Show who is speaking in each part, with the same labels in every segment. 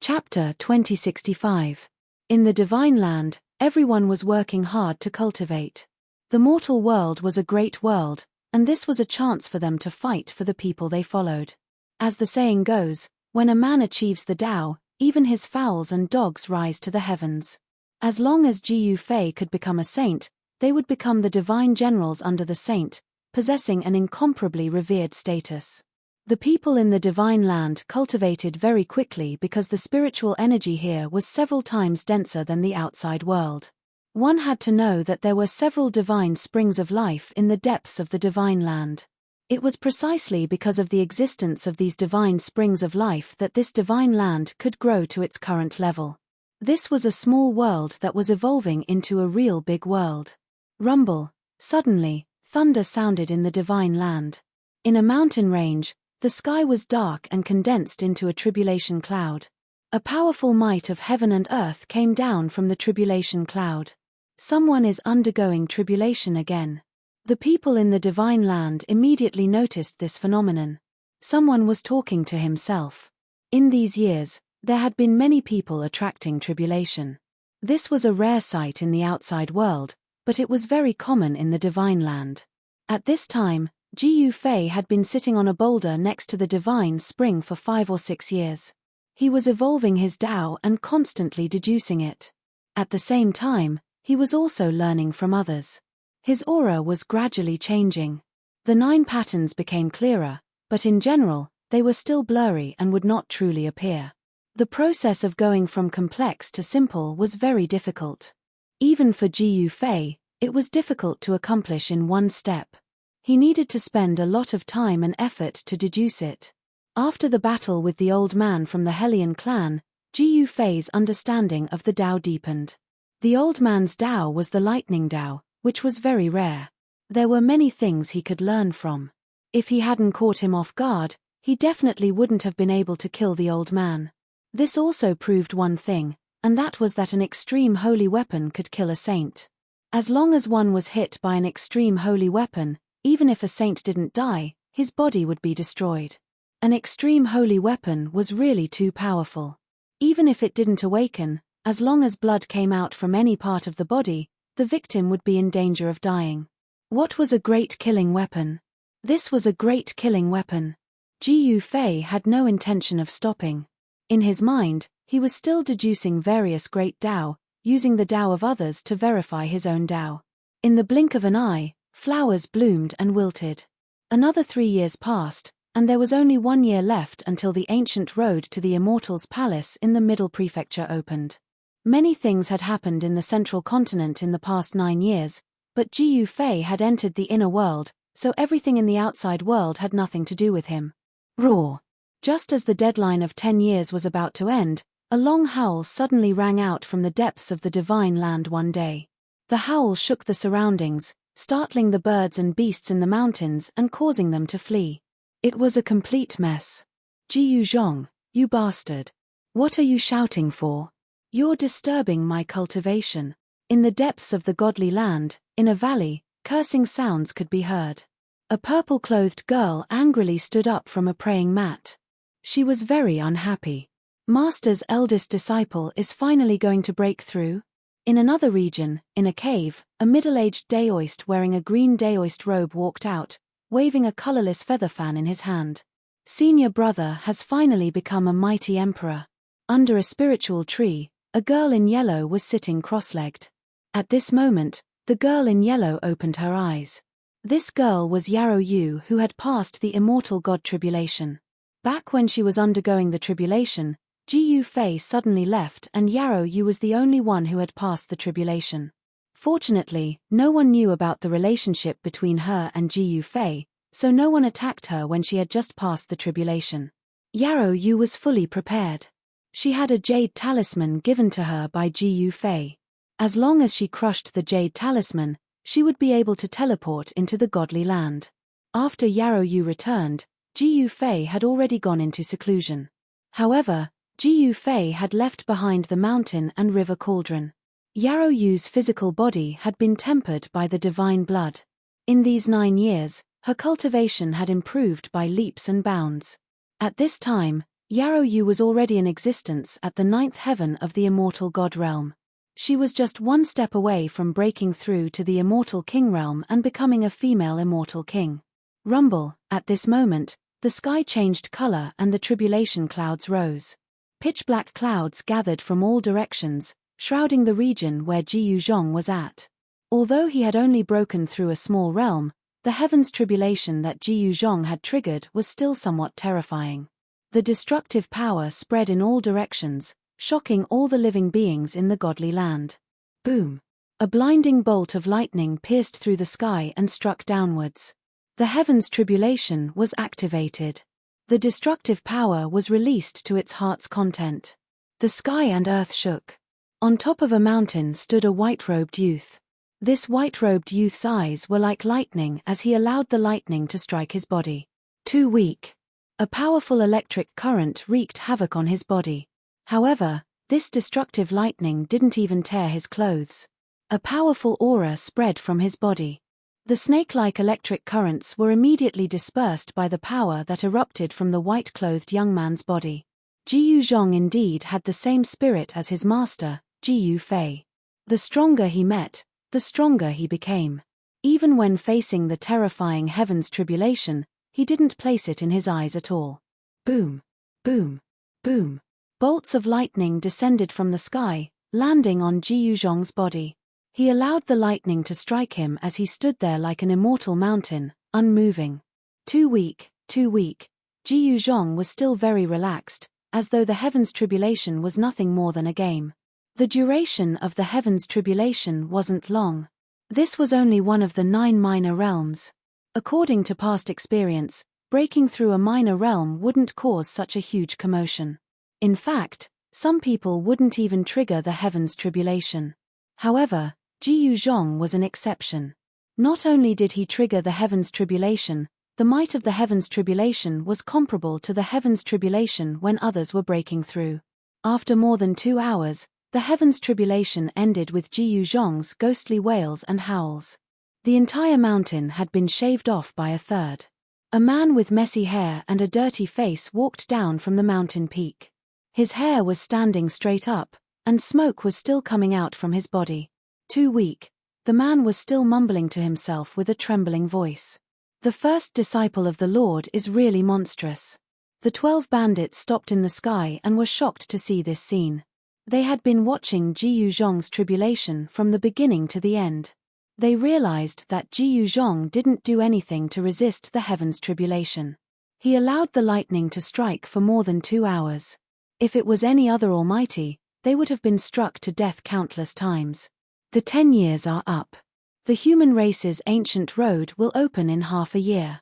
Speaker 1: Chapter 2065. In the divine land, everyone was working hard to cultivate. The mortal world was a great world, and this was a chance for them to fight for the people they followed. As the saying goes, when a man achieves the Tao, even his fowls and dogs rise to the heavens. As long as Jiu Fei could become a saint, they would become the divine generals under the saint, possessing an incomparably revered status. The people in the divine land cultivated very quickly because the spiritual energy here was several times denser than the outside world. One had to know that there were several divine springs of life in the depths of the divine land. It was precisely because of the existence of these divine springs of life that this divine land could grow to its current level. This was a small world that was evolving into a real big world. Rumble. Suddenly, thunder sounded in the divine land. In a mountain range, the sky was dark and condensed into a tribulation cloud. A powerful might of heaven and earth came down from the tribulation cloud. Someone is undergoing tribulation again. The people in the divine land immediately noticed this phenomenon. Someone was talking to himself. In these years, there had been many people attracting tribulation. This was a rare sight in the outside world, but it was very common in the divine land. At this time, Jiu Fei had been sitting on a boulder next to the divine spring for 5 or 6 years. He was evolving his Tao and constantly deducing it. At the same time, he was also learning from others. His aura was gradually changing. The 9 patterns became clearer, but in general, they were still blurry and would not truly appear. The process of going from complex to simple was very difficult. Even for Jiu Fei, it was difficult to accomplish in one step. He needed to spend a lot of time and effort to deduce it. After the battle with the old man from the Hellion clan, Jiu Fei's understanding of the Tao deepened. The old man's Tao was the lightning Tao, which was very rare. There were many things he could learn from. If he hadn't caught him off guard, he definitely wouldn't have been able to kill the old man. This also proved one thing, and that was that an extreme holy weapon could kill a saint. As long as one was hit by an extreme holy weapon, even if a saint didn't die, his body would be destroyed. An extreme holy weapon was really too powerful. Even if it didn't awaken, as long as blood came out from any part of the body, the victim would be in danger of dying. What was a great killing weapon? This was a great killing weapon. Jiu Fei had no intention of stopping. In his mind, he was still deducing various great Tao, using the Tao of others to verify his own Tao. In the blink of an eye, flowers bloomed and wilted. Another 3 years passed, and there was only 1 year left until the ancient road to the Immortals' Palace in the Middle Prefecture opened. Many things had happened in the central continent in the past 9 years, but Jiu Fei had entered the inner world, so everything in the outside world had nothing to do with him. Roar! Just as the deadline of 10 years was about to end, a long howl suddenly rang out from the depths of the divine land one day. The howl shook the surroundings, startling the birds and beasts in the mountains and causing them to flee. It was a complete mess. Jiu Zhong, you bastard. What are you shouting for? You're disturbing my cultivation. In the depths of the godly land, in a valley, cursing sounds could be heard. A purple-clothed girl angrily stood up from a praying mat. She was very unhappy. Master's eldest disciple is finally going to break through? In another region, in a cave, a middle-aged daoist wearing a green daoist robe walked out, waving a colorless feather fan in his hand. Senior brother has finally become a mighty emperor. Under a spiritual tree, a girl in yellow was sitting cross-legged. At this moment, the girl in yellow opened her eyes. This girl was Yarrow Yu, who had passed the immortal god tribulation. Back when she was undergoing the tribulation, Jiu Fei suddenly left and Yarrow Yu was the only one who had passed the tribulation. Fortunately, no one knew about the relationship between her and Jiu Fei, so no one attacked her when she had just passed the tribulation. Yarrow Yu was fully prepared. She had a jade talisman given to her by Jiu Fei. As long as she crushed the jade talisman, she would be able to teleport into the godly land. After Yarrow Yu returned, Jiu Fei had already gone into seclusion. However, Jiu Fei had left behind the mountain and river cauldron. Yarrow Yu's physical body had been tempered by the divine blood. In these 9 years, her cultivation had improved by leaps and bounds. At this time, Yarrow Yu was already in existence at the 9th heaven of the immortal god realm. She was just one step away from breaking through to the immortal king realm and becoming a female immortal king. Rumble, at this moment, the sky changed color and the tribulation clouds rose. Pitch-black clouds gathered from all directions, shrouding the region where Ji Yuzhong was at. Although he had only broken through a small realm, the heavens tribulation that Ji Yuzhong had triggered was still somewhat terrifying. The destructive power spread in all directions, shocking all the living beings in the godly land. Boom! A blinding bolt of lightning pierced through the sky and struck downwards. The heavens tribulation was activated. The destructive power was released to its heart's content. The sky and earth shook. On top of a mountain stood a white-robed youth. This white-robed youth's eyes were like lightning as he allowed the lightning to strike his body. Too weak. A powerful electric current wreaked havoc on his body. However, this destructive lightning didn't even tear his clothes. A powerful aura spread from his body. The snake-like electric currents were immediately dispersed by the power that erupted from the white-clothed young man's body. Ji Yuzhong indeed had the same spirit as his master, Ji Yufei. The stronger he met, the stronger he became. Even when facing the terrifying heavens tribulation, he didn't place it in his eyes at all. Boom! Boom! Boom! Bolts of lightning descended from the sky, landing on Ji Yuzhong's body. He allowed the lightning to strike him as he stood there like an immortal mountain, unmoving. Too weak, too weak. Ji Yuzhong was still very relaxed, as though the heavens tribulation was nothing more than a game. The duration of the heavens tribulation wasn't long. This was only one of the 9 minor realms. According to past experience, breaking through a minor realm wouldn't cause such a huge commotion. In fact, some people wouldn't even trigger the heavens tribulation. However, Ji Yuzhong was an exception. Not only did he trigger the heavens tribulation, the might of the heavens tribulation was comparable to the heavens tribulation when others were breaking through. After more than 2 hours, the heavens tribulation ended with Ji Yuzhong's ghostly wails and howls. The entire mountain had been shaved off by a third. A man with messy hair and a dirty face walked down from the mountain peak. His hair was standing straight up, and smoke was still coming out from his body. Too weak, the man was still mumbling to himself with a trembling voice. The first disciple of the Lord is really monstrous. The 12 bandits stopped in the sky and were shocked to see this scene. They had been watching Ji Yuzhong's tribulation from the beginning to the end. They realized that Ji Yuzhong didn't do anything to resist the heavens tribulation. He allowed the lightning to strike for more than 2 hours. If it was any other almighty, they would have been struck to death countless times. The 10 years are up. The human race's ancient road will open in half a year.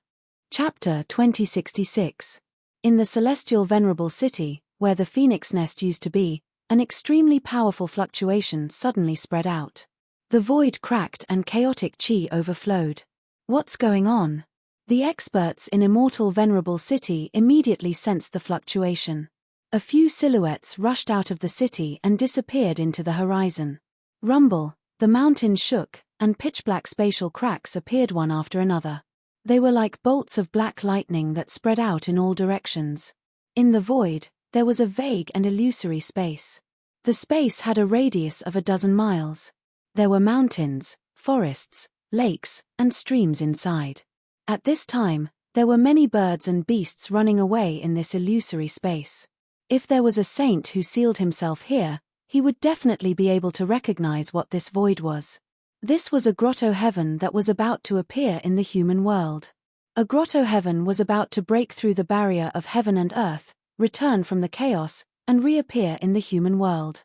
Speaker 1: Chapter 2066. In the celestial venerable city, where the phoenix nest used to be, an extremely powerful fluctuation suddenly spread out. The void cracked and chaotic chi overflowed. What's going on? The experts in immortal venerable city immediately sensed the fluctuation. A few silhouettes rushed out of the city and disappeared into the horizon. Rumble, the mountain shook, and pitch-black spatial cracks appeared one after another. They were like bolts of black lightning that spread out in all directions. In the void, there was a vague and illusory space. The space had a radius of 12 miles. There were mountains, forests, lakes, and streams inside. At this time, there were many birds and beasts running away in this illusory space. If there was a saint who sealed himself here, he would definitely be able to recognize what this void was. This was a grotto heaven that was about to appear in the human world. A grotto heaven was about to break through the barrier of heaven and earth, return from the chaos, and reappear in the human world.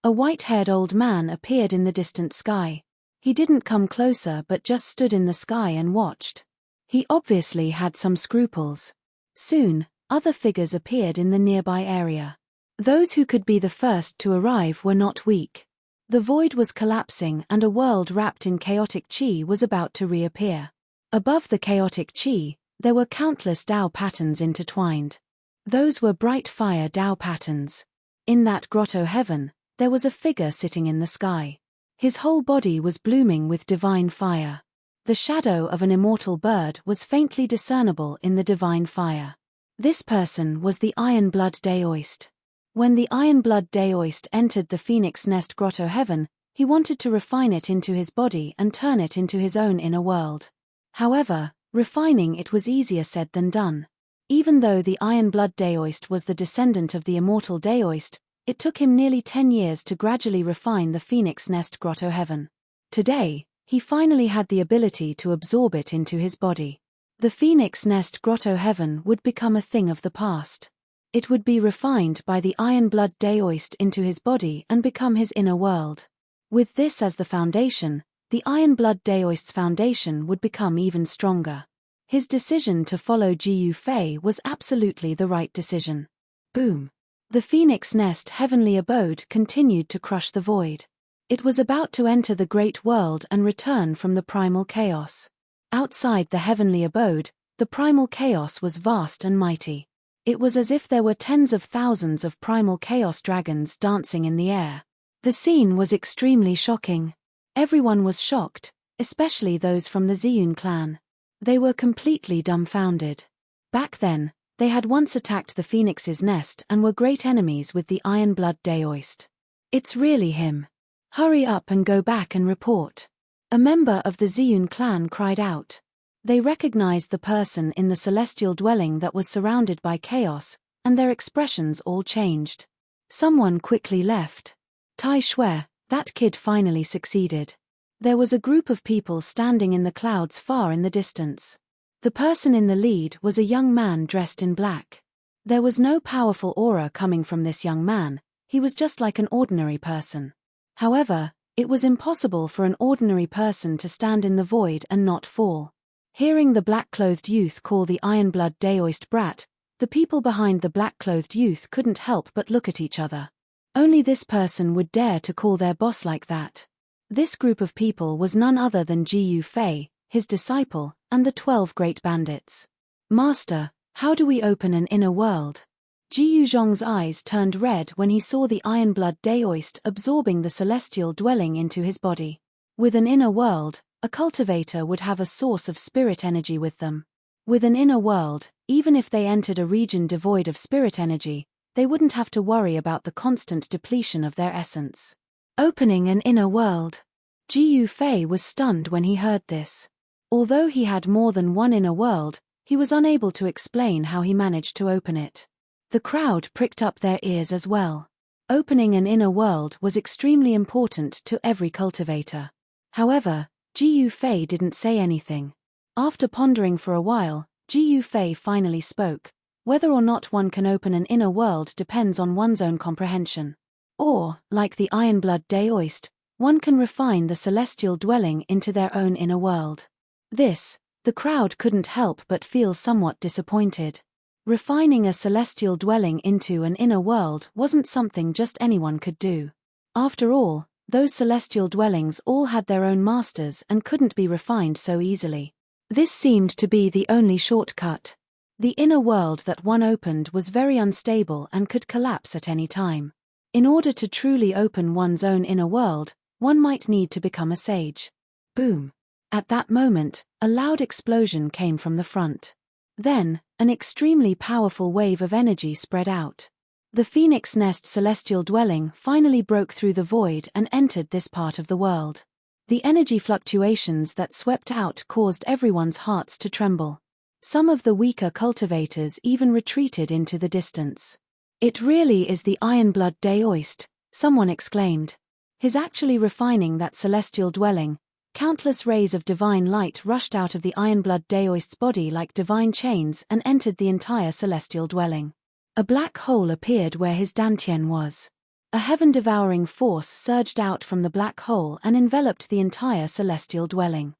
Speaker 1: A white-haired old man appeared in the distant sky. He didn't come closer but just stood in the sky and watched. He obviously had some scruples. Soon, other figures appeared in the nearby area. Those who could be the first to arrive were not weak. The void was collapsing and a world wrapped in chaotic chi was about to reappear. Above the chaotic chi, there were countless Tao patterns intertwined. Those were bright fire Tao patterns. In that grotto heaven, there was a figure sitting in the sky. His whole body was blooming with divine fire. The shadow of an immortal bird was faintly discernible in the divine fire. This person was the Iron-blood Daoist. When the Iron-blood Daoist entered the Phoenix Nest Grotto Heaven, he wanted to refine it into his body and turn it into his own inner world. However, refining it was easier said than done. Even though the Iron-blood Daoist was the descendant of the immortal Daoist, it took him nearly 10 years to gradually refine the Phoenix Nest Grotto Heaven. Today, he finally had the ability to absorb it into his body. The Phoenix Nest Grotto Heaven would become a thing of the past. It would be refined by the Iron-blood Daoist into his body and become his inner world. With this as the foundation, the Iron-blood Daoist's foundation would become even stronger. His decision to follow Jiyu Fei was absolutely the right decision. Boom! The Phoenix Nest heavenly abode continued to crush the void. It was about to enter the great world and return from the primal chaos. Outside the heavenly abode, the primal chaos was vast and mighty. It was as if there were tens of thousands of primal chaos dragons dancing in the air. The scene was extremely shocking. Everyone was shocked, especially those from the Ziyun clan. They were completely dumbfounded. Back then, they had once attacked the Phoenix's nest and were great enemies with the Iron-blood Daoist. It's really him. Hurry up and go back and report. A member of the Ziyun clan cried out. They recognized the person in the celestial dwelling that was surrounded by chaos, and their expressions all changed. Someone quickly left. Tai Shui, that kid finally succeeded. There was a group of people standing in the clouds far in the distance. The person in the lead was a young man dressed in black. There was no powerful aura coming from this young man, he was just like an ordinary person. However, it was impossible for an ordinary person to stand in the void and not fall. Hearing the black-clothed youth call the Iron-blood Daoist brat, the people behind the black-clothed youth couldn't help but look at each other. Only this person would dare to call their boss like that. This group of people was none other than Jiyu Fei, his disciple, and the 12 great bandits. Master, how do we open an inner world? Jiyu Zhong's eyes turned red when he saw the Iron-blood Daoist absorbing the celestial dwelling into his body. With an inner world, a cultivator would have a source of spirit energy with them. With an inner world, even if they entered a region devoid of spirit energy, they wouldn't have to worry about the constant depletion of their essence. Opening an inner world. Jiyu Fei was stunned when he heard this. Although he had more than one inner world, he was unable to explain how he managed to open it. The crowd pricked up their ears as well. Opening an inner world was extremely important to every cultivator. However, Jiyu Fei didn't say anything. After pondering for a while, Jiyu Fei finally spoke. Whether or not one can open an inner world depends on one's own comprehension. Or, like the Iron-blood Daoist, one can refine the celestial dwelling into their own inner world. This, the crowd couldn't help but feel somewhat disappointed. Refining a celestial dwelling into an inner world wasn't something just anyone could do. After all, those celestial dwellings all had their own masters and couldn't be refined so easily. This seemed to be the only shortcut. The inner world that one opened was very unstable and could collapse at any time. In order to truly open one's own inner world, one might need to become a sage. Boom! At that moment, a loud explosion came from the front. Then, an extremely powerful wave of energy spread out. The Phoenix Nest celestial dwelling finally broke through the void and entered this part of the world. The energy fluctuations that swept out caused everyone's hearts to tremble. Some of the weaker cultivators even retreated into the distance. It really is the Iron-blood Daoist, someone exclaimed. He's actually refining that celestial dwelling. Countless rays of divine light rushed out of the Iron-blood Daoist's body like divine chains and entered the entire celestial dwelling. A black hole appeared where his dantian was. A heaven-devouring force surged out from the black hole and enveloped the entire celestial dwelling.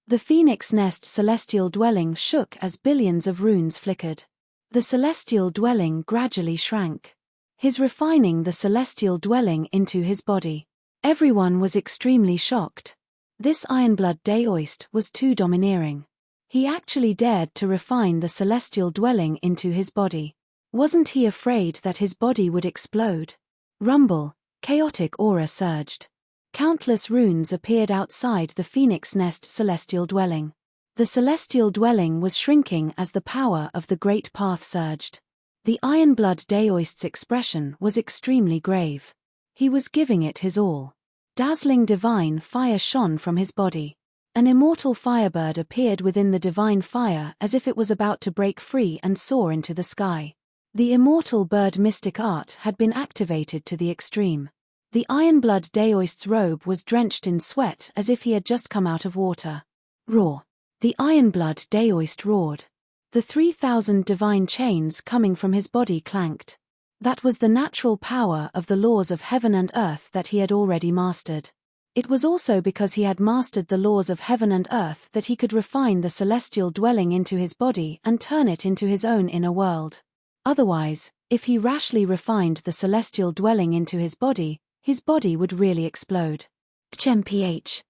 Speaker 1: The Phoenix Nest celestial dwelling shook as billions of runes flickered. The celestial dwelling gradually shrank. He's refining the celestial dwelling into his body. Everyone was extremely shocked. This Iron-blood Daoist was too domineering. He actually dared to refine the celestial dwelling into his body. Wasn't he afraid that his body would explode? Rumble, chaotic aura surged. Countless runes appeared outside the Phoenix Nest celestial dwelling. The celestial dwelling was shrinking as the power of the great path surged. The Ironblood Daoist's expression was extremely grave. He was giving it his all. Dazzling divine fire shone from his body. An immortal firebird appeared within the divine fire as if it was about to break free and soar into the sky. The immortal bird mystic art had been activated to the extreme. The Ironblood Daoist's robe was drenched in sweat as if he had just come out of water. Roar! The Ironblood Daoist roared. The 3,000 divine chains coming from his body clanked. That was the natural power of the laws of heaven and earth that he had already mastered. It was also because he had mastered the laws of heaven and earth that he could refine the celestial dwelling into his body and turn it into his own inner world. Otherwise, if he rashly refined the celestial dwelling into his body would really explode. HMPH.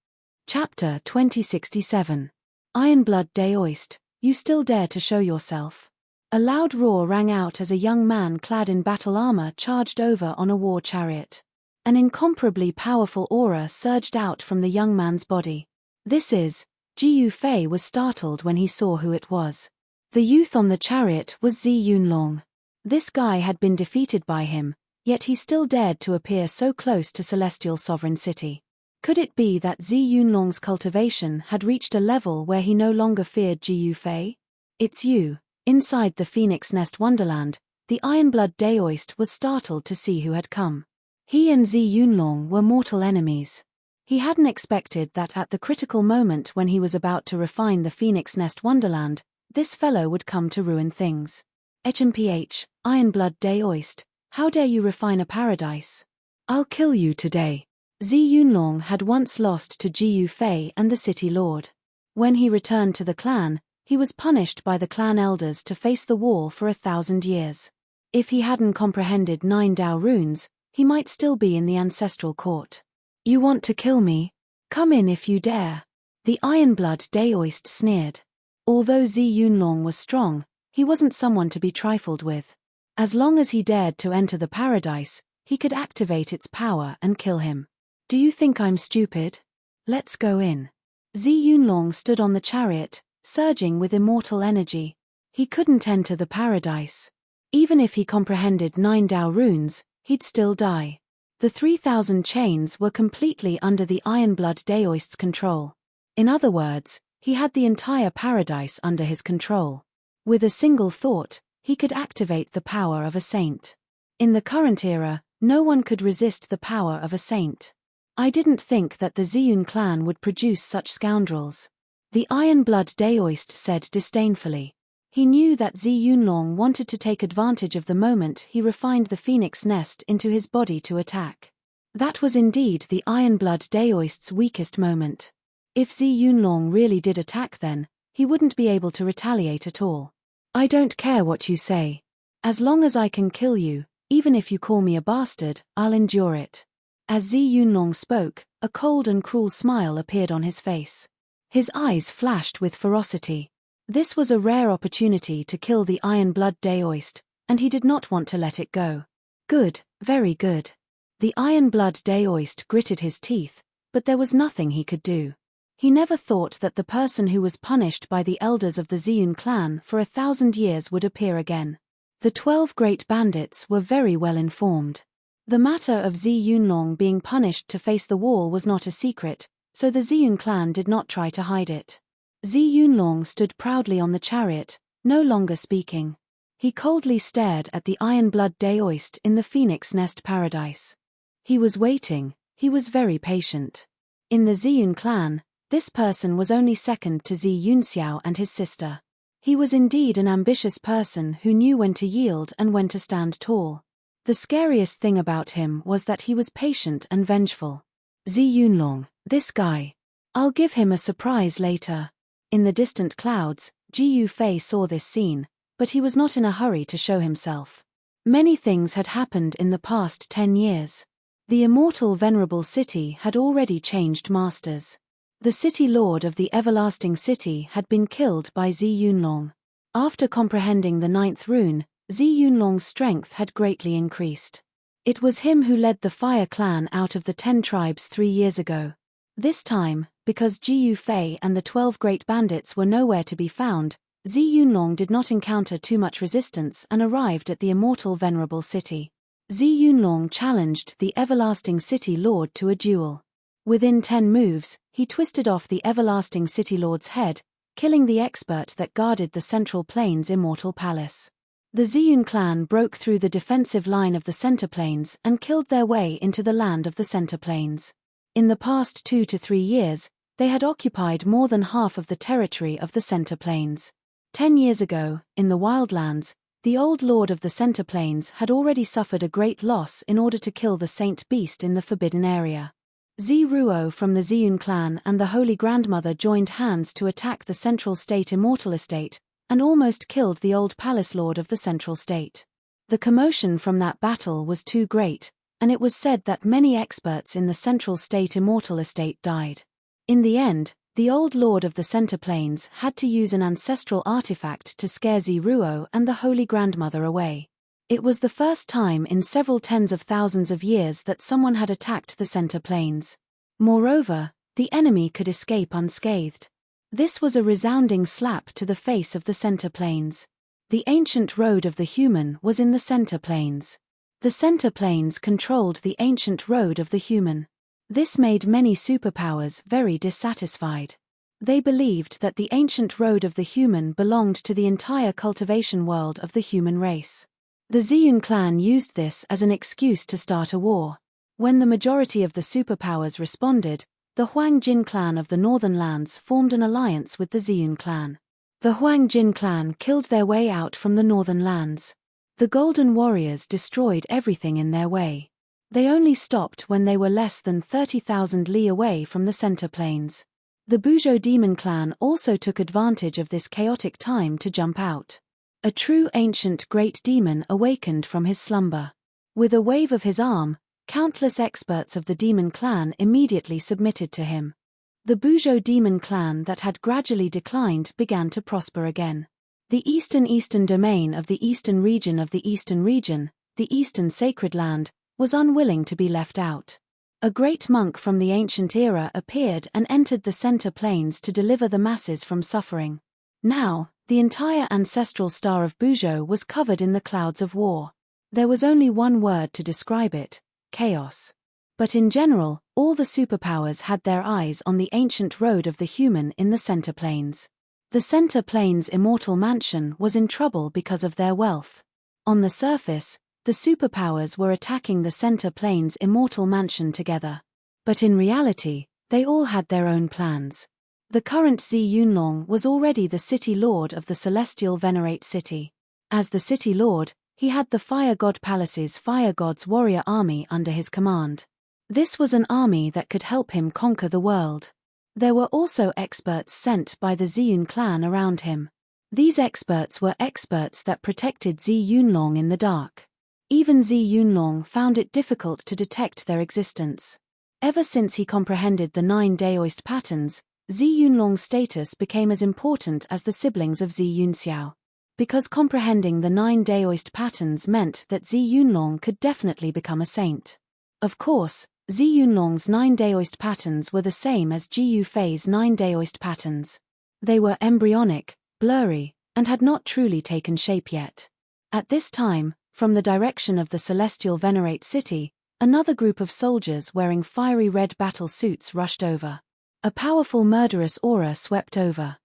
Speaker 1: Chapter 2067. Ironblood Daoist, you still dare to show yourself. A loud roar rang out as a young man clad in battle armor charged over on a war chariot. An incomparably powerful aura surged out from the young man's body. This is, Jiu Fei was startled when he saw who it was. The youth on the chariot was Zi Yunlong. This guy had been defeated by him, yet he still dared to appear so close to Celestial Sovereign City. Could it be that Zi Yunlong's cultivation had reached a level where he no longer feared Jiu Fei? It's you. Inside the Phoenix Nest Wonderland, the Ironblood Daoist was startled to see who had come. He and Zi Yunlong were mortal enemies. He hadn't expected that at the critical moment when he was about to refine the Phoenix Nest Wonderland, this fellow would come to ruin things. HMPH, Ironblood Daoist, how dare you refine a paradise? I'll kill you today. Zi Yunlong had once lost to Jiu Fei and the City Lord. When he returned to the clan, he was punished by the clan elders to face the wall for 1,000 years. If he hadn't comprehended 9 Dao runes, he might still be in the ancestral court. You want to kill me? Come in if you dare. The Ironblood Daoist sneered. Although Zi Yunlong was strong, he wasn't someone to be trifled with. As long as he dared to enter the paradise, he could activate its power and kill him. Do you think I'm stupid? Let's go in. Zi Yunlong stood on the chariot, surging with immortal energy. He couldn't enter the paradise. Even if he comprehended 9 Dao runes, he'd still die. The 3,000 chains were completely under the Ironblood Daoist's control. In other words, he had the entire paradise under his control. With a single thought, he could activate the power of a saint. In the current era, no one could resist the power of a saint. I didn't think that the Ziyun clan would produce such scoundrels. The Ironblood Daoist said disdainfully. He knew that Zi Yunlong wanted to take advantage of the moment he refined the phoenix nest into his body to attack. That was indeed the Ironblood Daoist's weakest moment. If Zi Yunlong really did attack then, he wouldn't be able to retaliate at all. I don't care what you say. As long as I can kill you, even if you call me a bastard, I'll endure it. As Zi Yunlong spoke, a cold and cruel smile appeared on his face. His eyes flashed with ferocity. This was a rare opportunity to kill the Ironblood Daoist, and he did not want to let it go. Good, very good. The Ironblood Daoist gritted his teeth, but there was nothing he could do. He never thought that the person who was punished by the elders of the Ziyun clan for 1,000 years would appear again. The 12 great bandits were very well informed. The matter of Zi Yunlong being punished to face the wall was not a secret, so the Ziyun clan did not try to hide it. Zi Yunlong stood proudly on the chariot, no longer speaking. He coldly stared at the Ironblood Daoist in the Phoenix Nest Paradise. He was waiting, he was very patient. In the Ziyun clan, this person was only second to Zi Yunxiao and his sister. He was indeed an ambitious person who knew when to yield and when to stand tall. The scariest thing about him was that he was patient and vengeful. Zi Yunlong, this guy. I'll give him a surprise later. In the distant clouds, Jiu Fei saw this scene, but he was not in a hurry to show himself. Many things had happened in the past 10 years. The immortal venerable city had already changed masters. The city lord of the everlasting city had been killed by Zi Yunlong. After comprehending the 9th rune, Zi Yunlong's strength had greatly increased. It was him who led the Fire clan out of the 10 tribes 3 years ago. This time, Because Jiu Fei and the 12 great bandits were nowhere to be found, Zi Yunlong did not encounter too much resistance and arrived at the immortal venerable city. Zi Yunlong challenged the everlasting city lord to a duel. Within 10 moves, he twisted off the everlasting city lord's head, killing the expert that guarded the Central Plains immortal palace. The Ziyun clan broke through the defensive line of the Center Plains and killed their way into the land of the Center Plains. In the past 2 to 3 years, they had occupied more than half of the territory of the Center Plains. 10 years ago, in the Wildlands, the old lord of the Center Plains had already suffered a great loss in order to kill the Saint Beast in the Forbidden Area. Zi Ruo from the Ziyun clan and the Holy Grandmother joined hands to attack the Central State Immortal Estate, and almost killed the old palace lord of the Central State. The commotion from that battle was too great, and it was said that many experts in the Central State Immortal Estate died. In the end, the old lord of the Center Plains had to use an ancestral artifact to scare Zi Ruo and the Holy Grandmother away. It was the first time in several tens of thousands of years that someone had attacked the Center Plains. Moreover, the enemy could escape unscathed. This was a resounding slap to the face of the Center Plains. The ancient road of the human was in the Center Plains. The Center Plains controlled the ancient road of the human. This made many superpowers very dissatisfied. They believed that the ancient road of the human belonged to the entire cultivation world of the human race. The Ziyun clan used this as an excuse to start a war. When the majority of the superpowers responded, the Huang Jin clan of the northern lands formed an alliance with the Ziyun clan. The Huang Jin clan killed their way out from the northern lands. The Golden Warriors destroyed everything in their way. They only stopped when they were less than 30,000 li away from the Center Plains. The Buzhou Demon clan also took advantage of this chaotic time to jump out. A true ancient great demon awakened from his slumber. With a wave of his arm, countless experts of the demon clan immediately submitted to him. The Buzhou demon clan that had gradually declined began to prosper again. The eastern domain of the eastern region of the eastern region, the eastern sacred land, was unwilling to be left out. A great monk from the ancient era appeared and entered the Center Plains to deliver the masses from suffering. Now, the entire ancestral star of Buzhou was covered in the clouds of war. There was only one word to describe it: chaos. But in general, all the superpowers had their eyes on the ancient road of the human in the Center Plains. The Center Plains Immortal Mansion was in trouble because of their wealth. On the surface, the superpowers were attacking the Center Plains Immortal Mansion together. But in reality, they all had their own plans. The current Zi Yunlong was already the city lord of the celestial venerate city. As the city lord, he had the Fire God Palace's Fire God's warrior army under his command. This was an army that could help him conquer the world. There were also experts sent by the Ziyun clan around him. These experts were experts that protected Zi Yunlong in the dark. Even Zi Yunlong found it difficult to detect their existence. Ever since he comprehended the 9 Daoist patterns, Zi Yunlong's status became as important as the siblings of Zi Yunxiao. Because comprehending the 9 Daoist patterns meant that Zi Yunlong could definitely become a saint. Of course, Zi Yunlong's 9 Daoist patterns were the same as Jiu Fei's 9 Daoist patterns. They were embryonic, blurry, and had not truly taken shape yet. At this time, from the direction of the celestial venerate city, another group of soldiers wearing fiery red battle suits rushed over. A powerful murderous aura swept over.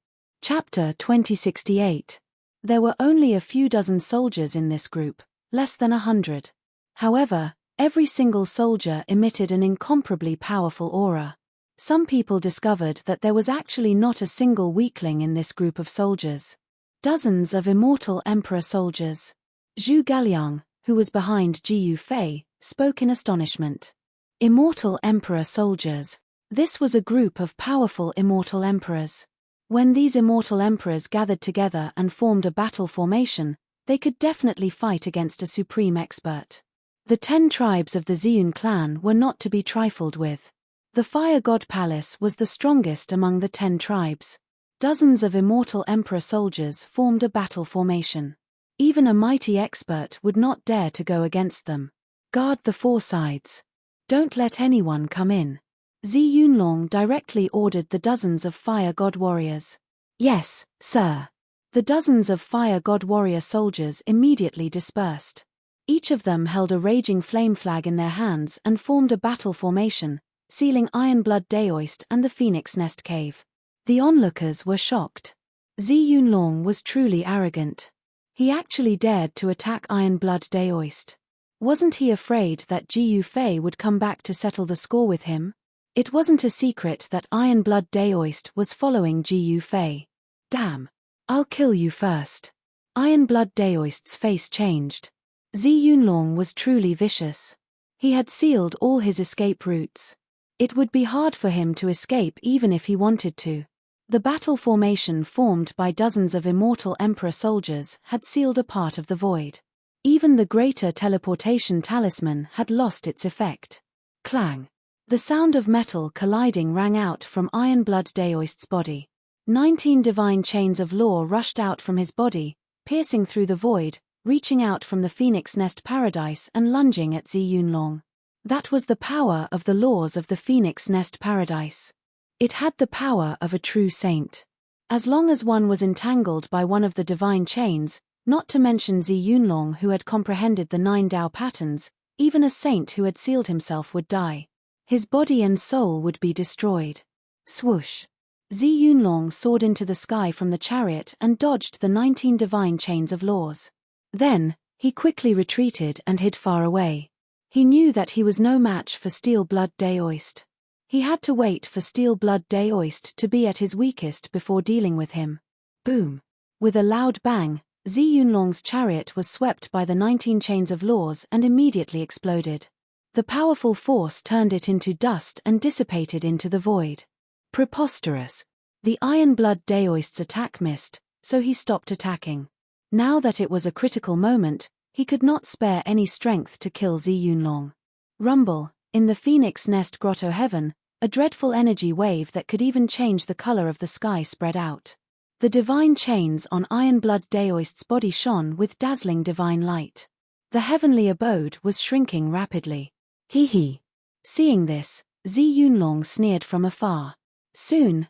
Speaker 1: Chapter 2068. There were only a few dozen soldiers in this group, less than 100. However, every single soldier emitted an incomparably powerful aura. Some people discovered that there was actually not a single weakling in this group of soldiers. Dozens of immortal emperor soldiers. Zhu Galiang, who was behind Jiu Fei, spoke in astonishment. Immortal emperor soldiers. This was a group of powerful immortal emperors. When these immortal emperors gathered together and formed a battle formation, they could definitely fight against a supreme expert. The 10 tribes of the Ziyun clan were not to be trifled with. The Fire God Palace was the strongest among the 10 tribes. Dozens of immortal emperor soldiers formed a battle formation. Even a mighty expert would not dare to go against them. Guard the 4 sides. Don't let anyone come in. Zi Yunlong directly ordered the dozens of fire god warriors. Yes, sir. The dozens of fire god warrior soldiers immediately dispersed. Each of them held a raging flame flag in their hands and formed a battle formation, sealing Ironblood Daoist and the Phoenix Nest Cave. The onlookers were shocked. Zi Yunlong was truly arrogant. He actually dared to attack Ironblood Daoist. Wasn't he afraid that Ji Yufei would come back to settle the score with him? It wasn't a secret that Ironblood Daoist was following Ji Yufei. Damn. I'll kill you first. Ironblood Daoist's face changed. Zi Yunlong was truly vicious. He had sealed all his escape routes. It would be hard for him to escape even if he wanted to. The battle formation formed by dozens of immortal Emperor soldiers had sealed a part of the void. Even the greater teleportation talisman had lost its effect. Clang. The sound of metal colliding rang out from Ironblood Daoist's body. 19 divine chains of law rushed out from his body, piercing through the void, reaching out from the Phoenix Nest Paradise and lunging at Zi Yunlong. That was the power of the laws of the Phoenix Nest Paradise. It had the power of a true saint. As long as one was entangled by one of the divine chains, not to mention Zi Yunlong who had comprehended the 9 Dao patterns, even a saint who had sealed himself would die. His body and soul would be destroyed. Swoosh. Zi Yunlong soared into the sky from the chariot and dodged the 19 divine chains of laws. Then, he quickly retreated and hid far away. He knew that he was no match for Steel Blood Daoist. He had to wait for Steel Blood Daoist to be at his weakest before dealing with him. Boom. With a loud bang, Zi Yunlong's chariot was swept by the 19 chains of laws and immediately exploded. The powerful force turned it into dust and dissipated into the void. Preposterous. The Ironblood Daoist's attack missed, so he stopped attacking. Now that it was a critical moment, he could not spare any strength to kill Zi Yunlong. Rumble. In the Phoenix Nest Grotto Heaven, a dreadful energy wave that could even change the color of the sky spread out. The divine chains on Ironblood Daoist's body shone with dazzling divine light. The heavenly abode was shrinking rapidly. Hee hee. Seeing this, Zi Yunlong sneered from afar. Soon,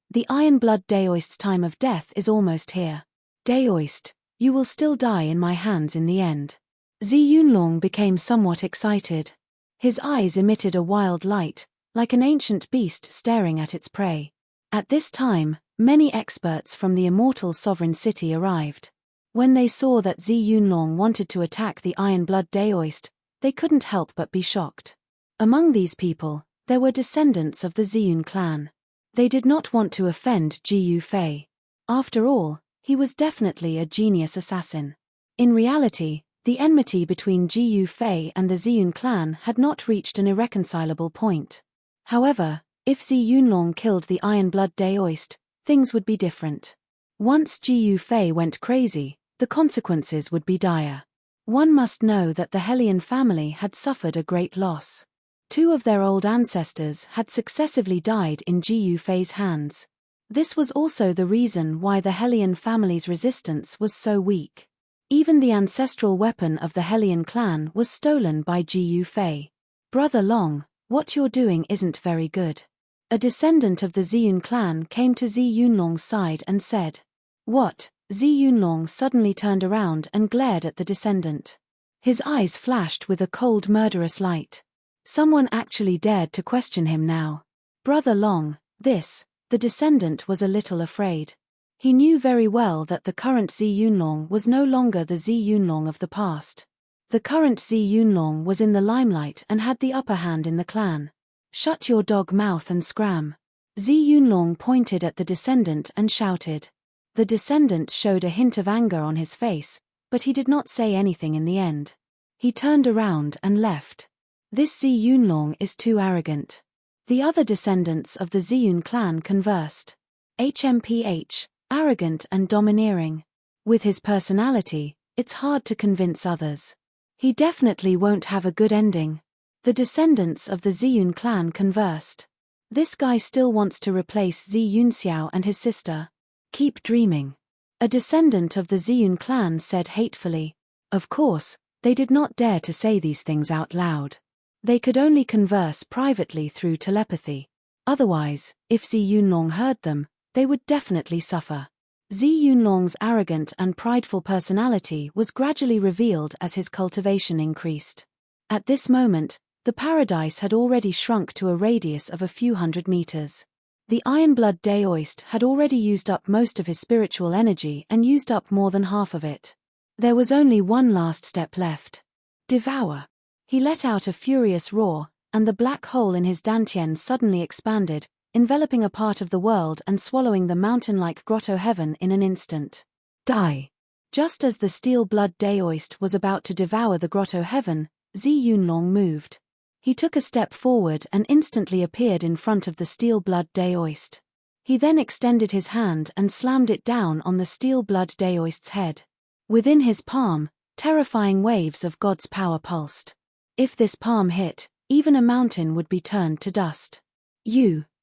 Speaker 1: the Ironblood Daoist's time of death is almost here. Daoist, you will still die in my hands in the end. Zi Yunlong became somewhat excited. His eyes emitted a wild light, like an ancient beast staring at its prey. At this time, many experts from the immortal sovereign city arrived. When they saw that Zi Yunlong wanted to attack the Ironblood Daoist, they couldn't help but be shocked. Among these people, there were descendants of the Ziyun clan. They did not want to offend Ji Yufei. After all, he was definitely a genius assassin. In reality, the enmity between Ji Yufei and the Ziyun clan had not reached an irreconcilable point. However, if Zi Yunlong killed the Ironblood Daoist, things would be different. Once Ji Yufei went crazy, the consequences would be dire. One must know that the Hellion family had suffered a great loss. 2 of their old ancestors had successively died in Ji Yufei's hands. This was also the reason why the Hellion family's resistance was so weak. Even the ancestral weapon of the Hellion clan was stolen by Ji Yufei. Brother Long, what you're doing isn't very good. A descendant of the Ziyun clan came to Zi Yunlong's side and said. What? Zi Yunlong suddenly turned around and glared at the descendant. His eyes flashed with a cold murderous light. Someone actually dared to question him now. Brother Long, the descendant was a little afraid. He knew very well that the current Zi Yunlong was no longer the Zi Yunlong of the past. The current Zi Yunlong was in the limelight and had the upper hand in the clan. Shut your dog mouth and scram. Zi Yunlong pointed at the descendant and shouted. The descendant showed a hint of anger on his face, but he did not say anything in the end. He turned around and left. This Zi Yunlong is too arrogant. The other descendants of the Ziyun clan conversed. HMPH, arrogant and domineering. With his personality, it's hard to convince others. He definitely won't have a good ending. The descendants of the Ziyun clan conversed. This guy still wants to replace Zi Yunxiao and his sister. Keep dreaming. A descendant of the Ziyun clan said hatefully. Of course, they did not dare to say these things out loud. They could only converse privately through telepathy. Otherwise, if Zhi Yunlong heard them, they would definitely suffer. Zhi Yunlong's arrogant and prideful personality was gradually revealed as his cultivation increased. At this moment, the paradise had already shrunk to a radius of a few hundred meters. The Ironblood Daoist had already used up most of his spiritual energy and used up more than half of it. There was only one last step left. Devour. He let out a furious roar, and the black hole in his dantian suddenly expanded, enveloping a part of the world and swallowing the mountain-like grotto heaven in an instant. Die. Just as the Steel Blood Daoist was about to devour the grotto heaven, Zhi Yunlong moved. He took a step forward and instantly appeared in front of the Steel Blood Daoist. He then extended his hand and slammed it down on the Steel Blood Daoist's head. Within his palm, terrifying waves of God's power pulsed. If this palm hit, even a mountain would be turned to dust.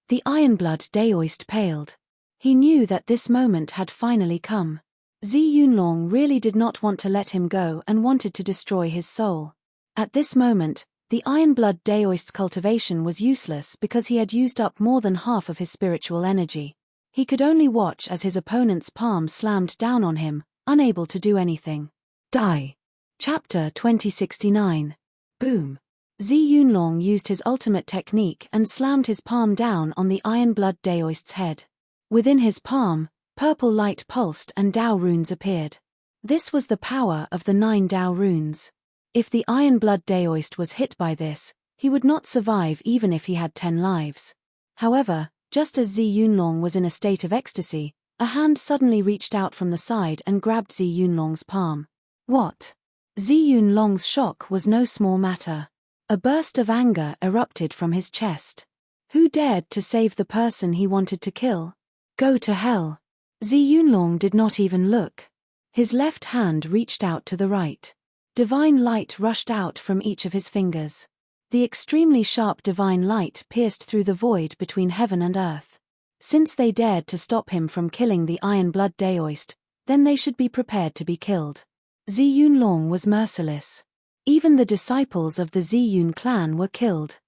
Speaker 1: The Ironblood Daoist paled. He knew that this moment had finally come. Zhi Yunlong really did not want to let him go and wanted to destroy his soul. At this moment, the Ironblood Daoist's cultivation was useless because he had used up more than half of his spiritual energy. He could only watch as his opponent's palm slammed down on him, unable to do anything. Die. Chapter 2069. Boom. Zhi Yunlong used his ultimate technique and slammed his palm down on the Ironblood Daoist's head. Within his palm, purple light pulsed and Dao runes appeared. This was the power of the 9 Dao runes. If the Ironblood Daoist was hit by this, he would not survive even if he had 10 lives. However, just as Zhi Yunlong was in a state of ecstasy, a hand suddenly reached out from the side and grabbed Zhi Yunlong's palm. What? Zhi Yunlong's shock was no small matter. A burst of anger erupted from his chest. Who dared to save the person he wanted to kill? Go to hell. Zhi Yunlong did not even look. His left hand reached out to the right. Divine light rushed out from each of his fingers. The extremely sharp divine light pierced through the void between heaven and earth. Since they dared to stop him from killing the Ironblood Daoist, then they should be prepared to be killed. Zhi Yunlong was merciless. Even the disciples of the Zhi Yun clan were killed.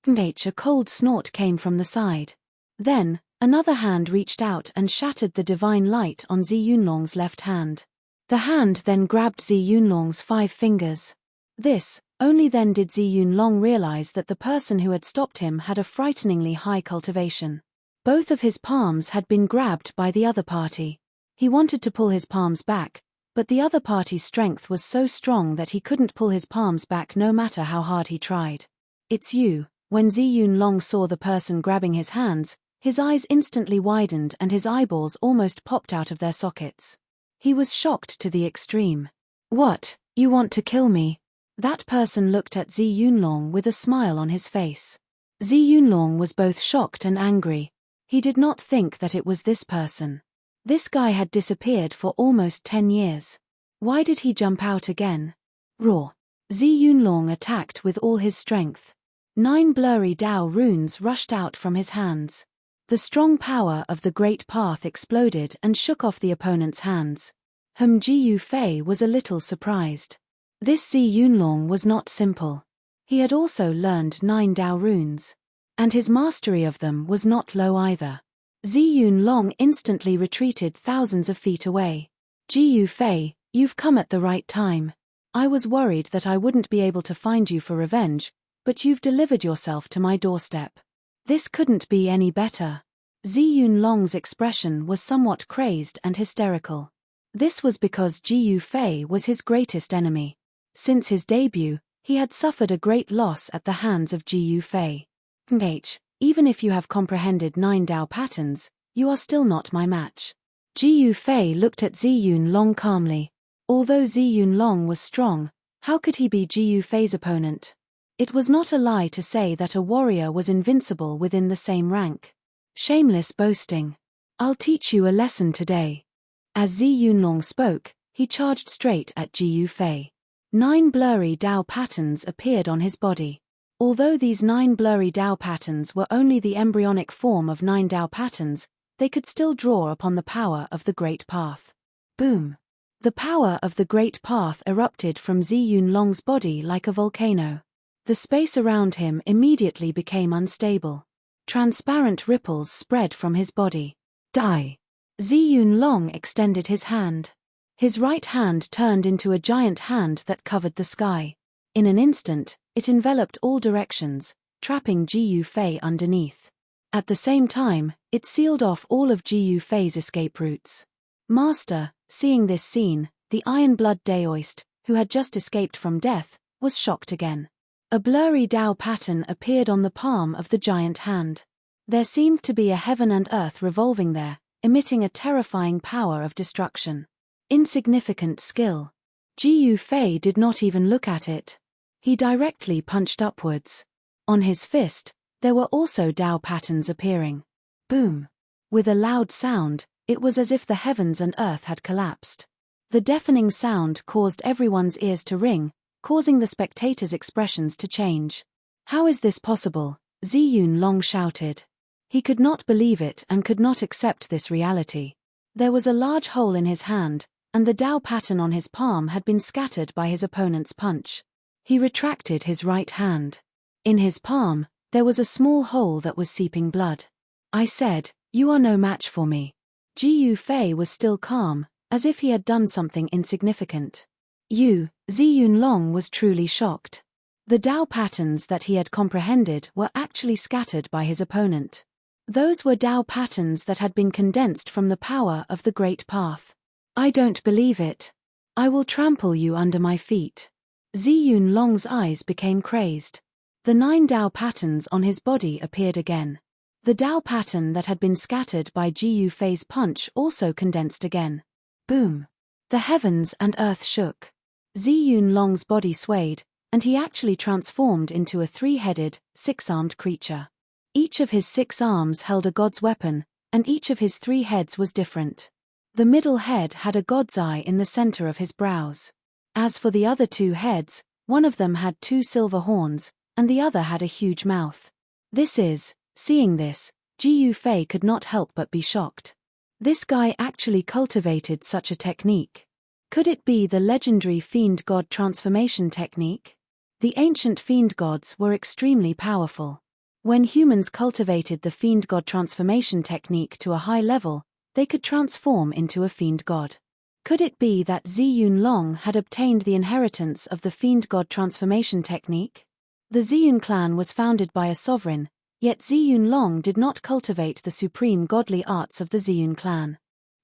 Speaker 1: A cold snort came from the side. Then, another hand reached out and shattered the divine light on Zhi Yunlong's left hand. The hand then grabbed Zhi Yunlong's 5 fingers. Only then did Zhi Yunlong realize that the person who had stopped him had a frighteningly high cultivation. Both of his palms had been grabbed by the other party. He wanted to pull his palms back, but the other party's strength was so strong that he couldn't pull his palms back no matter how hard he tried. It's you. When Zhi Yunlong saw the person grabbing his hands, his eyes instantly widened and his eyeballs almost popped out of their sockets. He was shocked to the extreme. What, you want to kill me? That person looked at Zhi Yunlong with a smile on his face. Zhi Yunlong was both shocked and angry. He did not think that it was this person. This guy had disappeared for almost 10 years. Why did he jump out again? Roar. Zhi Yunlong attacked with all his strength. 9 blurry Dao runes rushed out from his hands. The strong power of the Great Path exploded and shook off the opponent's hands. Jiu Fei was a little surprised. This Zhi Yunlong was not simple. He had also learned 9 Dao runes. And his mastery of them was not low either. Zhi Yunlong instantly retreated thousands of feet away. Jiu Fei, you've come at the right time. I was worried that I wouldn't be able to find you for revenge, but you've delivered yourself to my doorstep. This couldn't be any better. Zhi Yunlong's expression was somewhat crazed and hysterical. This was because Jiu Fei was his greatest enemy. Since his debut, he had suffered a great loss at the hands of Jiu Fei. Even if you have comprehended 9 Dao patterns, you are still not my match. Jiu Fei looked at Zhi Yunlong calmly. Although Zhi Yunlong was strong, how could he be Jiu Fei's opponent? It was not a lie to say that a warrior was invincible within the same rank. Shameless boasting. I'll teach you a lesson today. As Zhi Yunlong spoke, he charged straight at Jiu Fei. 9 blurry Dao patterns appeared on his body. Although these 9 blurry Dao patterns were only the embryonic form of 9 Dao patterns, they could still draw upon the power of the Great Path. Boom! The power of the Great Path erupted from Zhi Yunlong's body like a volcano. The The space around him immediately became unstable. Transparent ripples spread from his body. Die. Ziyun Long extended his hand. His right hand turned into a giant hand that covered the sky. In an instant, it enveloped all directions, trapping Ji Yufei underneath. At the same time, it sealed off all of Ji Yufei's escape routes. Master, seeing this scene, the Iron-Blood Daoist, who had just escaped from death, was shocked again. A blurry Dao pattern appeared on the palm of the giant hand. There seemed to be a heaven and earth revolving there, emitting a terrifying power of destruction. Insignificant skill. Ji Yufei did not even look at it. He directly punched upwards. On his fist, there were also Dao patterns appearing. Boom! With a loud sound, it was as if the heavens and earth had collapsed. The deafening sound caused everyone's ears to ring, causing the spectators' expressions to change. How is this possible? Ziyun Long shouted. He could not believe it and could not accept this reality. There was a large hole in his hand, and the Dao pattern on his palm had been scattered by his opponent's punch. He retracted his right hand. In his palm, there was a small hole that was seeping blood. I said, "You are no match for me." Ji Yufei was still calm, as if he had done something insignificant. Ziyun Long was truly shocked. The Dao patterns that he had comprehended were actually scattered by his opponent. Those were Dao patterns that had been condensed from the power of the Great Path. I don't believe it. I will trample you under my feet. Ziyun Long's eyes became crazed. The 9 Dao patterns on his body appeared again. The Dao pattern that had been scattered by Ji Yufei's punch also condensed again. Boom! The heavens and earth shook. Ziyun Long's body swayed, and he actually transformed into a 3-headed, 6-armed creature. Each of his 6 arms held a god's weapon, and each of his 3 heads was different. The middle head had a god's eye in the center of his brows. As for the other 2 heads, one of them had 2 silver horns, and the other had a huge mouth. Seeing this, Ji Yufei could not help but be shocked. This guy actually cultivated such a technique. Could it be the legendary fiend god transformation technique? The ancient fiend gods were extremely powerful. When humans cultivated the fiend god transformation technique to a high level, they could transform into a fiend god. Could it be that Ziyun Long had obtained the inheritance of the fiend god transformation technique? The Ziyun clan was founded by a sovereign, yet Ziyun Long did not cultivate the supreme godly arts of the Ziyun clan.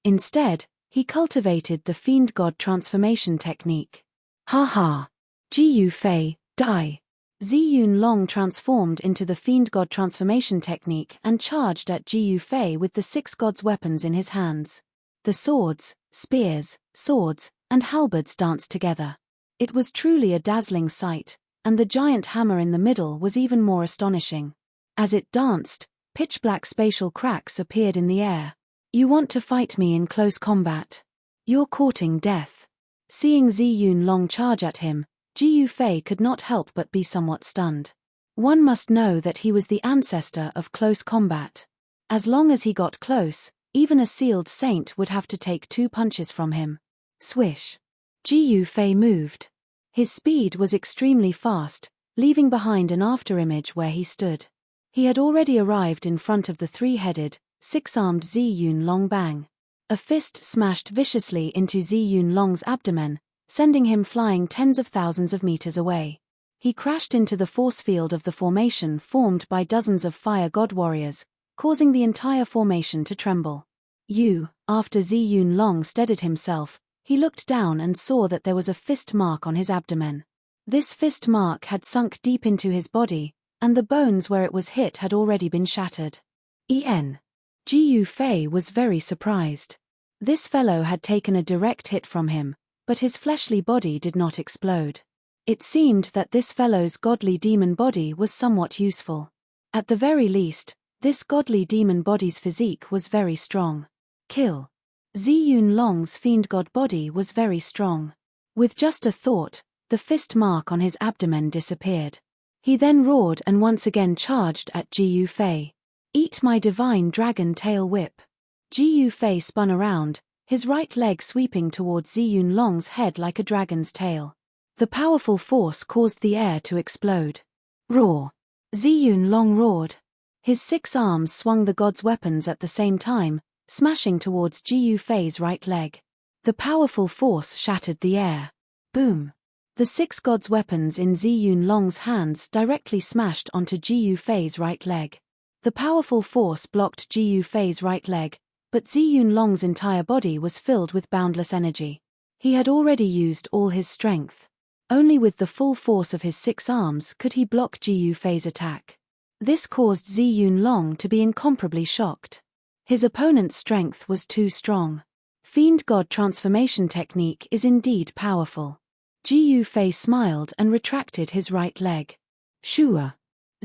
Speaker 1: Instead, he cultivated the fiend god transformation technique. Ha ha! Ji Yufei, die! Ziyun Long transformed into the fiend god transformation technique and charged at Ji Yufei with the 6 gods' weapons in his hands. The swords, spears, swords, and halberds danced together. It was truly a dazzling sight, and the giant hammer in the middle was even more astonishing. As it danced, pitch-black spatial cracks appeared in the air. You want to fight me in close combat? You're courting death. Seeing Ziyun Long charge at him, Ji Yufei could not help but be somewhat stunned. One must know that he was the ancestor of close combat. As long as he got close, even a sealed saint would have to take 2 punches from him. Swish! Ji Yufei moved. His speed was extremely fast, leaving behind an afterimage where he stood. He had already arrived in front of the 3-headed, 6-armed Ziyun Long. Bang! A fist smashed viciously into Ziyun Long's abdomen, sending him flying tens of thousands of meters away. He crashed into the force field of the formation formed by dozens of fire god warriors, causing the entire formation to tremble. After Ziyun Long steadied himself, he looked down and saw that there was a fist mark on his abdomen. This fist mark had sunk deep into his body, and the bones where it was hit had already been shattered. Ji Yufei was very surprised. This fellow had taken a direct hit from him, but his fleshly body did not explode. It seemed that this fellow's godly demon body was somewhat useful. At the very least, this godly demon body's physique was very strong. Kill. Ziyun Long's fiend god body was very strong. With just a thought, the fist mark on his abdomen disappeared. He then roared and once again charged at Ji Yufei. Eat my divine dragon tail whip. Ji Yufei spun around, his right leg sweeping towards Ziyun Long's head like a dragon's tail. The powerful force caused the air to explode. Roar! Ziyun Long roared. His 6 arms swung the god's weapons at the same time, smashing towards Jiyu Fei's right leg. The powerful force shattered the air. Boom! The 6 gods' weapons in Ziyun Long's hands directly smashed onto Jiyu Fei's right leg. The powerful force blocked Jiyu Fei's right leg, but Ziyun Long's entire body was filled with boundless energy. He had already used all his strength. Only with the full force of his 6 arms could he block Jiyu Fei's attack. This caused Ziyun Long to be incomparably shocked. His opponent's strength was too strong. Fiend God transformation technique is indeed powerful. Jiyu Fei smiled and retracted his right leg. Shua!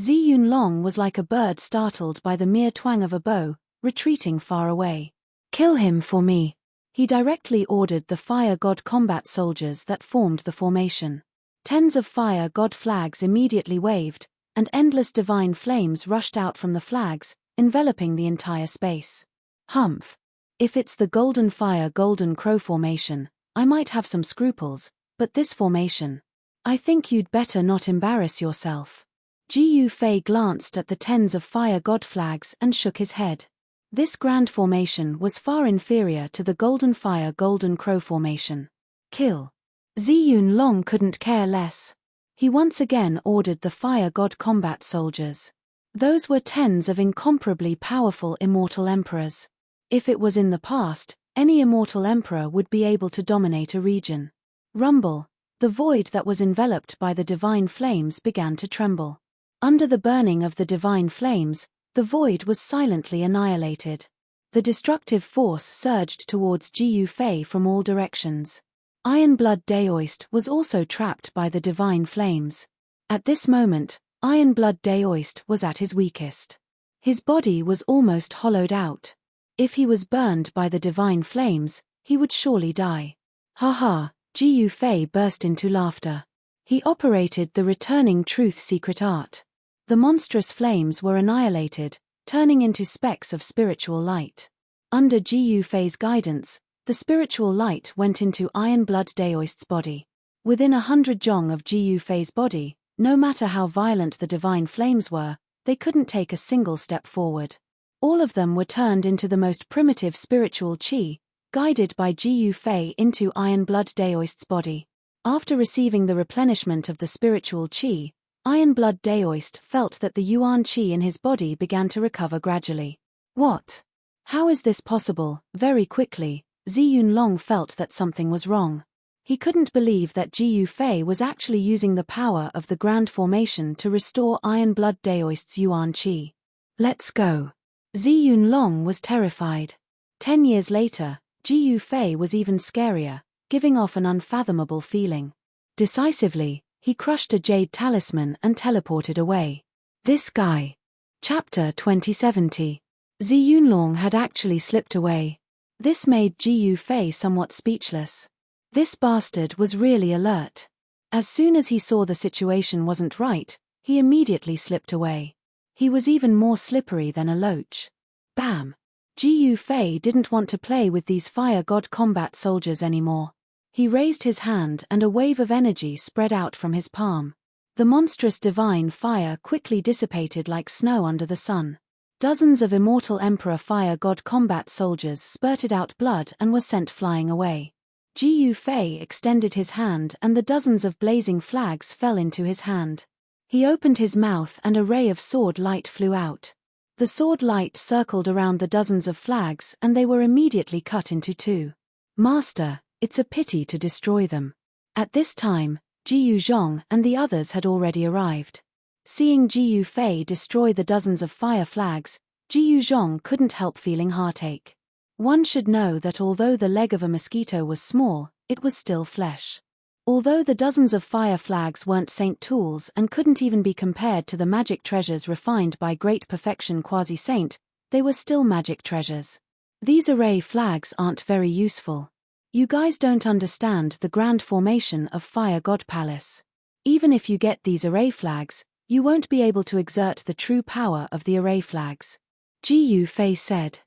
Speaker 1: Ziyun Long was like a bird startled by the mere twang of a bow, retreating far away. Kill him for me! He directly ordered the fire god combat soldiers that formed the formation. Tens of fire god flags immediately waved, and endless divine flames rushed out from the flags, enveloping the entire space. Humph! If it's the golden fire golden crow formation, I might have some scruples, but this formation. I think you'd better not embarrass yourself. Jiyu Fei glanced at the tens of fire god flags and shook his head. This grand formation was far inferior to the golden fire golden crow formation. Kill! Ziyun Long couldn't care less. He once again ordered the fire god combat soldiers. Those were tens of incomparably powerful immortal emperors. If it was in the past, any immortal emperor would be able to dominate a region. Rumble! The void that was enveloped by the divine flames began to tremble. Under the burning of the divine flames, the void was silently annihilated. The destructive force surged towards Jiyu Fei from all directions. Ironblood Daoist was also trapped by the divine flames. At this moment, Ironblood Daoist was at his weakest. His body was almost hollowed out. If he was burned by the divine flames, he would surely die. Ha ha! Jiyu Fei burst into laughter. He operated the returning truth secret art. The monstrous flames were annihilated, turning into specks of spiritual light. Under Jiyu Fei's guidance, the spiritual light went into Ironblood Daoist's body. Within 100 jong of Jiyu Fei's body, no matter how violent the divine flames were, they couldn't take a single step forward. All of them were turned into the most primitive spiritual qi, guided by Jiyu Fei into Ironblood Daoist's body. After receiving the replenishment of the spiritual qi, Ironblood Daoist felt that the yuan qi in his body began to recover gradually. What? How is this possible? Very quickly, Ziyun Long felt that something was wrong. He couldn't believe that Jiyu Fei was actually using the power of the Grand Formation to restore Ironblood Daoist's yuan qi. Let's go. Ziyun Long was terrified. 10 years later, Jiyu Fei was even scarier, giving off an unfathomable feeling. Decisively, he crushed a jade talisman and teleported away. This guy. Chapter 2070. Ziyun Long had actually slipped away. This made Jiyu Fei somewhat speechless. This bastard was really alert. As soon as he saw the situation wasn't right, he immediately slipped away. He was even more slippery than a loach. Bam! Jiyu Fei didn't want to play with these fire god combat soldiers anymore. He raised his hand and a wave of energy spread out from his palm. The monstrous divine fire quickly dissipated like snow under the sun. Dozens of immortal emperor fire god combat soldiers spurted out blood and were sent flying away. Jiyu Fei extended his hand and the dozens of blazing flags fell into his hand. He opened his mouth and a ray of sword light flew out. The sword light circled around the dozens of flags and they were immediately cut into 2. Master, it's a pity to destroy them. At this time, Jiyu Zhong and the others had already arrived. Seeing Jiyu Fei destroy the dozens of fire flags, Jiyu Zhong couldn't help feeling heartache. One should know that although the leg of a mosquito was small, it was still flesh. Although the dozens of fire flags weren't saint tools and couldn't even be compared to the magic treasures refined by great perfection quasi-saint, they were still magic treasures. These array flags aren't very useful. You guys don't understand the grand formation of Fire God Palace. Even if you get these array flags, you won't be able to exert the true power of the array flags. Jiyu Fei said.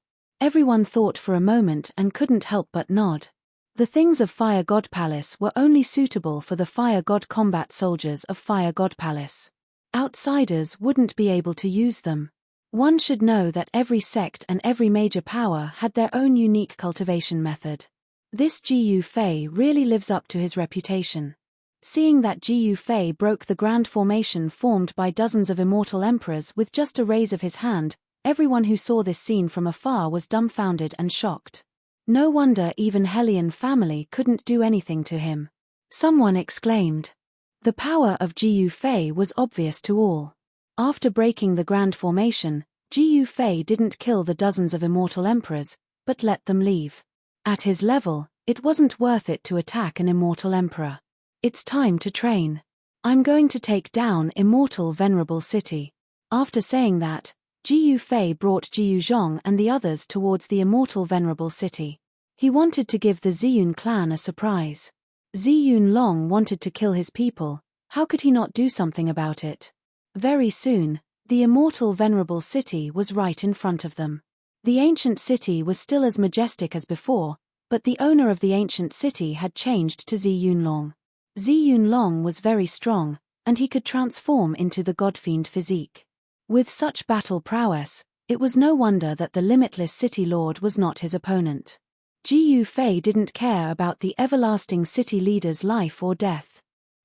Speaker 1: Everyone thought for a moment and couldn't help but nod. The things of Fire God Palace were only suitable for the Fire God combat soldiers of Fire God Palace. Outsiders wouldn't be able to use them. One should know that every sect and every major power had their own unique cultivation method. This Gu Fei really lives up to his reputation. Seeing that Gu Fei broke the grand formation formed by dozens of immortal emperors with just a raise of his hand, everyone who saw this scene from afar was dumbfounded and shocked. No wonder even Hellion family couldn't do anything to him. Someone exclaimed. The power of Gu Fei was obvious to all. After breaking the grand formation, Gu Fei didn't kill the dozens of immortal emperors, but let them leave. At his level, it wasn't worth it to attack an immortal emperor. It's time to train. I'm going to take down Immortal Venerable City. After saying that, Gu Fei brought Jiu Zhong and the others towards the Immortal Venerable City. He wanted to give the Ziyun clan a surprise. Ziyun Long wanted to kill his people. How could he not do something about it? Very soon, the Immortal Venerable City was right in front of them. The ancient city was still as majestic as before, but the owner of the ancient city had changed to Ziyun Long. Ziyun Long was very strong, and he could transform into the godfiend physique. With such battle prowess, it was no wonder that the limitless city lord was not his opponent. Gu Fei didn't care about the everlasting city leader's life or death.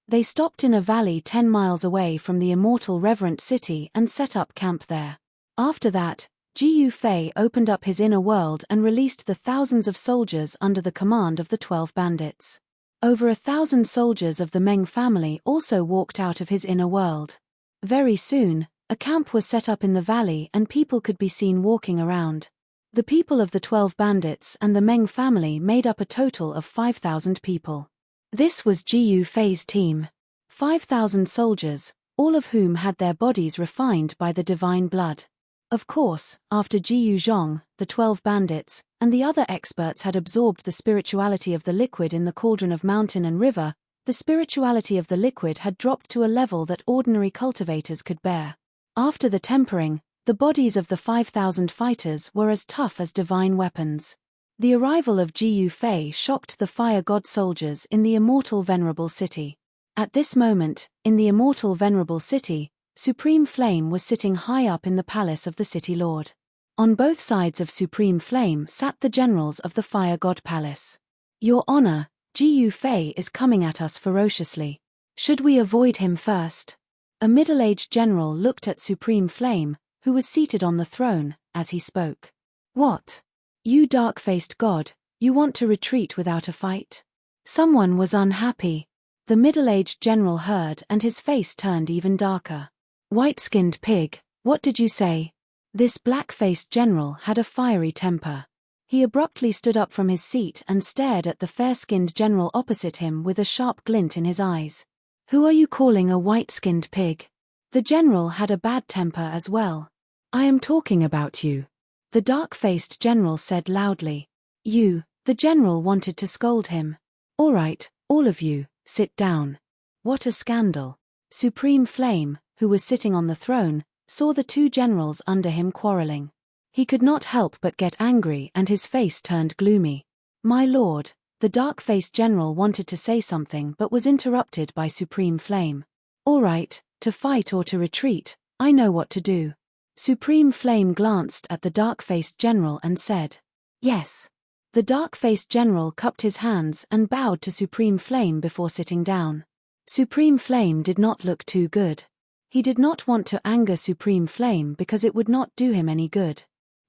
Speaker 1: They stopped in a valley 10 miles away from the immortal reverent city and set up camp there. After that, Gu Fei opened up his inner world and released the thousands of soldiers under the command of the 12 bandits. Over 1,000 soldiers of the Meng family also walked out of his inner world. Very soon, a camp was set up in the valley and people could be seen walking around. The people of the 12 bandits and the Meng family made up a total of 5,000 people. This was Gu Fei's team. 5,000 soldiers, all of whom had their bodies refined by the divine blood. Of course, after Jiu Zhong, the 12 bandits, and the other experts had absorbed the spirituality of the liquid in the cauldron of mountain and river, the spirituality of the liquid had dropped to a level that ordinary cultivators could bear. After the tempering, the bodies of the 5,000 fighters were as tough as divine weapons. The arrival of Gu Fei shocked the fire god soldiers in the immortal venerable city. At this moment, in the immortal venerable city, Supreme Flame was sitting high up in the palace of the city lord. On both sides of Supreme Flame sat the generals of the fire god palace. Your Honor, Gu Fei is coming at us ferociously. Should we avoid him first? A middle-aged general looked at Supreme Flame, who was seated on the throne, as he spoke. What? You dark-faced god, you want to retreat without a fight? Someone was unhappy. The middle-aged general heard and his face turned even darker. White-skinned pig, what did you say? This black-faced general had a fiery temper. He abruptly stood up from his seat and stared at the fair-skinned general opposite him with a sharp glint in his eyes. Who are you calling a white-skinned pig? The general had a bad temper as well. I am talking about you. The dark-faced general said loudly. You, the general wanted to scold him. All right, all of you, sit down. What a scandal. Supreme Flame, who was sitting on the throne, saw the two generals under him quarreling. He could not help but get angry and his face turned gloomy. My lord, the dark-faced general wanted to say something but was interrupted by Supreme Flame. All right, to fight or to retreat, I know what to do. Supreme Flame glanced at the dark-faced general and said, yes. The dark-faced general cupped his hands and bowed to Supreme Flame before sitting down. Supreme Flame did not look too good. He did not want to anger Supreme Flame because it would not do him any good.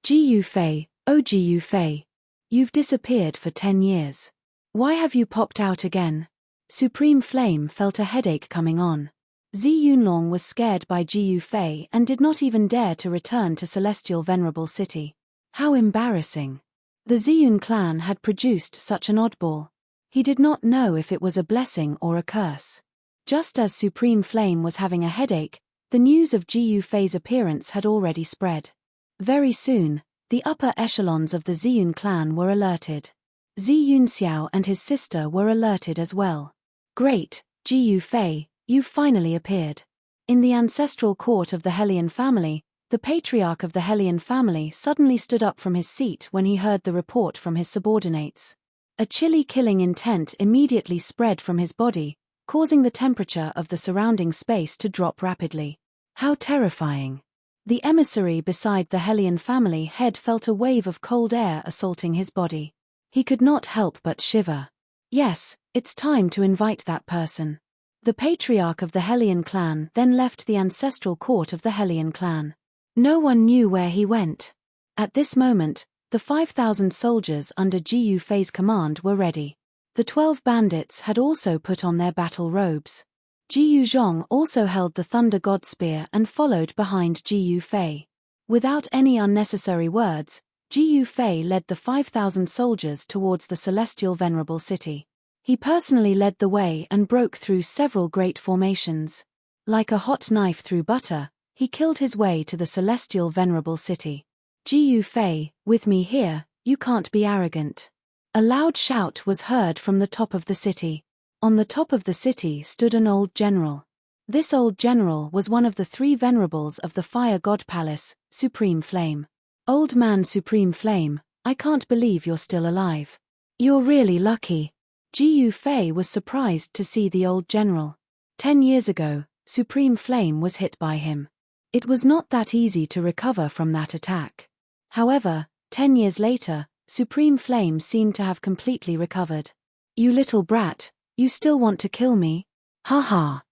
Speaker 1: Gu Fei, oh Gu Fei. You've disappeared for 10 years. Why have you popped out again? Supreme Flame felt a headache coming on. Ziyun Long was scared by Gu Fei and did not even dare to return to Celestial Venerable City. How embarrassing. The Ziyun clan had produced such an oddball. He did not know if it was a blessing or a curse. Just as Supreme Flame was having a headache, the news of Gu Fei's appearance had already spread. Very soon, the upper echelons of the Ziyun clan were alerted. Ziyun Xiao and his sister were alerted as well. Great, Gu Fei, you've finally appeared. In the ancestral court of the Hellion family, the patriarch of the Hellion family suddenly stood up from his seat when he heard the report from his subordinates. A chilly killing intent immediately spread from his body, causing the temperature of the surrounding space to drop rapidly. How terrifying. The emissary beside the Hellion family head felt a wave of cold air assaulting his body. He could not help but shiver. Yes, it's time to invite that person. The patriarch of the Hellion clan then left the ancestral court of the Hellion clan. No one knew where he went. At this moment, the 5,000 soldiers under Ji Yufei's command were ready. The 12 bandits had also put on their battle robes. Ji Yuzhong also held the Thunder God Spear and followed behind Ji Yufei. Without any unnecessary words, Ji Yufei led the 5,000 soldiers towards the celestial venerable city. He personally led the way and broke through several great formations. Like a hot knife through butter, he killed his way to the celestial venerable city. Ji Yufei, with me here, you can't be arrogant. A loud shout was heard from the top of the city. On the top of the city stood an old general. This old general was one of the 3 venerables of the Fire God Palace, Supreme Flame. Old man Supreme Flame, I can't believe you're still alive. You're really lucky. Ji Yufei was surprised to see the old general. 10 years ago, Supreme Flame was hit by him. It was not that easy to recover from that attack. However, 10 years later, Supreme Flame seemed to have completely recovered. You little brat, you still want to kill me? Ha ha.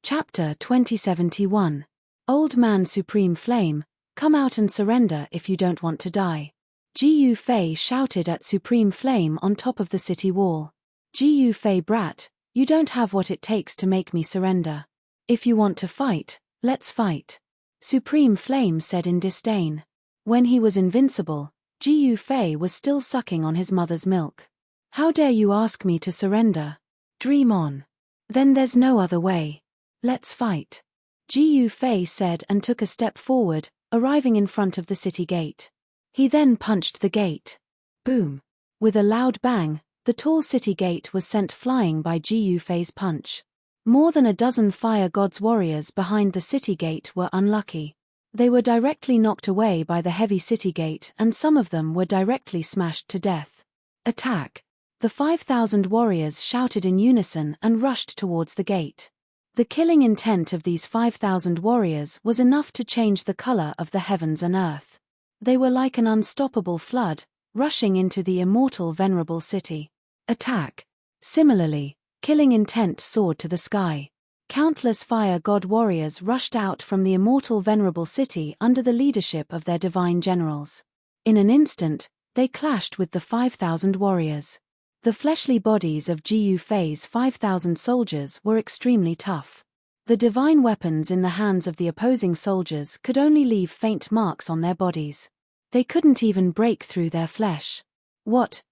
Speaker 1: Chapter 2071. Old Man Supreme Flame, come out and surrender if you don't want to die. Ji Yufei shouted at Supreme Flame on top of the city wall. Ji Yufei brat, you don't have what it takes to make me surrender. If you want to fight, let's fight. Supreme Flame said in disdain. When he was invincible, Ji Yufei was still sucking on his mother's milk. How dare you ask me to surrender? Dream on. Then there's no other way. Let's fight. Ji Yufei said and took a step forward, arriving in front of the city gate. He then punched the gate. Boom. With a loud bang, the tall city gate was sent flying by Ji Yufei's punch. More than a dozen Fire God's warriors behind the city gate were unlucky. They were directly knocked away by the heavy city gate and some of them were directly smashed to death. Attack! The 5,000 warriors shouted in unison and rushed towards the gate. The killing intent of these 5,000 warriors was enough to change the color of the heavens and earth. They were like an unstoppable flood, rushing into the immortal venerable city. Attack! Similarly, killing intent soared to the sky. Countless Fire God warriors rushed out from the immortal venerable city under the leadership of their divine generals. In an instant, they clashed with the 5,000 warriors. The fleshly bodies of Ji Yufei's 5,000 soldiers were extremely tough. The divine weapons in the hands of the opposing soldiers could only leave faint marks on their bodies. They couldn't even break through their flesh.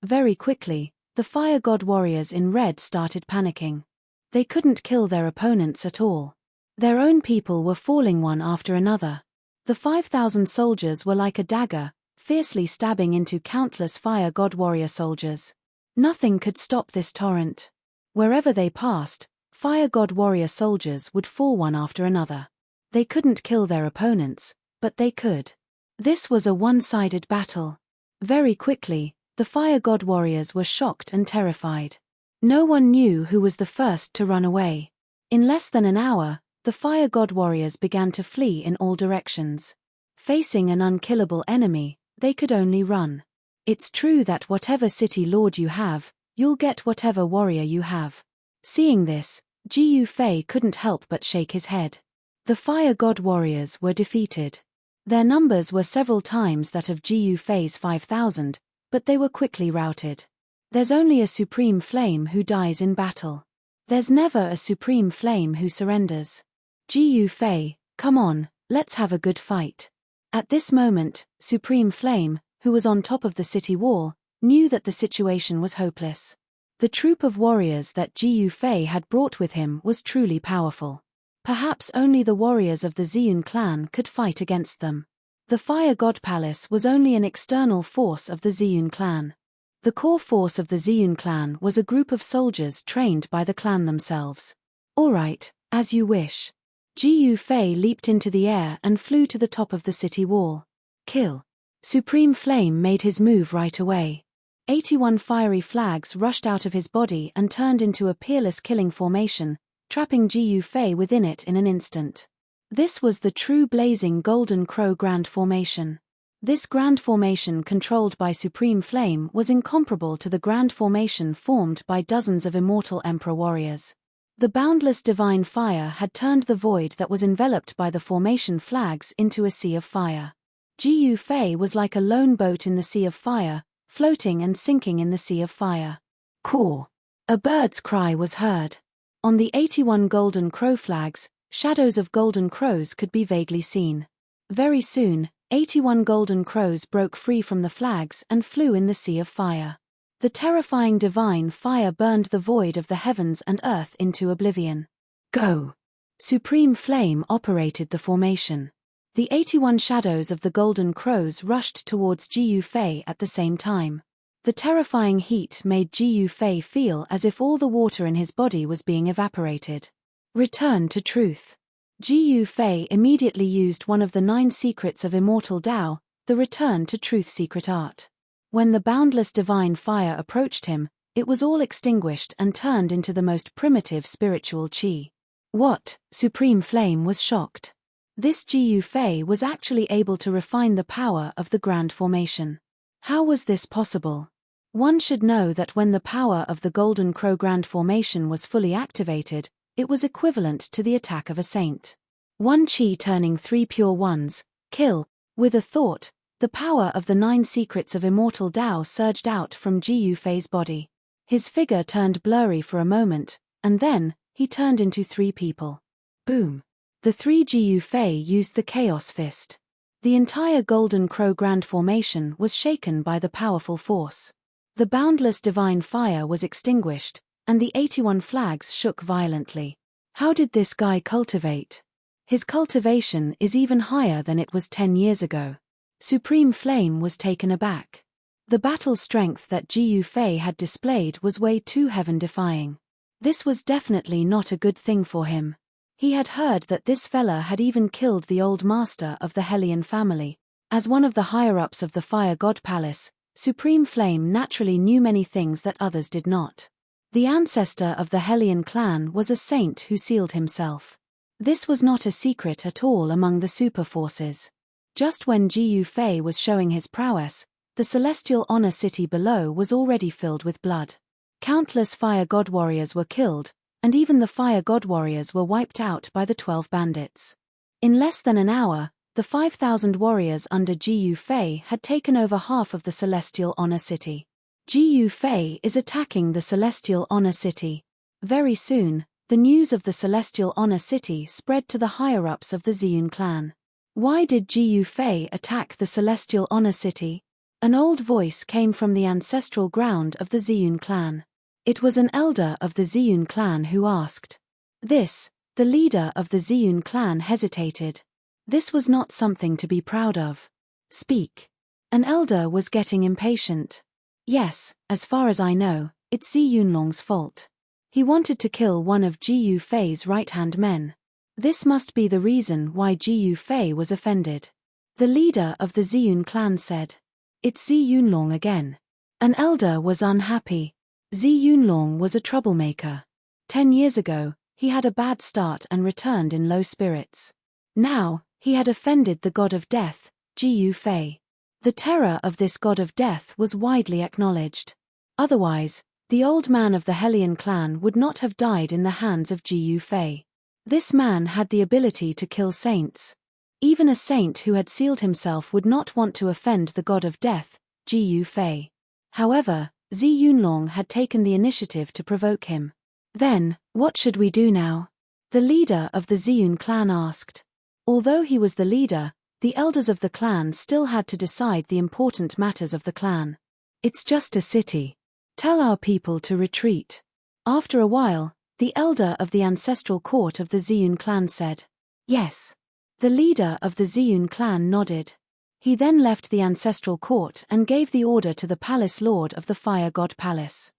Speaker 1: Very quickly, the Fire God warriors in red started panicking. They couldn't kill their opponents at all. Their own people were falling one after another. The 5,000 soldiers were like a dagger, fiercely stabbing into countless Fire God warrior soldiers. Nothing could stop this torrent. Wherever they passed, Fire God warrior soldiers would fall one after another. They couldn't kill their opponents, but they could. This was a one-sided battle. Very quickly, the Fire God warriors were shocked and terrified. No one knew who was the first to run away. In less than an hour, the Fire God warriors began to flee in all directions. Facing an unkillable enemy, they could only run. It's true that whatever city lord you have, you'll get whatever warrior you have. Seeing this, Ji Yufei couldn't help but shake his head. The Fire God warriors were defeated. Their numbers were several times that of Ji Yufei's 5,000, but they were quickly routed. There's only a Supreme Flame who dies in battle. There's never a Supreme Flame who surrenders. Ji Yufei, come on, let's have a good fight. At this moment, Supreme Flame, who was on top of the city wall, knew that the situation was hopeless. The troop of warriors that Ji Yufei had brought with him was truly powerful. Perhaps only the warriors of the Ziyun clan could fight against them. The Fire God Palace was only an external force of the Ziyun clan. The core force of the Ziyun clan was a group of soldiers trained by the clan themselves. All right, as you wish. Ji Yufei leaped into the air and flew to the top of the city wall. Kill. Supreme Flame made his move right away. 81 fiery flags rushed out of his body and turned into a peerless killing formation, trapping Ji Yufei within it in an instant. This was the true blazing Golden Crow Grand Formation. This Grand Formation controlled by Supreme Flame was incomparable to the Grand Formation formed by dozens of immortal Emperor warriors. The boundless divine fire had turned the void that was enveloped by the formation flags into a sea of fire. Gu Fei was like a lone boat in the sea of fire, floating and sinking in the sea of fire. Caw! A bird's cry was heard. On the 81 Golden Crow flags, shadows of golden crows could be vaguely seen. Very soon, 81 golden crows broke free from the flags and flew in the sea of fire. The terrifying divine fire burned the void of the heavens and earth into oblivion. Go! Supreme Flame operated the formation. The 81 shadows of the golden crows rushed towards Gu Fei at the same time. The terrifying heat made Gu Fei feel as if all the water in his body was being evaporated. Return to truth. Gu Fei immediately used one of the 9 secrets of immortal Tao, the return to truth secret art. When the boundless divine fire approached him, it was all extinguished and turned into the most primitive spiritual qi. What? Supreme Flame was shocked. This Gu Fei was actually able to refine the power of the Grand Formation. How was this possible? One should know that when the power of the Golden Crow Grand Formation was fully activated, it was equivalent to the attack of a saint. 1 qi turning 3 pure ones, kill, with a thought. The power of the 9 secrets of immortal Tao surged out from Gu Fei's body. His figure turned blurry for a moment, and then, he turned into 3 people. Boom! The 3 Gu Fei used the Chaos Fist. The entire Golden Crow Grand Formation was shaken by the powerful force. The boundless divine fire was extinguished, and the 81 flags shook violently. How did this guy cultivate? His cultivation is even higher than it was 10 years ago. Supreme Flame was taken aback. The battle strength that Gu Fei had displayed was way too heaven-defying. This was definitely not a good thing for him. He had heard that this fella had even killed the old master of the Hellion family. As one of the higher-ups of the Fire God Palace, Supreme Flame naturally knew many things that others did not. The ancestor of the Hellion clan was a saint who sealed himself. This was not a secret at all among the super forces. Just when Gu Fei was showing his prowess, the celestial honor city below was already filled with blood. Countless fire god warriors were killed, and even the fire god warriors were wiped out by the 12 bandits. In less than an hour, the 5,000 warriors under Gu Fei had taken over half of the celestial honor city. Gu Fei is attacking the celestial honor city. Very soon, the news of the celestial honor city spread to the higher-ups of the Ziyun clan. Why did Gu Fei attack the celestial honor city? An old voice came from the ancestral ground of the Ziyun clan. It was an elder of the Ziyun clan who asked. This, the leader of the Ziyun clan hesitated. This was not something to be proud of. Speak. An elder was getting impatient. Yes, as far as I know, it's Zi Yunlong's fault. He wanted to kill one of Gu Fei's right-hand men. This must be the reason why Gu Fei was offended. The leader of the Ziyun clan said. It's Zi Yunlong again. An elder was unhappy. Zi Yunlong was a troublemaker. 10 years ago, he had a bad start and returned in low spirits. Now, he had offended the god of death, Gu Fei. The terror of this god of death was widely acknowledged. Otherwise, the old man of the Hellion clan would not have died in the hands of Gu Fei. This man had the ability to kill saints. Even a saint who had sealed himself would not want to offend the god of death, Gu Fei. However, Zi Yunlong had taken the initiative to provoke him. Then, what should we do now? The leader of the Ziyun clan asked. Although he was the leader, the elders of the clan still had to decide the important matters of the clan. It's just a city. Tell our people to retreat. After a while, the elder of the ancestral court of the Ziyun clan said. Yes. The leader of the Ziyun clan nodded. He then left the ancestral court and gave the order to the palace lord of the Fire God Palace.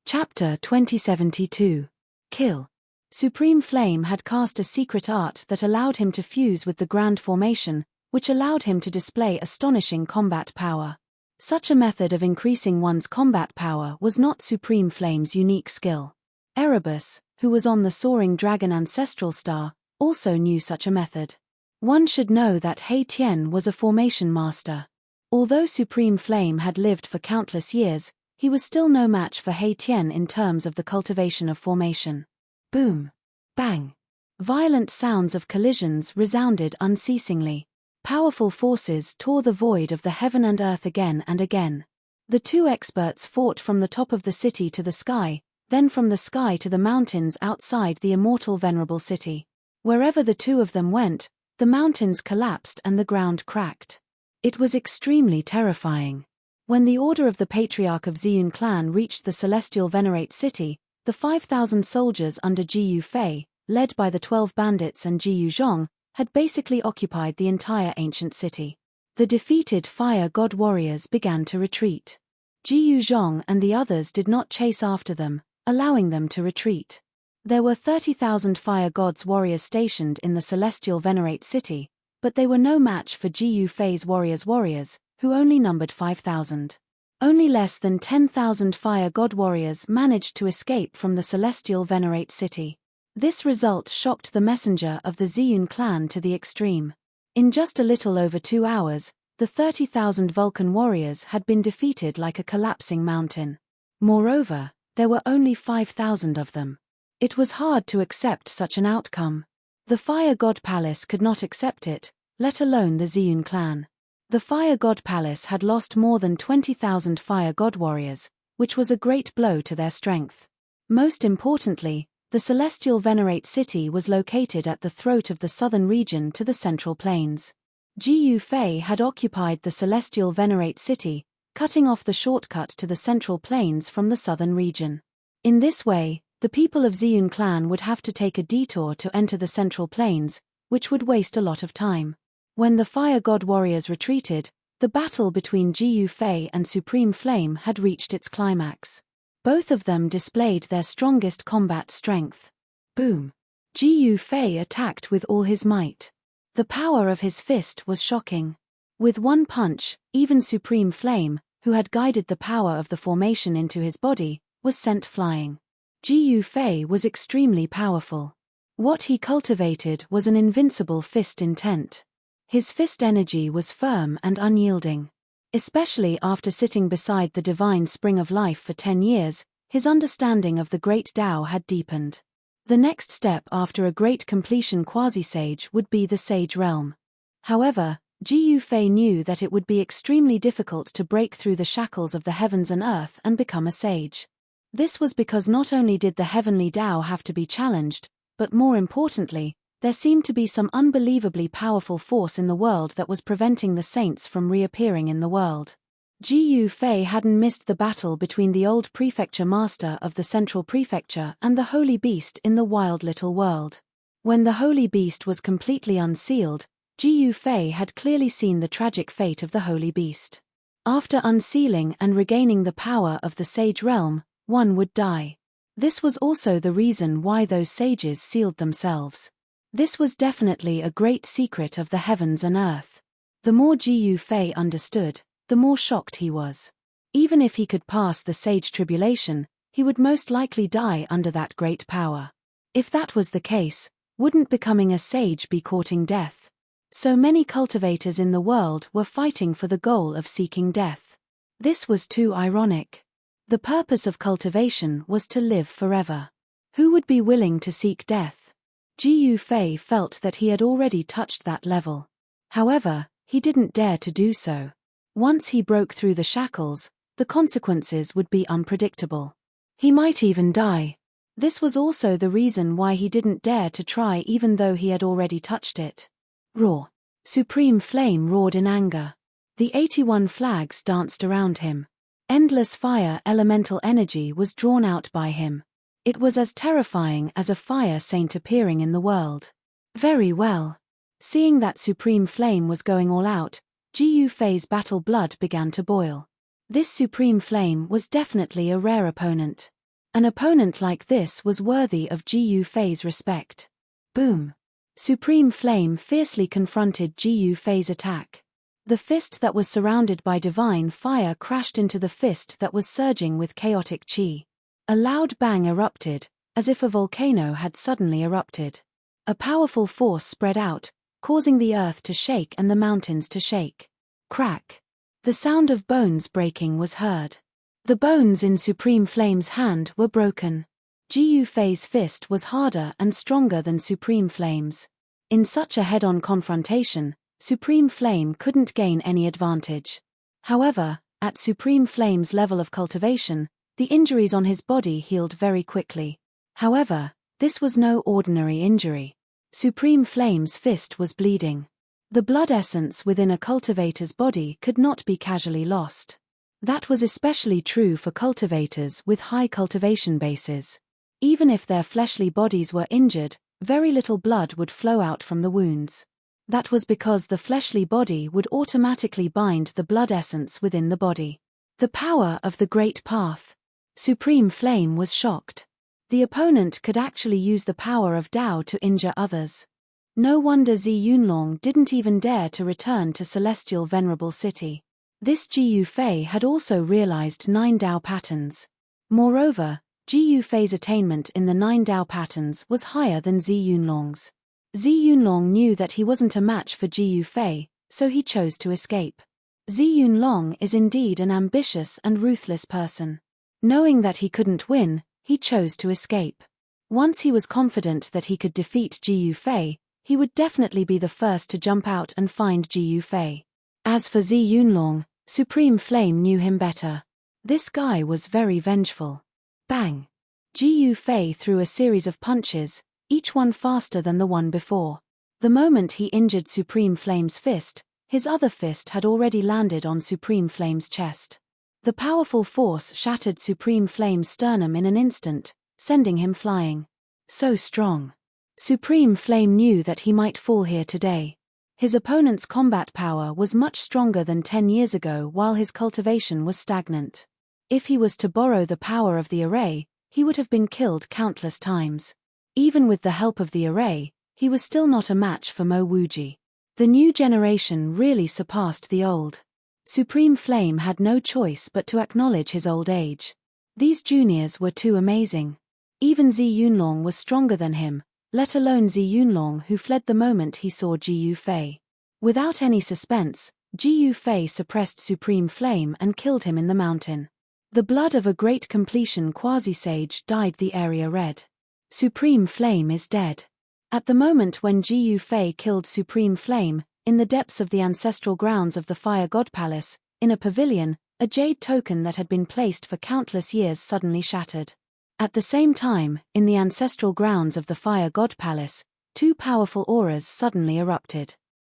Speaker 1: Chapter 2072. Kill. Supreme Flame had cast a secret art that allowed him to fuse with the Grand Formation, which allowed him to display astonishing combat power. Such a method of increasing one's combat power was not Supreme Flame's unique skill. Erebus, who was on the soaring dragon ancestral star, also knew such a method. One should know that He Tian was a formation master. Although Supreme Flame had lived for countless years, he was still no match for He Tian in terms of the cultivation of formation. Boom! Bang! Violent sounds of collisions resounded unceasingly. Powerful forces tore the void of the heaven and earth again and again. The two experts fought from the top of the city to the sky, then from the sky to the mountains outside the immortal venerable city. Wherever the two of them went, the mountains collapsed and the ground cracked. It was extremely terrifying. When the order of the Patriarch of Ziyun clan reached the celestial venerate city, the 5,000 soldiers under Ji Yufei, led by the 12 bandits and Ji Yuzhong, had basically occupied the entire ancient city. The defeated fire god warriors began to retreat. Ji Yuzhong and the others did not chase after them, allowing them to retreat. There were 30,000 fire gods warriors stationed in the celestial venerate city, but they were no match for Ji Yufei's warriors, who only numbered 5,000. Only less than 10,000 fire god warriors managed to escape from the celestial venerate city. This result shocked the messenger of the Ziyun clan to the extreme. In just a little over 2 hours, the 30,000 Vulcan warriors had been defeated like a collapsing mountain. Moreover, there were only 5,000 of them. It was hard to accept such an outcome. The Fire God Palace could not accept it, let alone the Ziyun clan. The Fire God Palace had lost more than 20,000 Fire God warriors, which was a great blow to their strength. Most importantly, the Celestial Venerate City was located at the throat of the southern region to the Central Plains. Ji Yufei had occupied the Celestial Venerate City, cutting off the shortcut to the Central Plains from the southern region. In this way, the people of Ziyun clan would have to take a detour to enter the Central Plains, which would waste a lot of time. When the Fire God warriors retreated, the battle between Ji Yufei and Supreme Flame had reached its climax. Both of them displayed their strongest combat strength. Boom! Ji Yufei attacked with all his might. The power of his fist was shocking. With one punch, even Supreme Flame, who had guided the power of the formation into his body, was sent flying. Ji Yufei was extremely powerful. What he cultivated was an invincible fist intent. His fist energy was firm and unyielding. Especially after sitting beside the divine spring of life for 10 years, his understanding of the great Tao had deepened. The next step after a great completion quasi-sage would be the sage realm. However, Ji Yufei knew that it would be extremely difficult to break through the shackles of the heavens and earth and become a sage. This was because not only did the heavenly Tao have to be challenged, but more importantly, there seemed to be some unbelievably powerful force in the world that was preventing the saints from reappearing in the world. Ji Yufei hadn't missed the battle between the old prefecture master of the central prefecture and the holy beast in the wild little world. When the holy beast was completely unsealed, Ji Yufei had clearly seen the tragic fate of the holy beast. After unsealing and regaining the power of the sage realm, one would die. This was also the reason why those sages sealed themselves. This was definitely a great secret of the heavens and earth. The more Ji Yufei understood, the more shocked he was. Even if he could pass the sage tribulation, he would most likely die under that great power. If that was the case, wouldn't becoming a sage be courting death? So many cultivators in the world were fighting for the goal of seeking death. This was too ironic. The purpose of cultivation was to live forever. Who would be willing to seek death? Ji Yufei felt that he had already touched that level. However, he didn't dare to do so. Once he broke through the shackles, the consequences would be unpredictable. He might even die. This was also the reason why he didn't dare to try even though he had already touched it. Roar! Supreme Flame roared in anger. The 81 flags danced around him. Endless fire elemental energy was drawn out by him. It was as terrifying as a fire saint appearing in the world. Very well. Seeing that Supreme Flame was going all out, Ji Yufei's battle blood began to boil. This Supreme Flame was definitely a rare opponent. An opponent like this was worthy of Ji Yufei's respect. Boom! Supreme Flame fiercely confronted Ji Yufei's attack. The fist that was surrounded by divine fire crashed into the fist that was surging with chaotic chi. A loud bang erupted, as if a volcano had suddenly erupted. A powerful force spread out, causing the earth to shake and the mountains to shake. Crack! The sound of bones breaking was heard. The bones in Supreme Flame's hand were broken. Jiyu Fei's fist was harder and stronger than Supreme Flame's. In such a head-on confrontation, Supreme Flame couldn't gain any advantage. However, at Supreme Flame's level of cultivation, the injuries on his body healed very quickly. However, this was no ordinary injury. Supreme Flame's fist was bleeding. The blood essence within a cultivator's body could not be casually lost. That was especially true for cultivators with high cultivation bases. Even if their fleshly bodies were injured, very little blood would flow out from the wounds. That was because the fleshly body would automatically bind the blood essence within the body. The power of the Great Path. Supreme Flame was shocked. The opponent could actually use the power of Tao to injure others. No wonder Zi Yunlong didn't even dare to return to Celestial Venerable City. This Jiyu Fei had also realized 9 Tao patterns. Moreover, Jiyu Fei's attainment in the 9 Tao patterns was higher than Zi Yunlong's. Zi Yunlong knew that he wasn't a match for Jiyu Fei, so he chose to escape. Zi Yunlong is indeed an ambitious and ruthless person. Knowing that he couldn't win, he chose to escape. Once he was confident that he could defeat Jiyu Fei, he would definitely be the first to jump out and find Jiyu Fei. As for Zi Yunlong, Supreme Flame knew him better. This guy was very vengeful. Bang! Jiyu Fei threw a series of punches, each one faster than the one before. The moment he injured Supreme Flame's fist, his other fist had already landed on Supreme Flame's chest. The powerful force shattered Supreme Flame's sternum in an instant, sending him flying. So strong. Supreme Flame knew that he might fall here today. His opponent's combat power was much stronger than 10 years ago while his cultivation was stagnant. If he was to borrow the power of the array, he would have been killed countless times. Even with the help of the array, he was still not a match for Mo Wuji. The new generation really surpassed the old. Supreme Flame had no choice but to acknowledge his old age. These juniors were too amazing. Even Zi Yunlong was stronger than him, let alone Zi Yunlong, who fled the moment he saw Jiyu Fei. Without any suspense, Jiyu Fei suppressed Supreme Flame and killed him in the mountain. The blood of a great completion quasi-sage dyed the area red. Supreme Flame is dead. At the moment when Jiyu Fei killed Supreme Flame, in the depths of the ancestral grounds of the Fire God Palace, in a pavilion, a jade token that had been placed for countless years suddenly shattered. At the same time, in the ancestral grounds of the Fire God Palace, 2 powerful auras suddenly erupted.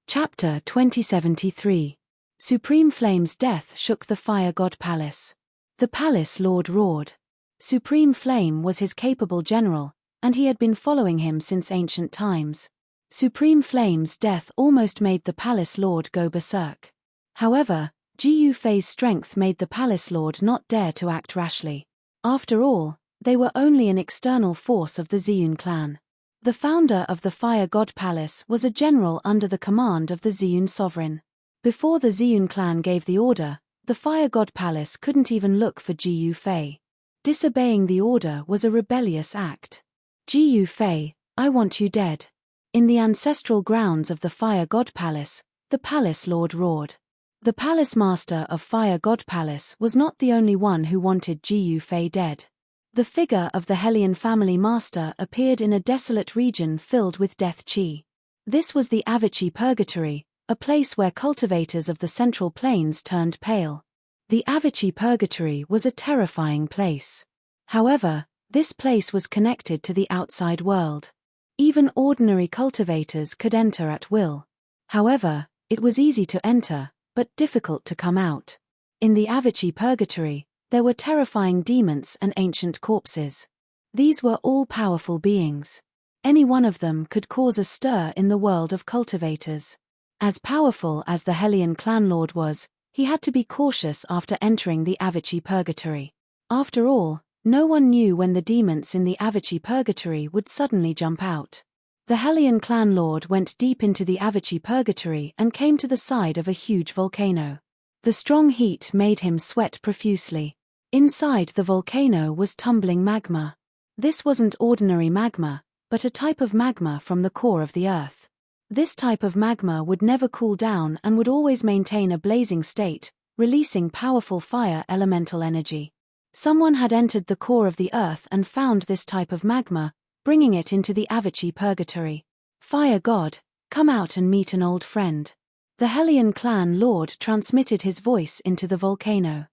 Speaker 1: Chapter 2073. Supreme Flame's death shook the Fire God Palace. The Palace Lord roared. Supreme Flame was his capable general, and he had been following him since ancient times. Supreme Flame's death almost made the Palace Lord go berserk. However, Jiyu Fei's strength made the Palace Lord not dare to act rashly. After all, they were only an external force of the Ziyun clan. The founder of the Fire God Palace was a general under the command of the Ziyun sovereign. Before the Ziyun clan gave the order, the Fire God Palace couldn't even look for Jiyu Fei. Disobeying the order was a rebellious act. Jiyu Fei, I want you dead. In the ancestral grounds of the Fire God Palace, the Palace Lord roared. The Palace Master of Fire God Palace was not the only one who wanted Jiyu Fei dead. The figure of the Hellion family master appeared in a desolate region filled with death chi. This was the Avici Purgatory, a place where cultivators of the Central Plains turned pale. The Avici Purgatory was a terrifying place. However, this place was connected to the outside world. Even ordinary cultivators could enter at will. However, it was easy to enter, but difficult to come out. In the Avici Purgatory, there were terrifying demons and ancient corpses. These were all-powerful beings. Any one of them could cause a stir in the world of cultivators. As powerful as the Hellion clan lord was, he had to be cautious after entering the Avici Purgatory. After all, no one knew when the demons in the Avici Purgatory would suddenly jump out. The Hellion clan lord went deep into the Avici Purgatory and came to the side of a huge volcano. The strong heat made him sweat profusely. Inside the volcano was tumbling magma. This wasn't ordinary magma, but a type of magma from the core of the earth. This type of magma would never cool down and would always maintain a blazing state, releasing powerful fire elemental energy. Someone had entered the core of the earth and found this type of magma, bringing it into the Avici purgatory. Fire god, come out and meet an old friend. The Hellion clan lord transmitted his voice into the volcano.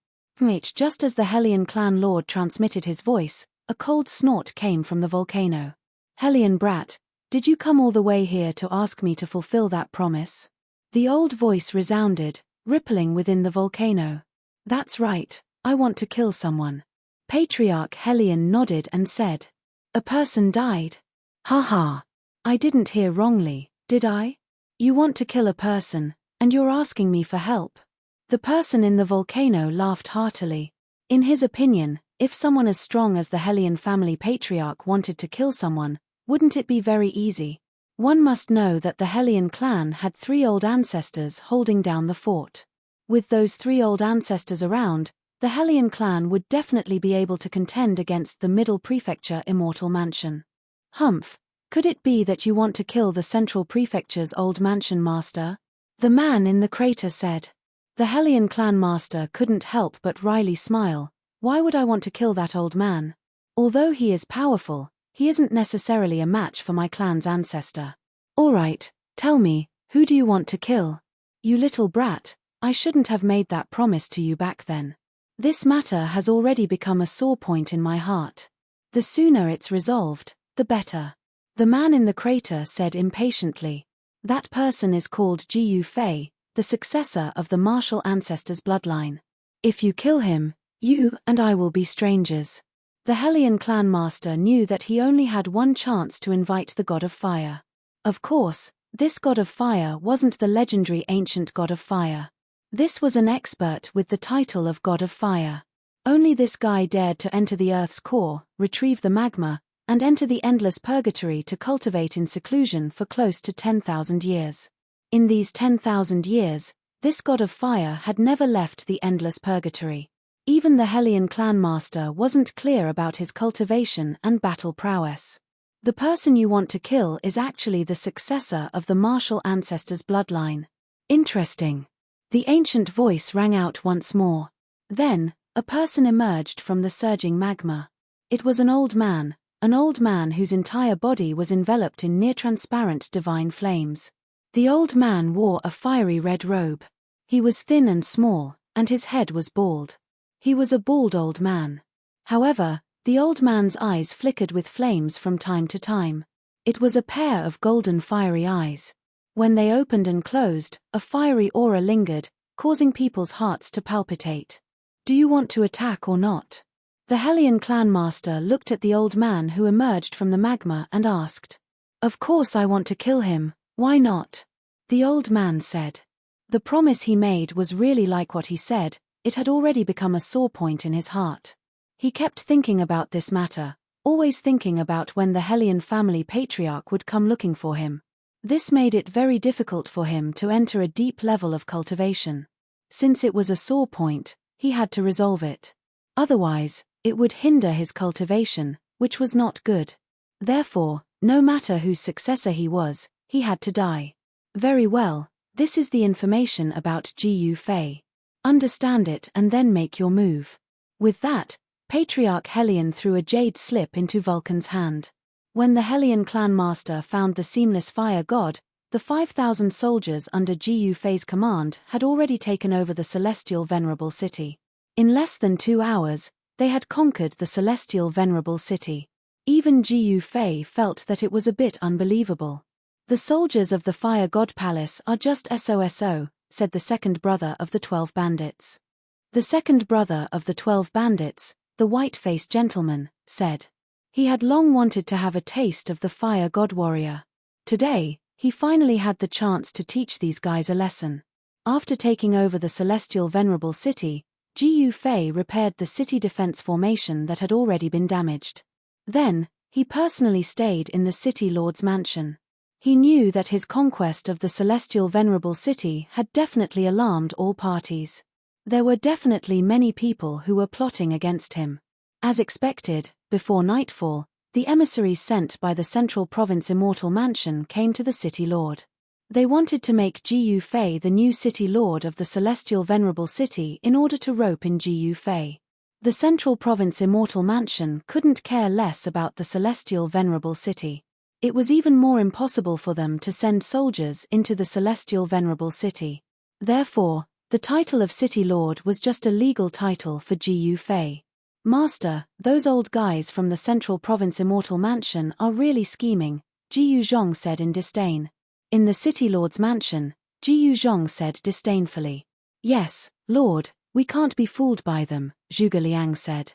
Speaker 1: Just as the Hellion clan lord transmitted his voice, a cold snort came from the volcano. Hellion brat, did you come all the way here to ask me to fulfill that promise? The old voice resounded, rippling within the volcano. That's right, I want to kill someone. Patriarch Hellion nodded and said. A person died. Ha ha. I didn't hear wrongly, did I? You want to kill a person, and you're asking me for help. The person in the volcano laughed heartily. In his opinion, if someone as strong as the Hellion family patriarch wanted to kill someone, wouldn't it be very easy? One must know that the Hellion clan had 3 old ancestors holding down the fort. With those 3 old ancestors around, the Hellion clan would definitely be able to contend against the Middle Prefecture Immortal Mansion. Humph, could it be that you want to kill the Central Prefecture's old mansion master? The man in the crater said. The Hellion clan master couldn't help but wryly smile. Why would I want to kill that old man? Although he is powerful, he isn't necessarily a match for my clan's ancestor. Alright, tell me, who do you want to kill? You little brat, I shouldn't have made that promise to you back then. This matter has already become a sore point in my heart. The sooner it's resolved, the better. The man in the crater said impatiently. That person is called Jiyu Fei, the successor of the martial ancestors' bloodline. If you kill him, you and I will be strangers. The Hellion clan master knew that he only had one chance to invite the god of fire. Of course, this god of fire wasn't the legendary ancient god of fire. This was an expert with the title of god of fire. Only this guy dared to enter the earth's core, retrieve the magma, and enter the endless purgatory to cultivate in seclusion for close to 10,000 years. In these 10,000 years, this god of fire had never left the endless purgatory. Even the Hellion clan master wasn't clear about his cultivation and battle prowess. The person you want to kill is actually the successor of the martial ancestors' bloodline. Interesting. The ancient voice rang out once more. Then, a person emerged from the surging magma. It was an old man whose entire body was enveloped in near-transparent divine flames. The old man wore a fiery red robe. He was thin and small, and his head was bald. He was a bald old man. However, the old man's eyes flickered with flames from time to time. It was a pair of golden fiery eyes. When they opened and closed, a fiery aura lingered, causing people's hearts to palpitate. Do you want to attack or not? The Hellion clan master looked at the old man who emerged from the magma and asked. Of course I want to kill him, why not? The old man said. The promise he made was really like what he said, it had already become a sore point in his heart. He kept thinking about this matter, always thinking about when the Hellion family patriarch would come looking for him. This made it very difficult for him to enter a deep level of cultivation. Since it was a sore point, he had to resolve it. Otherwise, it would hinder his cultivation, which was not good. Therefore, no matter whose successor he was, he had to die. Very well, this is the information about Jiyu Fei. Understand it and then make your move. With that, Patriarch Hellion threw a jade slip into Vulcan's hand. When the Hellion clan master found the seamless fire god, the 5,000 soldiers under Jiyu Fei's command had already taken over the celestial venerable city. In less than 2 hours, they had conquered the celestial venerable city. Even Jiyu Fei felt that it was a bit unbelievable. The soldiers of the fire god palace are just SOSO, said the second brother of the 12 bandits. The second brother of the 12 bandits, the white-faced gentleman, said. He had long wanted to have a taste of the fire god warrior. Today, he finally had the chance to teach these guys a lesson. After taking over the celestial venerable city, Jiyu Fei repaired the city defense formation that had already been damaged. Then, he personally stayed in the city lord's mansion. He knew that his conquest of the celestial venerable city had definitely alarmed all parties. There were definitely many people who were plotting against him. As expected, before nightfall, The emissaries sent by the Central Province Immortal Mansion came to the City Lord. They wanted to make Gu Fei the new City Lord of the Celestial Venerable City in order to rope in Gu Fei. The Central Province Immortal Mansion couldn't care less about the Celestial Venerable City. It was even more impossible for them to send soldiers into the Celestial Venerable City. Therefore, the title of City Lord was just a legal title for Gu Fei. Master, those old guys from the Central Province Immortal Mansion are really scheming, Jiyu Zhong said in disdain. In the City Lord's mansion, Jiyu Zhong said disdainfully. Yes, Lord, we can't be fooled by them, Zhuge Liang said.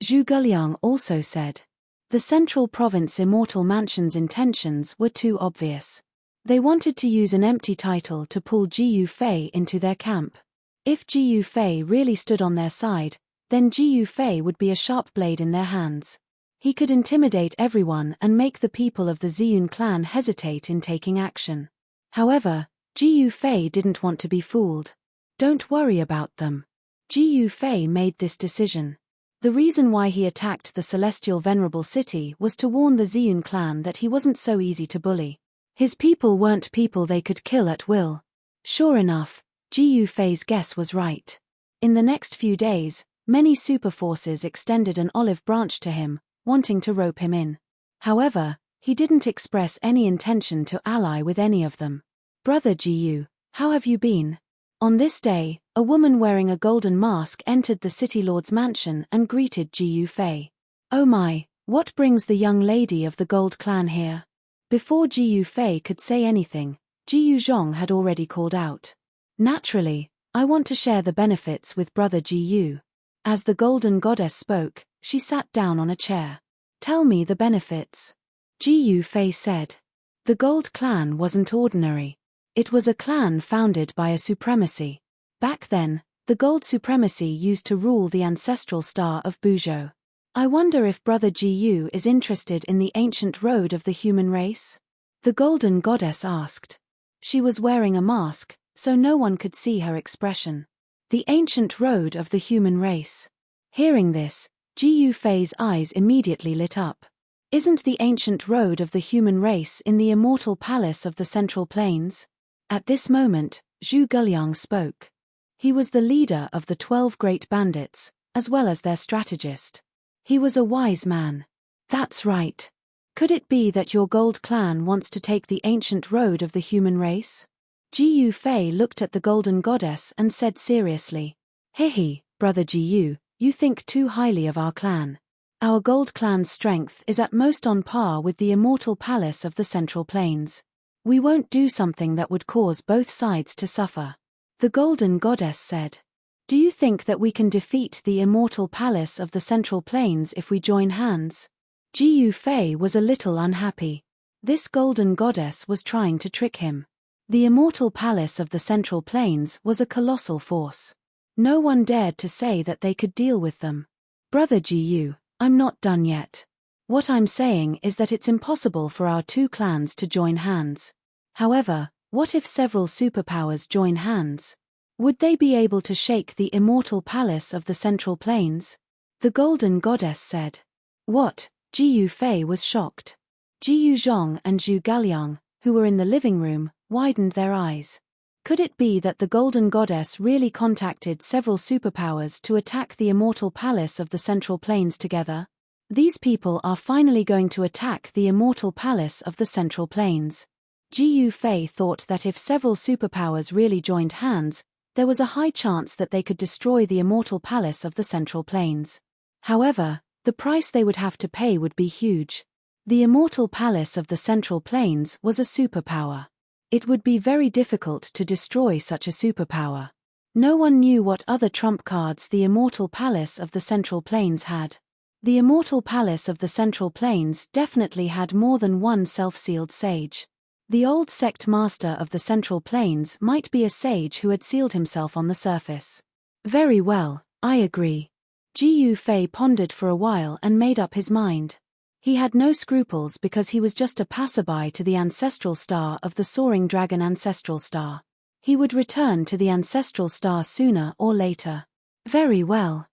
Speaker 1: Zhuge Liang also said. The Central Province Immortal Mansion's intentions were too obvious. They wanted to use an empty title to pull Gu Fei into their camp. If Gu Fei really stood on their side, then Gu Fei would be a sharp blade in their hands. He could intimidate everyone and make the people of the Ziyun clan hesitate in taking action. However, Gu Fei didn't want to be fooled. Don't worry about them. Gu Fei made this decision. The reason why he attacked the Celestial Venerable City was to warn the Ziyun clan that he wasn't so easy to bully. His people weren't people they could kill at will. Sure enough, Gu Fei's guess was right. In the next few days, many super forces extended an olive branch to him, wanting to rope him in. However, he didn't express any intention to ally with any of them. Brother Jiyu, how have you been? On this day, a woman wearing a golden mask entered the City Lord's mansion and greeted Jiyu Fei. Oh my, what brings the young lady of the Gold Clan here? Before Jiyu Fei could say anything, Jiyu Zhong had already called out. Naturally, I want to share the benefits with Brother Jiyu. As the Golden Goddess spoke, she sat down on a chair. Tell me the benefits. Jiyu Fei said. The Gold Clan wasn't ordinary. It was a clan founded by a supremacy. Back then, the Gold Supremacy used to rule the ancestral star of Buzhou. I wonder if Brother Jiyu is interested in the ancient road of the human race? The Golden Goddess asked. She was wearing a mask, so no one could see her expression. The ancient road of the human race. Hearing this, Jiyu Fei's eyes immediately lit up. Isn't the ancient road of the human race in the immortal palace of the Central Plains? At this moment, Zhuge Liang spoke. He was the leader of the 12 great bandits, as well as their strategist. He was a wise man. That's right. Could it be that your Gold Clan wants to take the ancient road of the human race? Jiyu Fei looked at the Golden Goddess and said seriously. Hehe, Brother Jiyu, you think too highly of our clan. Our Gold Clan's strength is at most on par with the immortal palace of the Central Plains. We won't do something that would cause both sides to suffer. The Golden Goddess said. Do you think that we can defeat the immortal palace of the Central Plains if we join hands? Jiyu Fei was a little unhappy. This Golden Goddess was trying to trick him. The immortal palace of the Central Plains was a colossal force. No one dared to say that they could deal with them. Brother Jiyu, I'm not done yet. What I'm saying is that it's impossible for our two clans to join hands. However, what if several superpowers join hands? Would they be able to shake the immortal palace of the Central Plains? The Golden Goddess said. What? Jiyu Fei was shocked. Jiyu Zhong and Zhuge Liang, who were in the living room, widened their eyes. Could it be that the Golden Goddess really contacted several superpowers to attack the immortal palace of the Central Plains together? These people are finally going to attack the immortal palace of the Central Plains. Jiyu Fei thought that if several superpowers really joined hands, there was a high chance that they could destroy the immortal palace of the Central Plains. However, the price they would have to pay would be huge. The immortal palace of the Central Plains was a superpower. It would be very difficult to destroy such a superpower. No one knew what other trump cards the immortal palace of the Central Plains had. The immortal palace of the Central Plains definitely had more than one self-sealed sage. The old sect master of the Central Plains might be a sage who had sealed himself on the surface. Very well, I agree. Jiyu Fei pondered for a while and made up his mind. He had no scruples because he was just a passerby to the ancestral star of the Soaring Dragon Ancestral Star. He would return to the ancestral star sooner or later. Very well.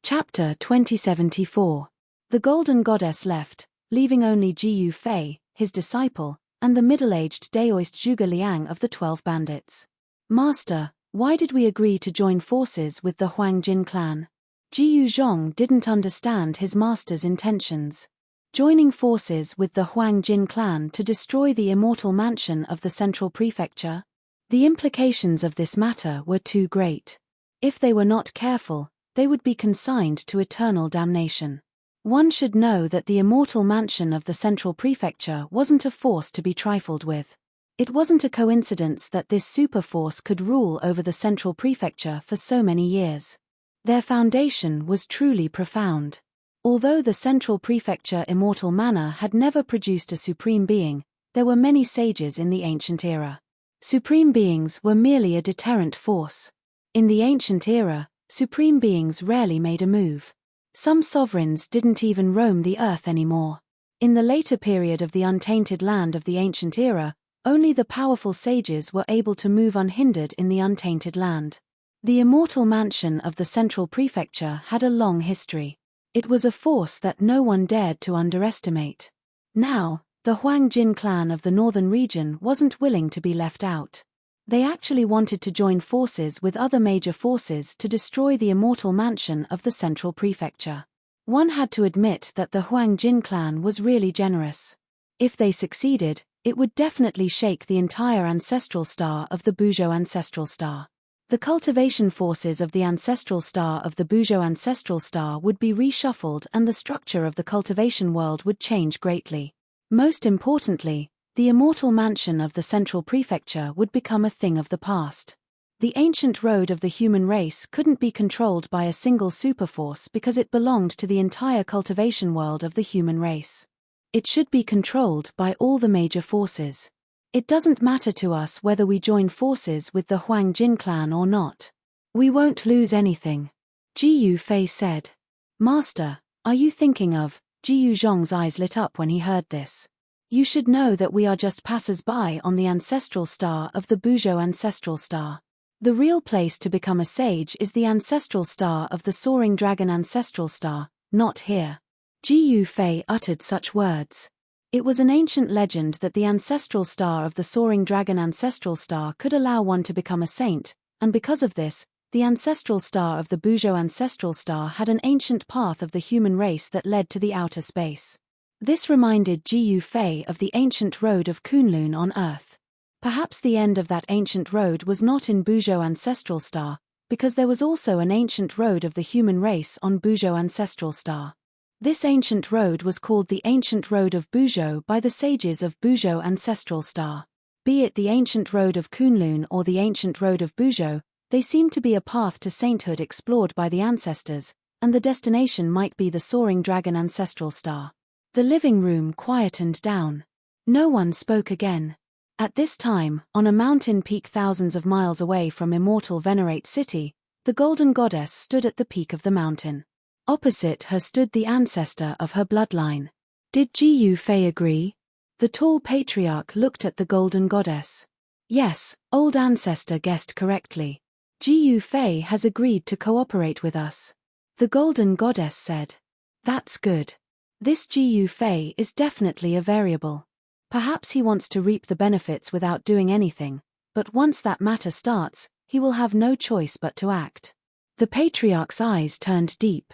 Speaker 1: Chapter 2074. The Golden Goddess left, leaving only Jiyu Fei, his disciple, and the middle-aged Daoist Zhuge Liang of the 12 bandits. Master, why did we agree to join forces with the Huang Jin clan? Jiyu Zhong didn't understand his master's intentions. Joining forces with the Huang Jin clan to destroy the immortal mansion of the central prefecture? The implications of this matter were too great. If they were not careful, they would be consigned to eternal damnation. One should know that the immortal mansion of the central prefecture wasn't a force to be trifled with. It wasn't a coincidence that this superforce could rule over the central prefecture for so many years. Their foundation was truly profound. Although the central prefecture immortal manor had never produced a supreme being, there were many sages in the ancient era. Supreme beings were merely a deterrent force. In the ancient era, supreme beings rarely made a move. Some sovereigns didn't even roam the earth anymore. In the later period of the untainted land of the ancient era, only the powerful sages were able to move unhindered in the untainted land. The immortal mansion of the central prefecture had a long history. It was a force that no one dared to underestimate. Now, the Huang Jin clan of the northern region wasn't willing to be left out. They actually wanted to join forces with other major forces to destroy the immortal mansion of the central prefecture. One had to admit that the Huang Jin clan was really generous. If they succeeded, it would definitely shake the entire ancestral star of the Buzhou ancestral star. The cultivation forces of the ancestral star of the Buzhou ancestral star would be reshuffled and the structure of the cultivation world would change greatly. Most importantly, the immortal mansion of the central prefecture would become a thing of the past. The ancient road of the human race couldn't be controlled by a single superforce because it belonged to the entire cultivation world of the human race. It should be controlled by all the major forces. It doesn't matter to us whether we join forces with the Huang Jin clan or not. We won't lose anything. Jiyu Fei said. Master, are you thinking of? Jiyu Zhong's eyes lit up when he heard this. You should know that we are just passers-by on the ancestral star of the Buzhou ancestral star. The real place to become a sage is the ancestral star of the soaring dragon ancestral star, not here. Jiyu Fei uttered such words. It was an ancient legend that the ancestral star of the soaring dragon ancestral star could allow one to become a saint, and because of this, the ancestral star of the Buzhou ancestral star had an ancient path of the human race that led to the outer space. This reminded Jiyu Fei of the ancient road of Kunlun on Earth. Perhaps the end of that ancient road was not in Buzhou ancestral star, because there was also an ancient road of the human race on Buzhou ancestral star. This ancient road was called the Ancient Road of Buzhou by the sages of Buzhou ancestral star. Be it the Ancient Road of Kunlun or the Ancient Road of Buzhou, they seem to be a path to sainthood explored by the ancestors, and the destination might be the soaring dragon ancestral star. The living room quietened down. No one spoke again. At this time, on a mountain peak thousands of miles away from immortal Venerate City, the Golden Goddess stood at the peak of the mountain. Opposite her stood the ancestor of her bloodline. Did Jiyu Fei agree? The tall patriarch looked at the Golden Goddess. Yes, old ancestor guessed correctly. Jiyu Fei has agreed to cooperate with us. The Golden Goddess said. That's good. This Jiyu Fei is definitely a variable. Perhaps he wants to reap the benefits without doing anything, but once that matter starts, he will have no choice but to act. The patriarch's eyes turned deep.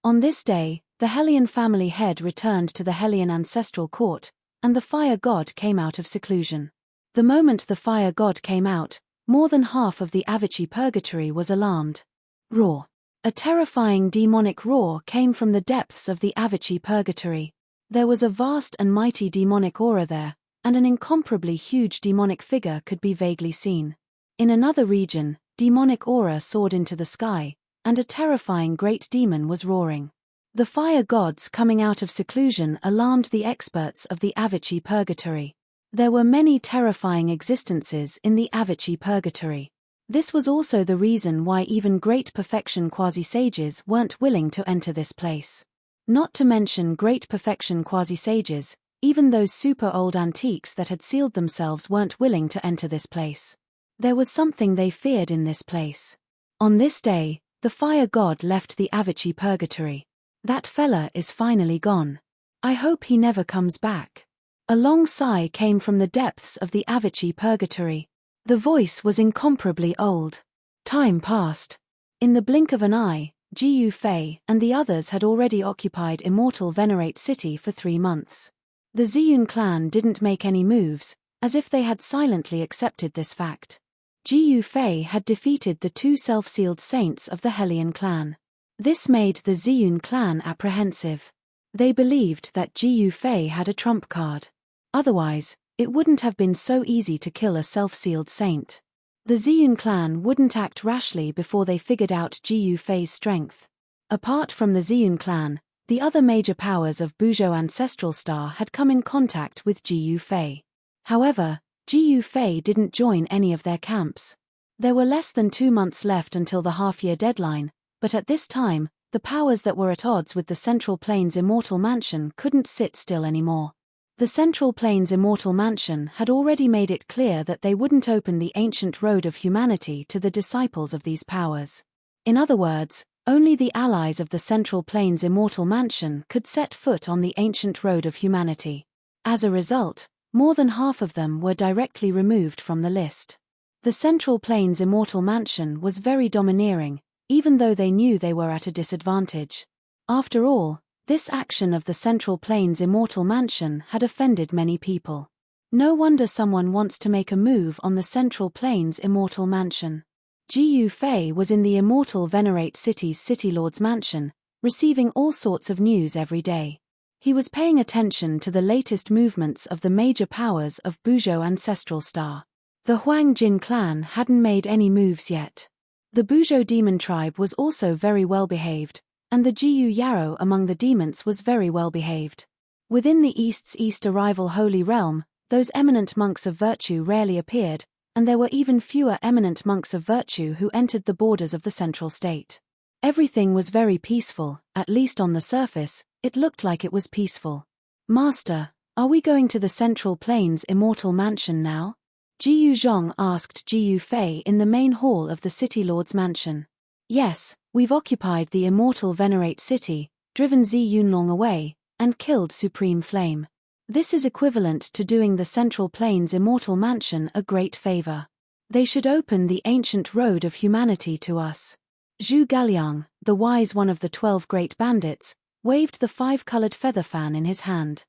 Speaker 1: On this day, the Hellion family head returned to the Hellion ancestral court, and the fire god came out of seclusion. The moment the fire god came out, more than half of the Avicii purgatory was alarmed. Roar. A terrifying demonic roar came from the depths of the Avicii purgatory. There was a vast and mighty demonic aura there, and an incomparably huge demonic figure could be vaguely seen. In another region, demonic aura soared into the sky, and a terrifying great demon was roaring. The fire gods coming out of seclusion alarmed the experts of the Avicii purgatory. There were many terrifying existences in the Avicii purgatory. This was also the reason why even great perfection quasi-sages weren't willing to enter this place. Not to mention great perfection quasi-sages, even those super old antiques that had sealed themselves weren't willing to enter this place. There was something they feared in this place. On this day, the fire god left the Avicii purgatory. That fella is finally gone. I hope he never comes back. A long sigh came from the depths of the Avicii purgatory. The voice was incomparably old. Time passed. In the blink of an eye, Ji Yufei and the others had already occupied Immortal Venerate City for 3 months. The Ziyun clan didn't make any moves, as if they had silently accepted this fact. Ji Yufei had defeated the 2 self-sealed saints of the Hellion clan. This made the Ziyun clan apprehensive. They believed that Ji Yufei had a trump card. Otherwise, it wouldn't have been so easy to kill a self-sealed saint. The Ziyun clan wouldn't act rashly before they figured out Ji Yufei's strength. Apart from the Ziyun clan, the other major powers of Buzhou Ancestral Star had come in contact with Ji Yufei. However, Ji Yufei didn't join any of their camps. There were less than 2 months left until the half-year deadline, but at this time, the powers that were at odds with the Central Plains Immortal Mansion couldn't sit still anymore. The Central Plains Immortal Mansion had already made it clear that they wouldn't open the ancient road of humanity to the disciples of these powers. In other words, only the allies of the Central Plains Immortal Mansion could set foot on the ancient road of humanity. As a result, more than half of them were directly removed from the list. The Central Plains Immortal Mansion was very domineering, even though they knew they were at a disadvantage. After all, this action of the Central Plains Immortal Mansion had offended many people. No wonder someone wants to make a move on the Central Plains Immortal Mansion. Ji Yufei was in the Immortal Venerate City's City Lord's mansion, receiving all sorts of news every day. He was paying attention to the latest movements of the major powers of Buzhou Ancestral Star. The Huang Jin clan hadn't made any moves yet. The Buzhou demon tribe was also very well behaved, and the Jiyu Yarrow among the demons was very well behaved. Within the East's East Arrival Holy Realm, those eminent monks of virtue rarely appeared, and there were even fewer eminent monks of virtue who entered the borders of the central state. Everything was very peaceful, at least on the surface, it looked like it was peaceful. Master, are we going to the Central Plains Immortal Mansion now? Jiyu Zhong asked Ji Yufei in the main hall of the City Lord's mansion. Yes, we've occupied the Immortal Venerate City, driven Zi Yunlong away, and killed Supreme Flame. This is equivalent to doing the Central Plains Immortal Mansion a great favor. They should open the ancient road of humanity to us. Zhu Galiang, the wise one of the 12 great bandits, waved the 5-colored feather fan in his hand.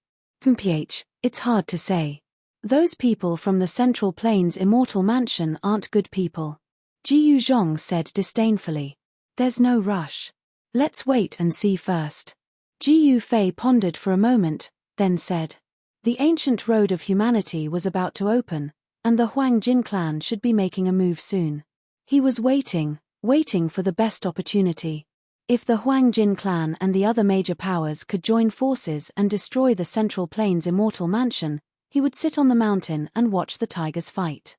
Speaker 1: It's hard to say. Those people from the Central Plains Immortal Mansion aren't good people. Jiyu Zhong said disdainfully. There's no rush. Let's wait and see first. Ji Yufei pondered for a moment, then said. The ancient road of humanity was about to open, and the Huang Jin clan should be making a move soon. He was waiting for the best opportunity. If the Huang Jin clan and the other major powers could join forces and destroy the Central Plains Immortal Mansion, he would sit on the mountain and watch the tigers fight.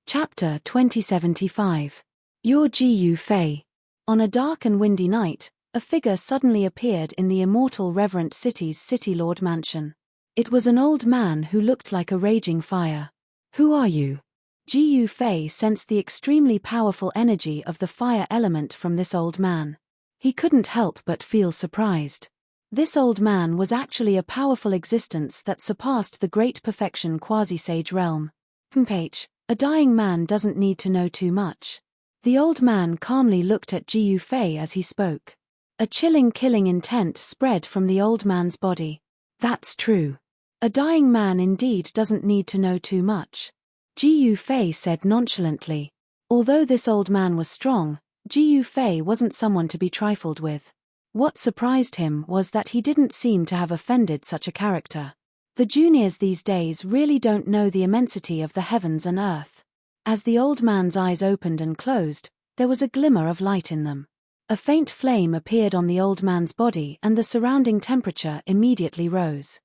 Speaker 1: Chapter 2075. You're Ji Yufei. On a dark and windy night, a figure suddenly appeared in the Immortal Reverent City's City Lord mansion. It was an old man who looked like a raging fire. Who are you? Ji Yufei sensed the extremely powerful energy of the fire element from this old man. He couldn't help but feel surprised. This old man was actually a powerful existence that surpassed the great perfection quasi-sage realm. A dying man doesn't need to know too much. The old man calmly looked at Ji Yufei as he spoke. A chilling killing intent spread from the old man's body. That's true. A dying man indeed doesn't need to know too much. Ji Yufei said nonchalantly. Although this old man was strong, Ji Yufei wasn't someone to be trifled with. What surprised him was that he didn't seem to have offended such a character. The juniors these days really don't know the immensity of the heavens and earth. As the old man's eyes opened and closed, there was a glimmer of light in them. A faint flame appeared on the old man's body and the surrounding temperature immediately rose.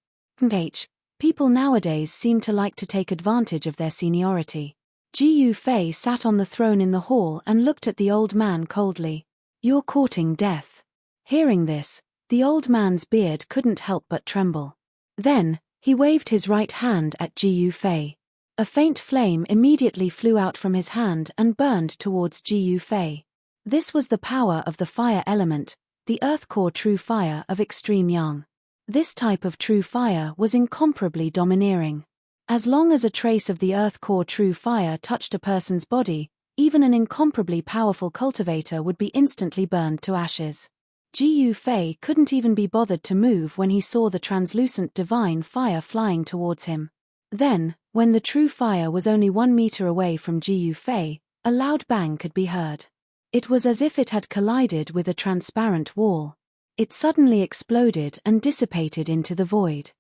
Speaker 1: People nowadays seem to like to take advantage of their seniority. Ji Yufei sat on the throne in the hall and looked at the old man coldly. You're courting death. Hearing this, the old man's beard couldn't help but tremble. Then, he waved his right hand at Ji Yufei. A faint flame immediately flew out from his hand and burned towards Ji Yufei. This was the power of the fire element, the earth core true fire of extreme yang. This type of true fire was incomparably domineering. As long as a trace of the earth core true fire touched a person's body, even an incomparably powerful cultivator would be instantly burned to ashes. Gu Fei couldn't even be bothered to move when he saw the translucent divine fire flying towards him. Then, when the true fire was only 1 meter away from Gu Fei, a loud bang could be heard. It was as if it had collided with a transparent wall. It suddenly exploded and dissipated into the void.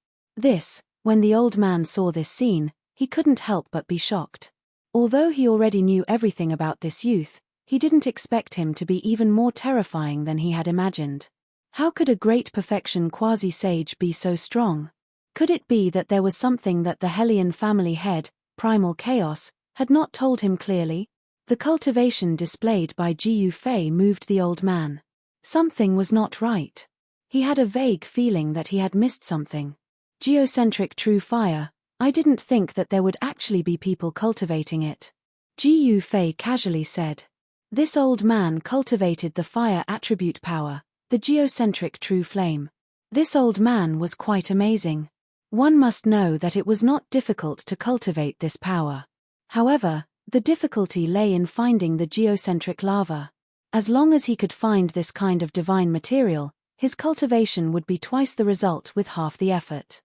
Speaker 1: When the old man saw this scene, he couldn't help but be shocked. Although he already knew everything about this youth, he didn't expect him to be even more terrifying than he had imagined. How could a great perfection quasi-sage be so strong? Could it be that there was something that the Hellion family head, Primal Chaos, had not told him clearly? The cultivation displayed by Gu Fei moved the old man. Something was not right. He had a vague feeling that he had missed something. Geocentric true fire, I didn't think that there would actually be people cultivating it. Gu Fei casually said. This old man cultivated the fire attribute power, the geocentric true flame. This old man was quite amazing. One must know that it was not difficult to cultivate this power. However, the difficulty lay in finding the geocentric lava. As long as he could find this kind of divine material, his cultivation would be twice the result with half the effort.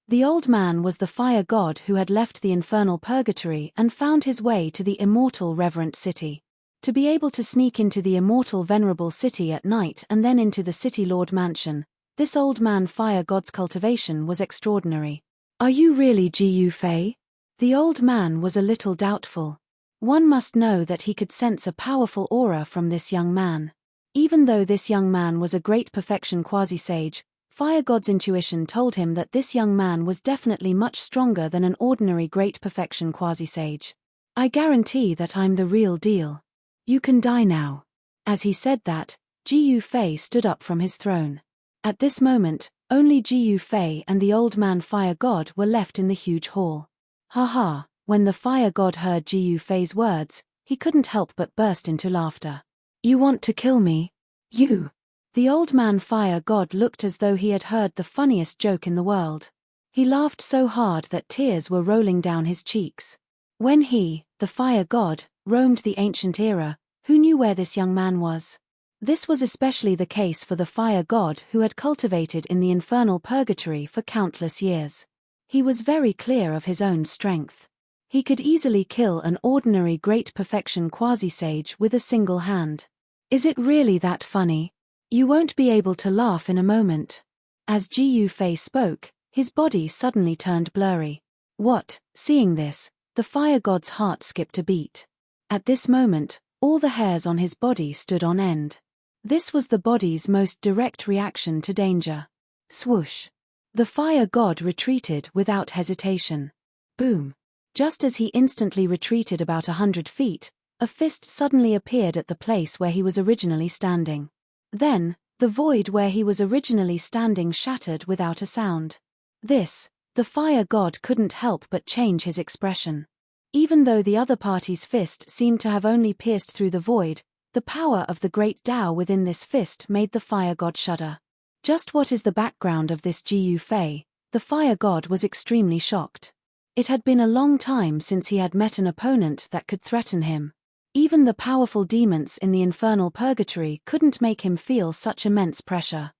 Speaker 1: The old man was the fire god who had left the infernal purgatory and found his way to the immortal reverent city. To be able to sneak into the immortal venerable city at night and then into the city lord mansion, this old man fire god's cultivation was extraordinary. Are you really Gu Fei? The old man was a little doubtful. One must know that he could sense a powerful aura from this young man. Even though this young man was a great perfection quasi-sage, Fire God's intuition told him that this young man was definitely much stronger than an ordinary great perfection quasi-sage. I guarantee that I'm the real deal. You can die now. As he said that, Gu Fei stood up from his throne. At this moment, only Gu Fei and the old man Fire God were left in the huge hall. Ha. When the Fire God heard Gu Fei's words, he couldn't help but burst into laughter. You want to kill me? You? The old man Fire God looked as though he had heard the funniest joke in the world. He laughed so hard that tears were rolling down his cheeks. When he, the Fire God, roamed the ancient era, who knew where this young man was? This was especially the case for the Fire God who had cultivated in the infernal purgatory for countless years. He was very clear of his own strength. He could easily kill an ordinary great perfection quasi-sage with a single hand. Is it really that funny? You won't be able to laugh in a moment. As Gu Fei spoke, his body suddenly turned blurry. What? Seeing this, the Fire God's heart skipped a beat. At this moment, all the hairs on his body stood on end. This was the body's most direct reaction to danger. Swoosh. The Fire God retreated without hesitation. Boom. Just as he instantly retreated about 100 feet, a fist suddenly appeared at the place where he was originally standing. Then, the void where he was originally standing shattered without a sound. The Fire God couldn't help but change his expression. Even though the other party's fist seemed to have only pierced through the void, the power of the great Tao within this fist made the Fire God shudder. Just what is the background of this Gu Fei? The Fire God was extremely shocked. It had been a long time since he had met an opponent that could threaten him. Even the powerful demons in the infernal purgatory couldn't make him feel such immense pressure.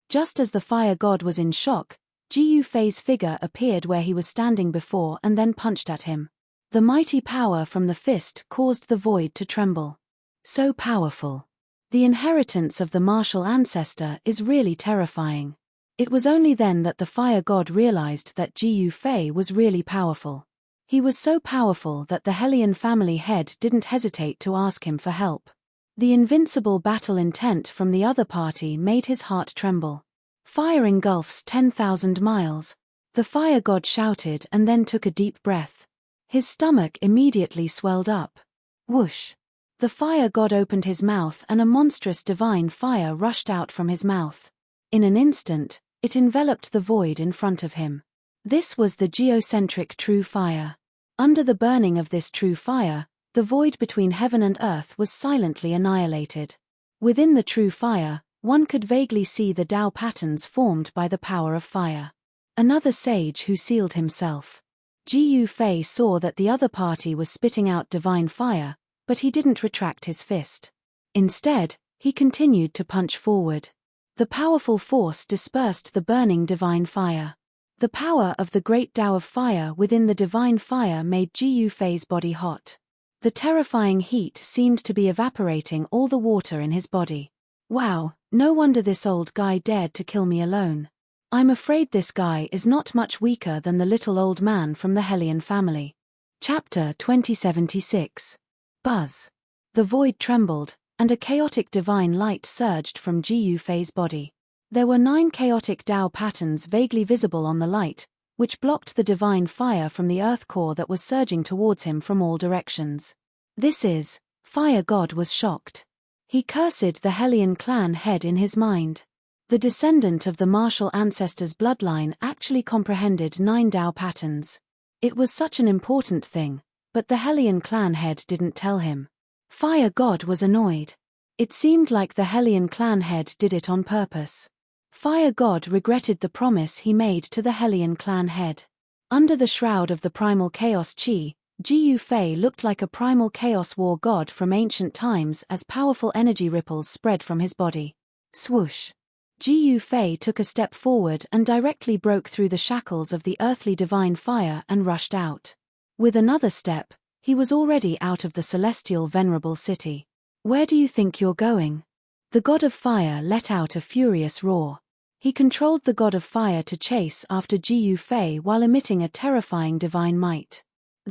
Speaker 1: Just as the Fire God was in shock, Gu Fei's figure appeared where he was standing before and then punched at him. The mighty power from the fist caused the void to tremble. So powerful. The inheritance of the martial ancestor is really terrifying. It was only then that the Fire God realized that Gu Fei was really powerful. He was so powerful that the Hellion family head didn't hesitate to ask him for help. The invincible battle intent from the other party made his heart tremble. Fire engulfs 10,000 miles. The Fire God shouted and then took a deep breath. His stomach immediately swelled up. Whoosh! The Fire God opened his mouth and a monstrous divine fire rushed out from his mouth. In an instant, it enveloped the void in front of him. This was the geocentric true fire. Under the burning of this true fire, the void between heaven and earth was silently annihilated. Within the true fire, One could vaguely see the Tao patterns formed by the power of fire. Another sage who sealed himself. Ji Yufei saw that the other party was spitting out divine fire, but he didn't retract his fist. Instead, he continued to punch forward. The powerful force dispersed the burning divine fire. The power of the great Tao of fire within the divine fire made Ji Yufei's body hot. The terrifying heat seemed to be evaporating all the water in his body. Wow, no wonder this old guy dared to kill me alone. I'm afraid this guy is not much weaker than the little old man from the Hellion family. Chapter 2076. Buzz. The void trembled, and a chaotic divine light surged from Ji Yufei's body. There were 9 chaotic Tao patterns vaguely visible on the light, which blocked the divine fire from the earth core that was surging towards him from all directions. This is, Fire God was shocked. He cursed the Hellion clan head in his mind. The descendant of the martial ancestors' bloodline actually comprehended 9 Tao patterns. It was such an important thing, but the Hellion clan head didn't tell him. Fire God was annoyed. It seemed like the Hellion clan head did it on purpose. Fire God regretted the promise he made to the Hellion clan head. Under the shroud of the primal chaos chi, Ji Yufei looked like a primal chaos war god from ancient times as powerful energy ripples spread from his body. Swoosh. Ji Yufei took a step forward and directly broke through the shackles of the earthly divine fire and rushed out. With another step, he was already out of the celestial venerable city. Where do you think you're going? The god of fire let out a furious roar. He controlled the god of fire to chase after Ji Yufei while emitting a terrifying divine might.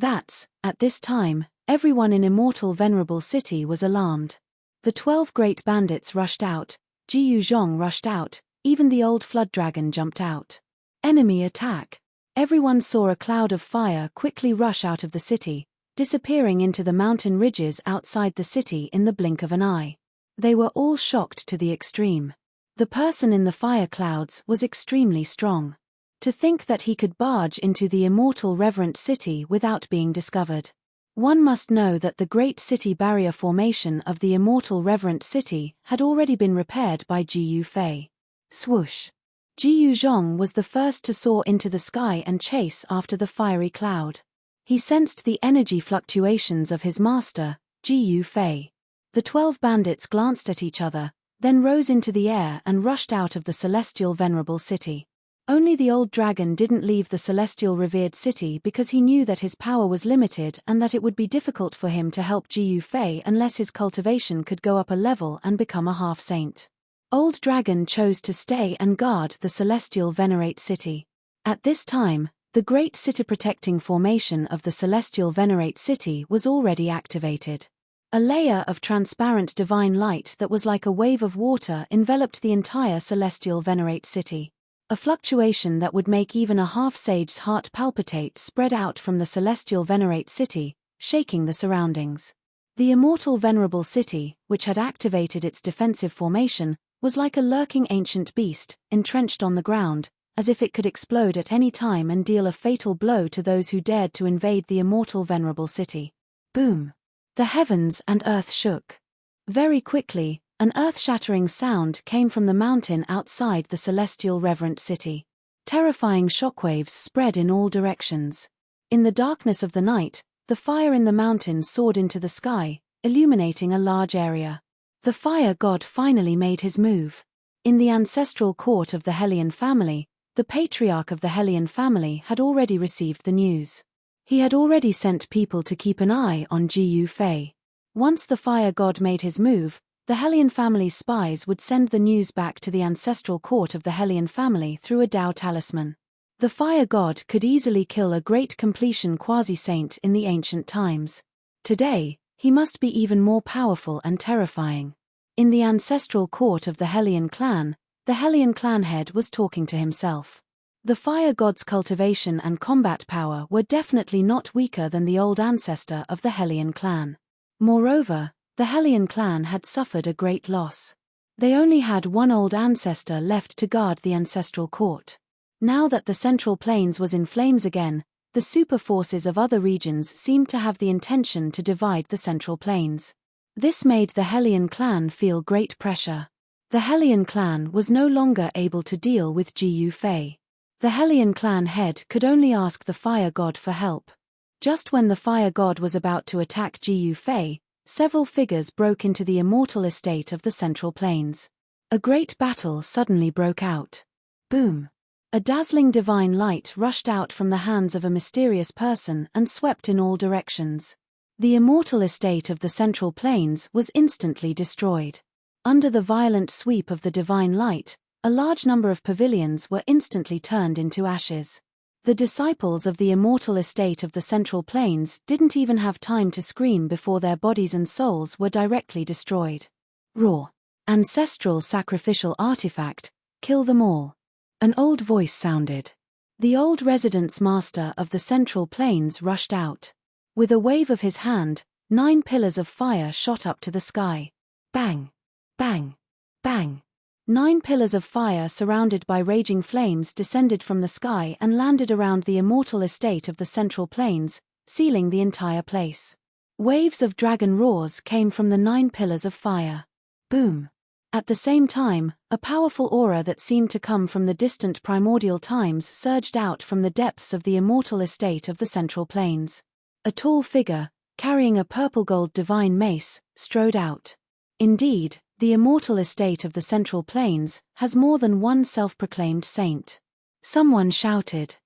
Speaker 1: At this time, everyone in immortal venerable city was alarmed. The 12 great bandits rushed out, Ji Yuzhong rushed out, even the old flood dragon jumped out. Enemy attack. Everyone saw a cloud of fire quickly rush out of the city, disappearing into the mountain ridges outside the city in the blink of an eye. They were all shocked to the extreme. The person in the fire clouds was extremely strong. To think that he could barge into the immortal reverent city without being discovered. One must know that the great city barrier formation of the immortal reverent city had already been repaired by Ji Yufei. Swoosh. Ji Yuzhong was the first to soar into the sky and chase after the fiery cloud. He sensed the energy fluctuations of his master, Ji Yufei. The 12 bandits glanced at each other, then rose into the air and rushed out of the celestial venerable city. Only the old dragon didn't leave the celestial revered city because he knew that his power was limited and that it would be difficult for him to help Ji Yufei unless his cultivation could go up a level and become a half-saint. Old Dragon chose to stay and guard the celestial venerate city. At this time, the great city-protecting formation of the celestial venerate city was already activated. A layer of transparent divine light that was like a wave of water enveloped the entire celestial venerate city. A fluctuation that would make even a half-sage's heart palpitate spread out from the celestial venerate city, shaking the surroundings. The immortal venerable city, which had activated its defensive formation, was like a lurking ancient beast, entrenched on the ground, as if it could explode at any time and deal a fatal blow to those who dared to invade the immortal venerable city. Boom! The heavens and earth shook. Very quickly, an earth-shattering sound came from the mountain outside the celestial reverent city. Terrifying shockwaves spread in all directions. In the darkness of the night, the fire in the mountain soared into the sky, illuminating a large area. The fire god finally made his move. In the ancestral court of the Hellion family, the patriarch of the Hellion family had already received the news. He had already sent people to keep an eye on Ji Yufei. Once the fire god made his move, the Hellion family's spies would send the news back to the ancestral court of the Hellion family through a Tao talisman. The fire god could easily kill a great completion quasi-saint in the ancient times. Today, he must be even more powerful and terrifying. In the ancestral court of the Hellion clan head was talking to himself. The fire god's cultivation and combat power were definitely not weaker than the old ancestor of the Hellion clan. Moreover, the Hellion clan had suffered a great loss. They only had one old ancestor left to guard the ancestral court. Now that the Central Plains was in flames again, the super forces of other regions seemed to have the intention to divide the Central Plains. This made the Hellion clan feel great pressure. The Hellion clan was no longer able to deal with Gu Fei. The Hellion clan head could only ask the fire god for help. Just when the fire god was about to attack Gu Fei, several figures broke into the immortal estate of the Central Plains. A great battle suddenly broke out. Boom! A dazzling divine light rushed out from the hands of a mysterious person and swept in all directions. The immortal estate of the Central Plains was instantly destroyed. Under the violent sweep of the divine light, a large number of pavilions were instantly turned into ashes. The disciples of the immortal estate of the Central Plains didn't even have time to scream before their bodies and souls were directly destroyed. Roar! Ancestral sacrificial artifact, kill them all. An old voice sounded. The old residence master of the Central Plains rushed out. With a wave of his hand, 9 pillars of fire shot up to the sky. Bang! Bang! Bang! 9 pillars of fire surrounded by raging flames descended from the sky and landed around the immortal estate of the Central Plains, sealing the entire place. Waves of dragon roars came from the 9 pillars of fire. Boom! At the same time, a powerful aura that seemed to come from the distant primordial times surged out from the depths of the immortal estate of the Central Plains. A tall figure, carrying a purple-gold divine mace, strode out. Indeed, the immortal estate of the Central Plains has more than one self-proclaimed saint. Someone shouted.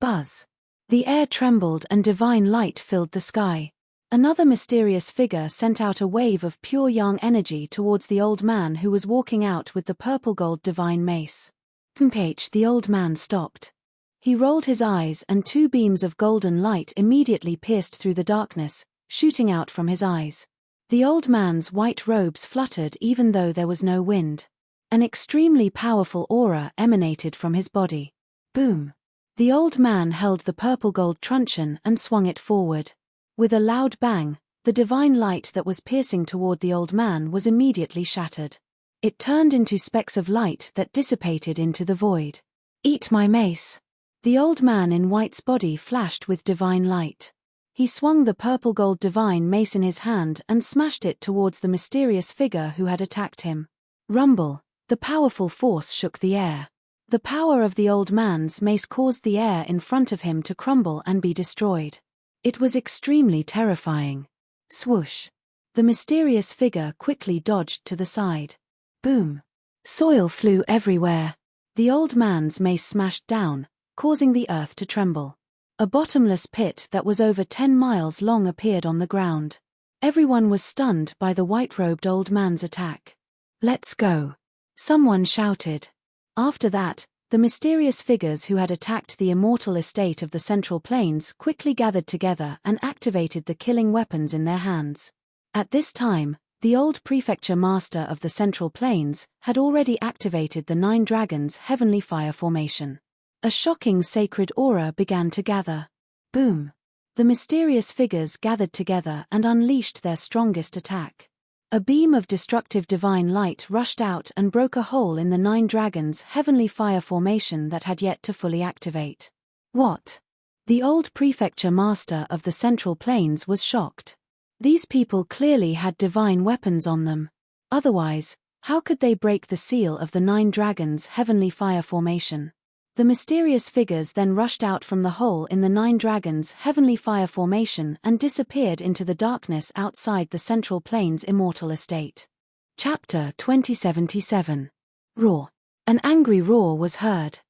Speaker 1: Buzz! The air trembled and divine light filled the sky. Another mysterious figure sent out a wave of pure yang energy towards the old man who was walking out with the purple-gold divine mace. The old man stopped. He rolled his eyes and 2 beams of golden light immediately pierced through the darkness, shooting out from his eyes. The old man's white robes fluttered even though there was no wind. An extremely powerful aura emanated from his body. Boom! The old man held the purple-gold truncheon and swung it forward. With a loud bang, the divine light that was piercing toward the old man was immediately shattered. It turned into specks of light that dissipated into the void. Eat my mace! The old man in white's body flashed with divine light. He swung the purple-gold divine mace in his hand and smashed it towards the mysterious figure who had attacked him. Rumble! The powerful force shook the air. The power of the old man's mace caused the air in front of him to crumble and be destroyed. It was extremely terrifying. Swoosh! The mysterious figure quickly dodged to the side. Boom! Soil flew everywhere. The old man's mace smashed down, causing the earth to tremble. A bottomless pit that was over 10 miles long appeared on the ground. Everyone was stunned by the white-robed old man's attack. Let's go! Someone shouted. After that, the mysterious figures who had attacked the immortal estate of the Central Plains quickly gathered together and activated the killing weapons in their hands. At this time, the old prefecture master of the Central Plains had already activated the 9 dragons' heavenly fire formation. A shocking sacred aura began to gather. Boom! The mysterious figures gathered together and unleashed their strongest attack. A beam of destructive divine light rushed out and broke a hole in the 9 dragons' heavenly fire formation that had yet to fully activate. What? The old prefecture master of the Central Plains was shocked. These people clearly had divine weapons on them. Otherwise, how could they break the seal of the 9 dragons' heavenly fire formation? The mysterious figures then rushed out from the hole in the 9 dragons' heavenly fire formation and disappeared into the darkness outside the Central Plains immortal estate. Chapter 2077. Roar. An angry roar was heard.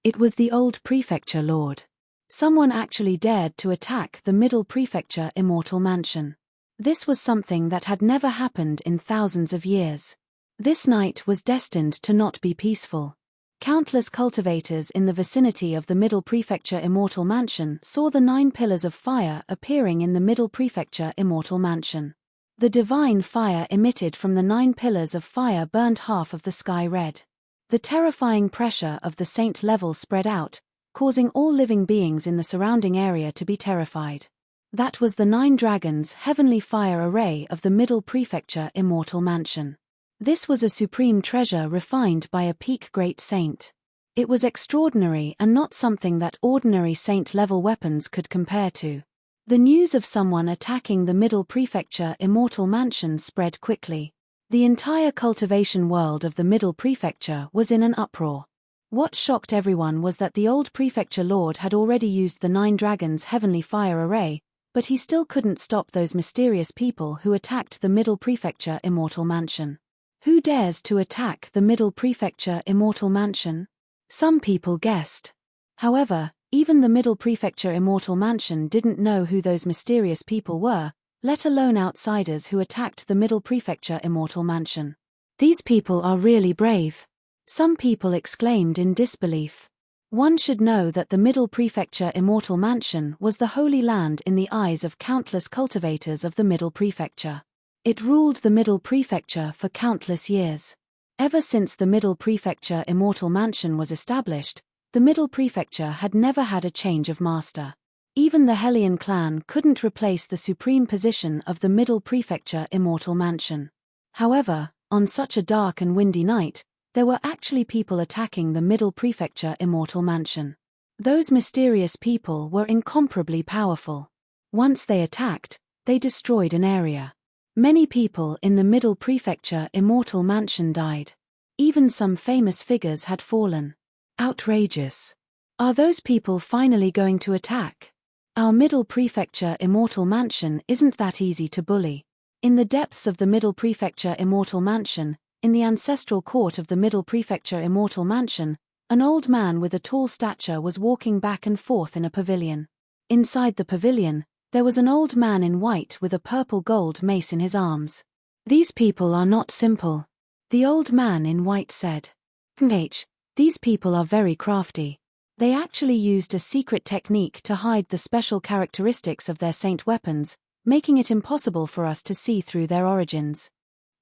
Speaker 1: It was the old prefecture lord. Someone actually dared to attack the middle prefecture immortal mansion. This was something that had never happened in thousands of years. This night was destined to not be peaceful. Countless cultivators in the vicinity of the Middle Prefecture Immortal Mansion saw the 9 pillars of fire appearing in the Middle Prefecture Immortal Mansion. The divine fire emitted from the 9 pillars of fire burned half of the sky red. The terrifying pressure of the saint level spread out, causing all living beings in the surrounding area to be terrified. That was the 9 dragons' heavenly fire array of the Middle Prefecture Immortal Mansion. This was a supreme treasure refined by a peak great saint. It was extraordinary and not something that ordinary saint-level weapons could compare to. The news of someone attacking the Middle Prefecture Immortal Mansion spread quickly. The entire cultivation world of the Middle Prefecture was in an uproar. What shocked everyone was that the old prefecture lord had already used the 9 dragons' heavenly fire array, but he still couldn't stop those mysterious people who attacked the Middle Prefecture Immortal Mansion. Who dares to attack the Middle Prefecture Immortal Mansion? Some people guessed. However, even the Middle Prefecture Immortal Mansion didn't know who those mysterious people were, let alone outsiders who attacked the Middle Prefecture Immortal Mansion. These people are really brave. Some people exclaimed in disbelief. One should know that the Middle Prefecture Immortal Mansion was the holy land in the eyes of countless cultivators of the Middle Prefecture. It ruled the Middle Prefecture for countless years. Ever since the Middle Prefecture Immortal Mansion was established, the Middle Prefecture had never had a change of master. Even the Hellion clan couldn't replace the supreme position of the Middle Prefecture Immortal Mansion. However, on such a dark and windy night, there were actually people attacking the Middle Prefecture Immortal Mansion. Those mysterious people were incomparably powerful. Once they attacked, they destroyed an area. Many people in the Middle Prefecture Immortal Mansion died. Even some famous figures had fallen. Outrageous. Are those people finally going to attack? Our Middle Prefecture Immortal Mansion isn't that easy to bully. In the depths of the Middle Prefecture Immortal Mansion, in the ancestral court of the Middle Prefecture Immortal Mansion, an old man with a tall stature was walking back and forth in a pavilion. Inside the pavilion, there was an old man in white with a purple gold mace in his arms. These people are not simple. The old man in white said. These people are very crafty. They actually used a secret technique to hide the special characteristics of their saint weapons, making it impossible for us to see through their origins.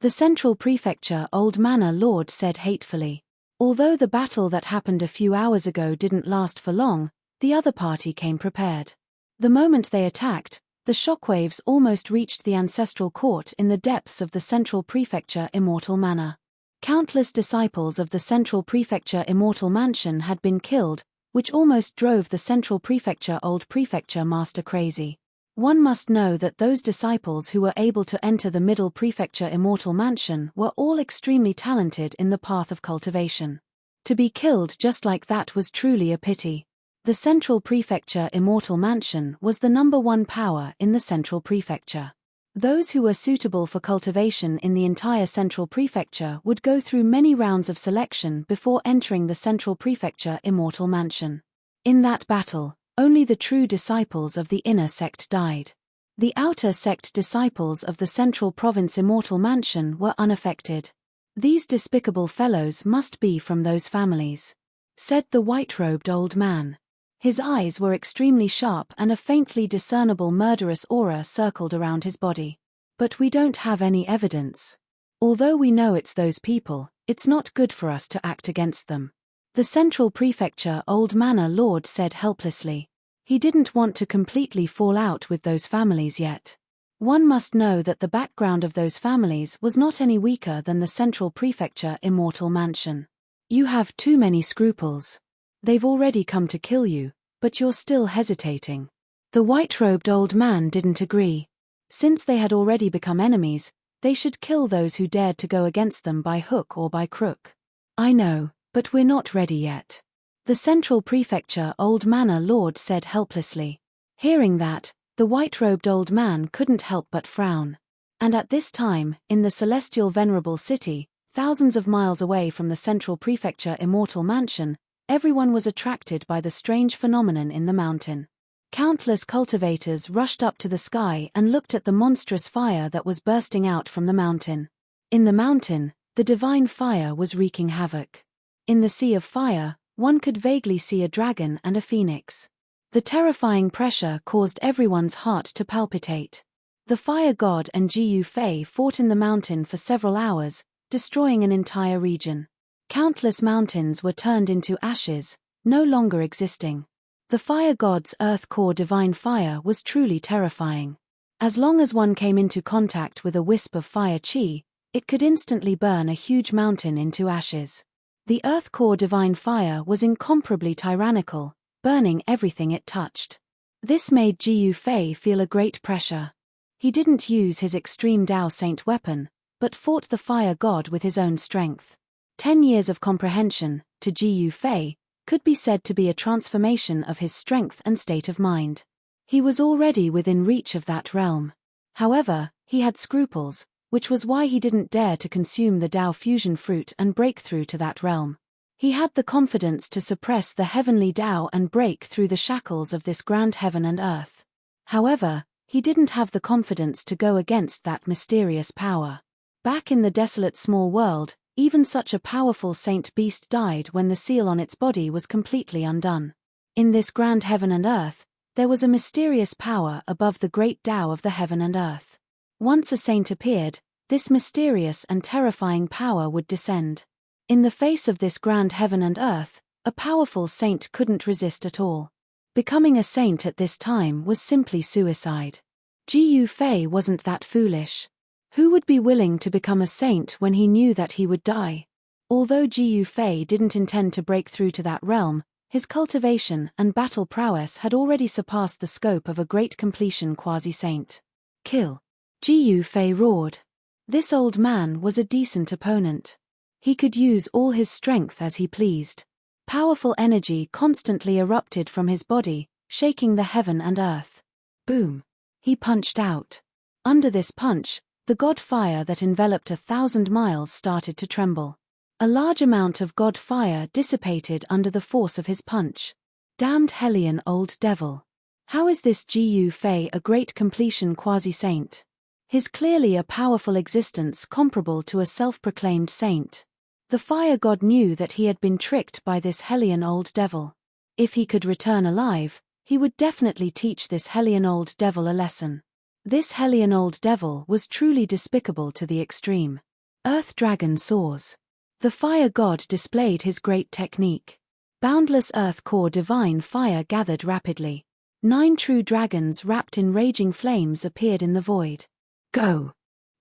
Speaker 1: The Central Prefecture Old Manor Lord said hatefully. Although the battle that happened a few hours ago didn't last for long, the other party came prepared. The moment they attacked, the shockwaves almost reached the ancestral court in the depths of the Central Prefecture Immortal Manor. Countless disciples of the Central Prefecture Immortal Mansion had been killed, which almost drove the Central Prefecture Old Prefecture Master crazy. One must know that those disciples who were able to enter the Middle Prefecture Immortal Mansion were all extremely talented in the path of cultivation. To be killed just like that was truly a pity. The Central Prefecture Immortal Mansion was the #1 power in the Central Prefecture. Those who were suitable for cultivation in the entire Central Prefecture would go through many rounds of selection before entering the Central Prefecture Immortal Mansion. In that battle, only the true disciples of the inner sect died. The outer sect disciples of the Central Province Immortal Mansion were unaffected. These despicable fellows must be from those families, said the white-robed old man. His eyes were extremely sharp and a faintly discernible murderous aura circled around his body. But we don't have any evidence. Although we know it's those people, it's not good for us to act against them. The Central Prefecture Old Manor Lord said helplessly. He didn't want to completely fall out with those families yet. One must know that the background of those families was not any weaker than the Central Prefecture Immortal Mansion. You have too many scruples. They've already come to kill you, but you're still hesitating. The white-robed old man didn't agree. Since they had already become enemies, they should kill those who dared to go against them by hook or by crook. I know, but we're not ready yet. The Central Prefecture Old Manor Lord said helplessly. Hearing that, the white-robed old man couldn't help but frown. And at this time, in the celestial venerable city, thousands of miles away from the Central Prefecture Immortal Mansion, everyone was attracted by the strange phenomenon in the mountain. Countless cultivators rushed up to the sky and looked at the monstrous fire that was bursting out from the mountain. In the mountain, the divine fire was wreaking havoc. In the sea of fire, one could vaguely see a dragon and a phoenix. The terrifying pressure caused everyone's heart to palpitate. The fire god and Jiu Fei fought in the mountain for several hours, destroying an entire region. Countless mountains were turned into ashes, no longer existing. The fire god's earth core divine fire was truly terrifying. As long as one came into contact with a wisp of fire chi, it could instantly burn a huge mountain into ashes. The earth core divine fire was incomparably tyrannical, burning everything it touched. This made Jiu Fei feel a great pressure. He didn't use his extreme Dao Saint weapon, but fought the fire god with his own strength. 10 years of comprehension, to Ji Fei, could be said to be a transformation of his strength and state of mind. He was already within reach of that realm. However, he had scruples, which was why he didn't dare to consume the Dao fusion fruit and break through to that realm. He had the confidence to suppress the heavenly Dao and break through the shackles of this grand heaven and earth. However, he didn't have the confidence to go against that mysterious power. Back in the desolate small world, even such a powerful saint beast died when the seal on its body was completely undone. In this grand heaven and earth, there was a mysterious power above the great Tao of the heaven and earth. Once a saint appeared, this mysterious and terrifying power would descend. In the face of this grand heaven and earth, a powerful saint couldn't resist at all. Becoming a saint at this time was simply suicide. Ji Fei wasn't that foolish. Who would be willing to become a saint when he knew that he would die? Although Ji Fei didn't intend to break through to that realm, his cultivation and battle prowess had already surpassed the scope of a great completion quasi-saint. Kill! Ji Fei roared. This old man was a decent opponent. He could use all his strength as he pleased. Powerful energy constantly erupted from his body, shaking the heaven and earth. Boom! He punched out. Under this punch, the god fire that enveloped 1,000 miles started to tremble. A large amount of god fire dissipated under the force of his punch. Damned hellion old devil. How is this Ji Fei a great completion quasi-saint? His clearly a powerful existence comparable to a self-proclaimed saint. The fire god knew that he had been tricked by this hellion old devil. If he could return alive, he would definitely teach this hellion old devil a lesson. This hellion old devil was truly despicable to the extreme. Earth dragon soars. The fire god displayed his great technique. Boundless earth core divine fire gathered rapidly. 9 true dragons wrapped in raging flames appeared in the void. Go!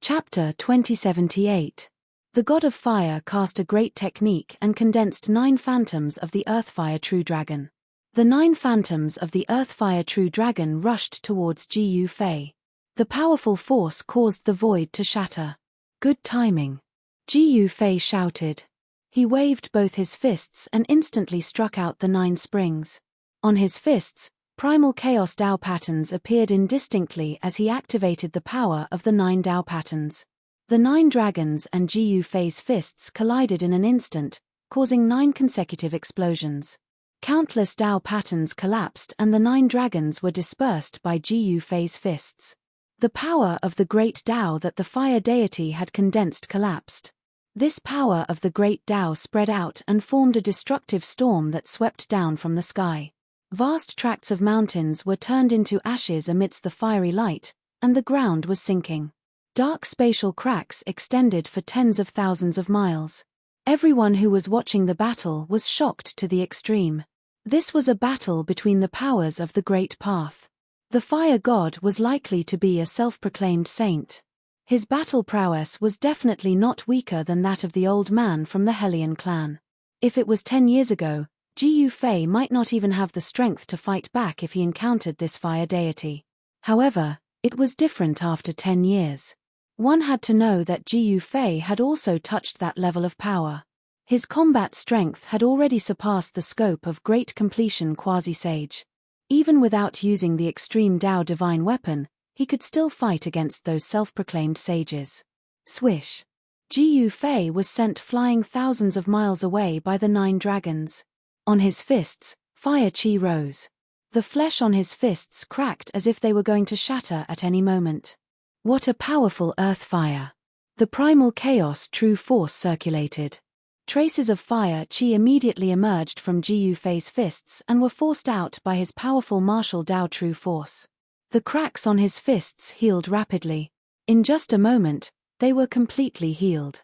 Speaker 1: Chapter 2078. The god of fire cast a great technique and condensed 9 phantoms of the Earthfire True Dragon. The 9 phantoms of the Earthfire True Dragon rushed towards Ji Fei. The powerful force caused the void to shatter. Good timing. Ji Fei shouted. He waved both his fists and instantly struck out the 9 springs. On his fists, primal chaos Dao patterns appeared indistinctly as he activated the power of the 9 Dao patterns. The 9 dragons and Ji Fei's fists collided in an instant, causing 9 consecutive explosions. Countless Dao patterns collapsed and the 9 dragons were dispersed by Ji Fei's fists. The power of the great Dao that the fire deity had condensed collapsed. This power of the great Dao spread out and formed a destructive storm that swept down from the sky. Vast tracts of mountains were turned into ashes amidst the fiery light, and the ground was sinking. Dark spatial cracks extended for tens of thousands of miles. Everyone who was watching the battle was shocked to the extreme. This was a battle between the powers of the Great Path. The fire god was likely to be a self-proclaimed saint. His battle prowess was definitely not weaker than that of the old man from the Hellion clan. If it was 10 years ago, Ji Fei might not even have the strength to fight back if he encountered this fire deity. However, it was different after 10 years. One had to know that Ji Fei had also touched that level of power. His combat strength had already surpassed the scope of great completion quasi-sage. Even without using the extreme Dao divine weapon, he could still fight against those self-proclaimed sages. Swish! Ji Fei was sent flying thousands of miles away by the 9 dragons. On his fists, fire chi rose. The flesh on his fists cracked as if they were going to shatter at any moment. What a powerful earth fire! The primal chaos true force circulated. Traces of fire chi immediately emerged from Ji Fei's fists and were forced out by his powerful martial Dao true force. The cracks on his fists healed rapidly. In just a moment, they were completely healed.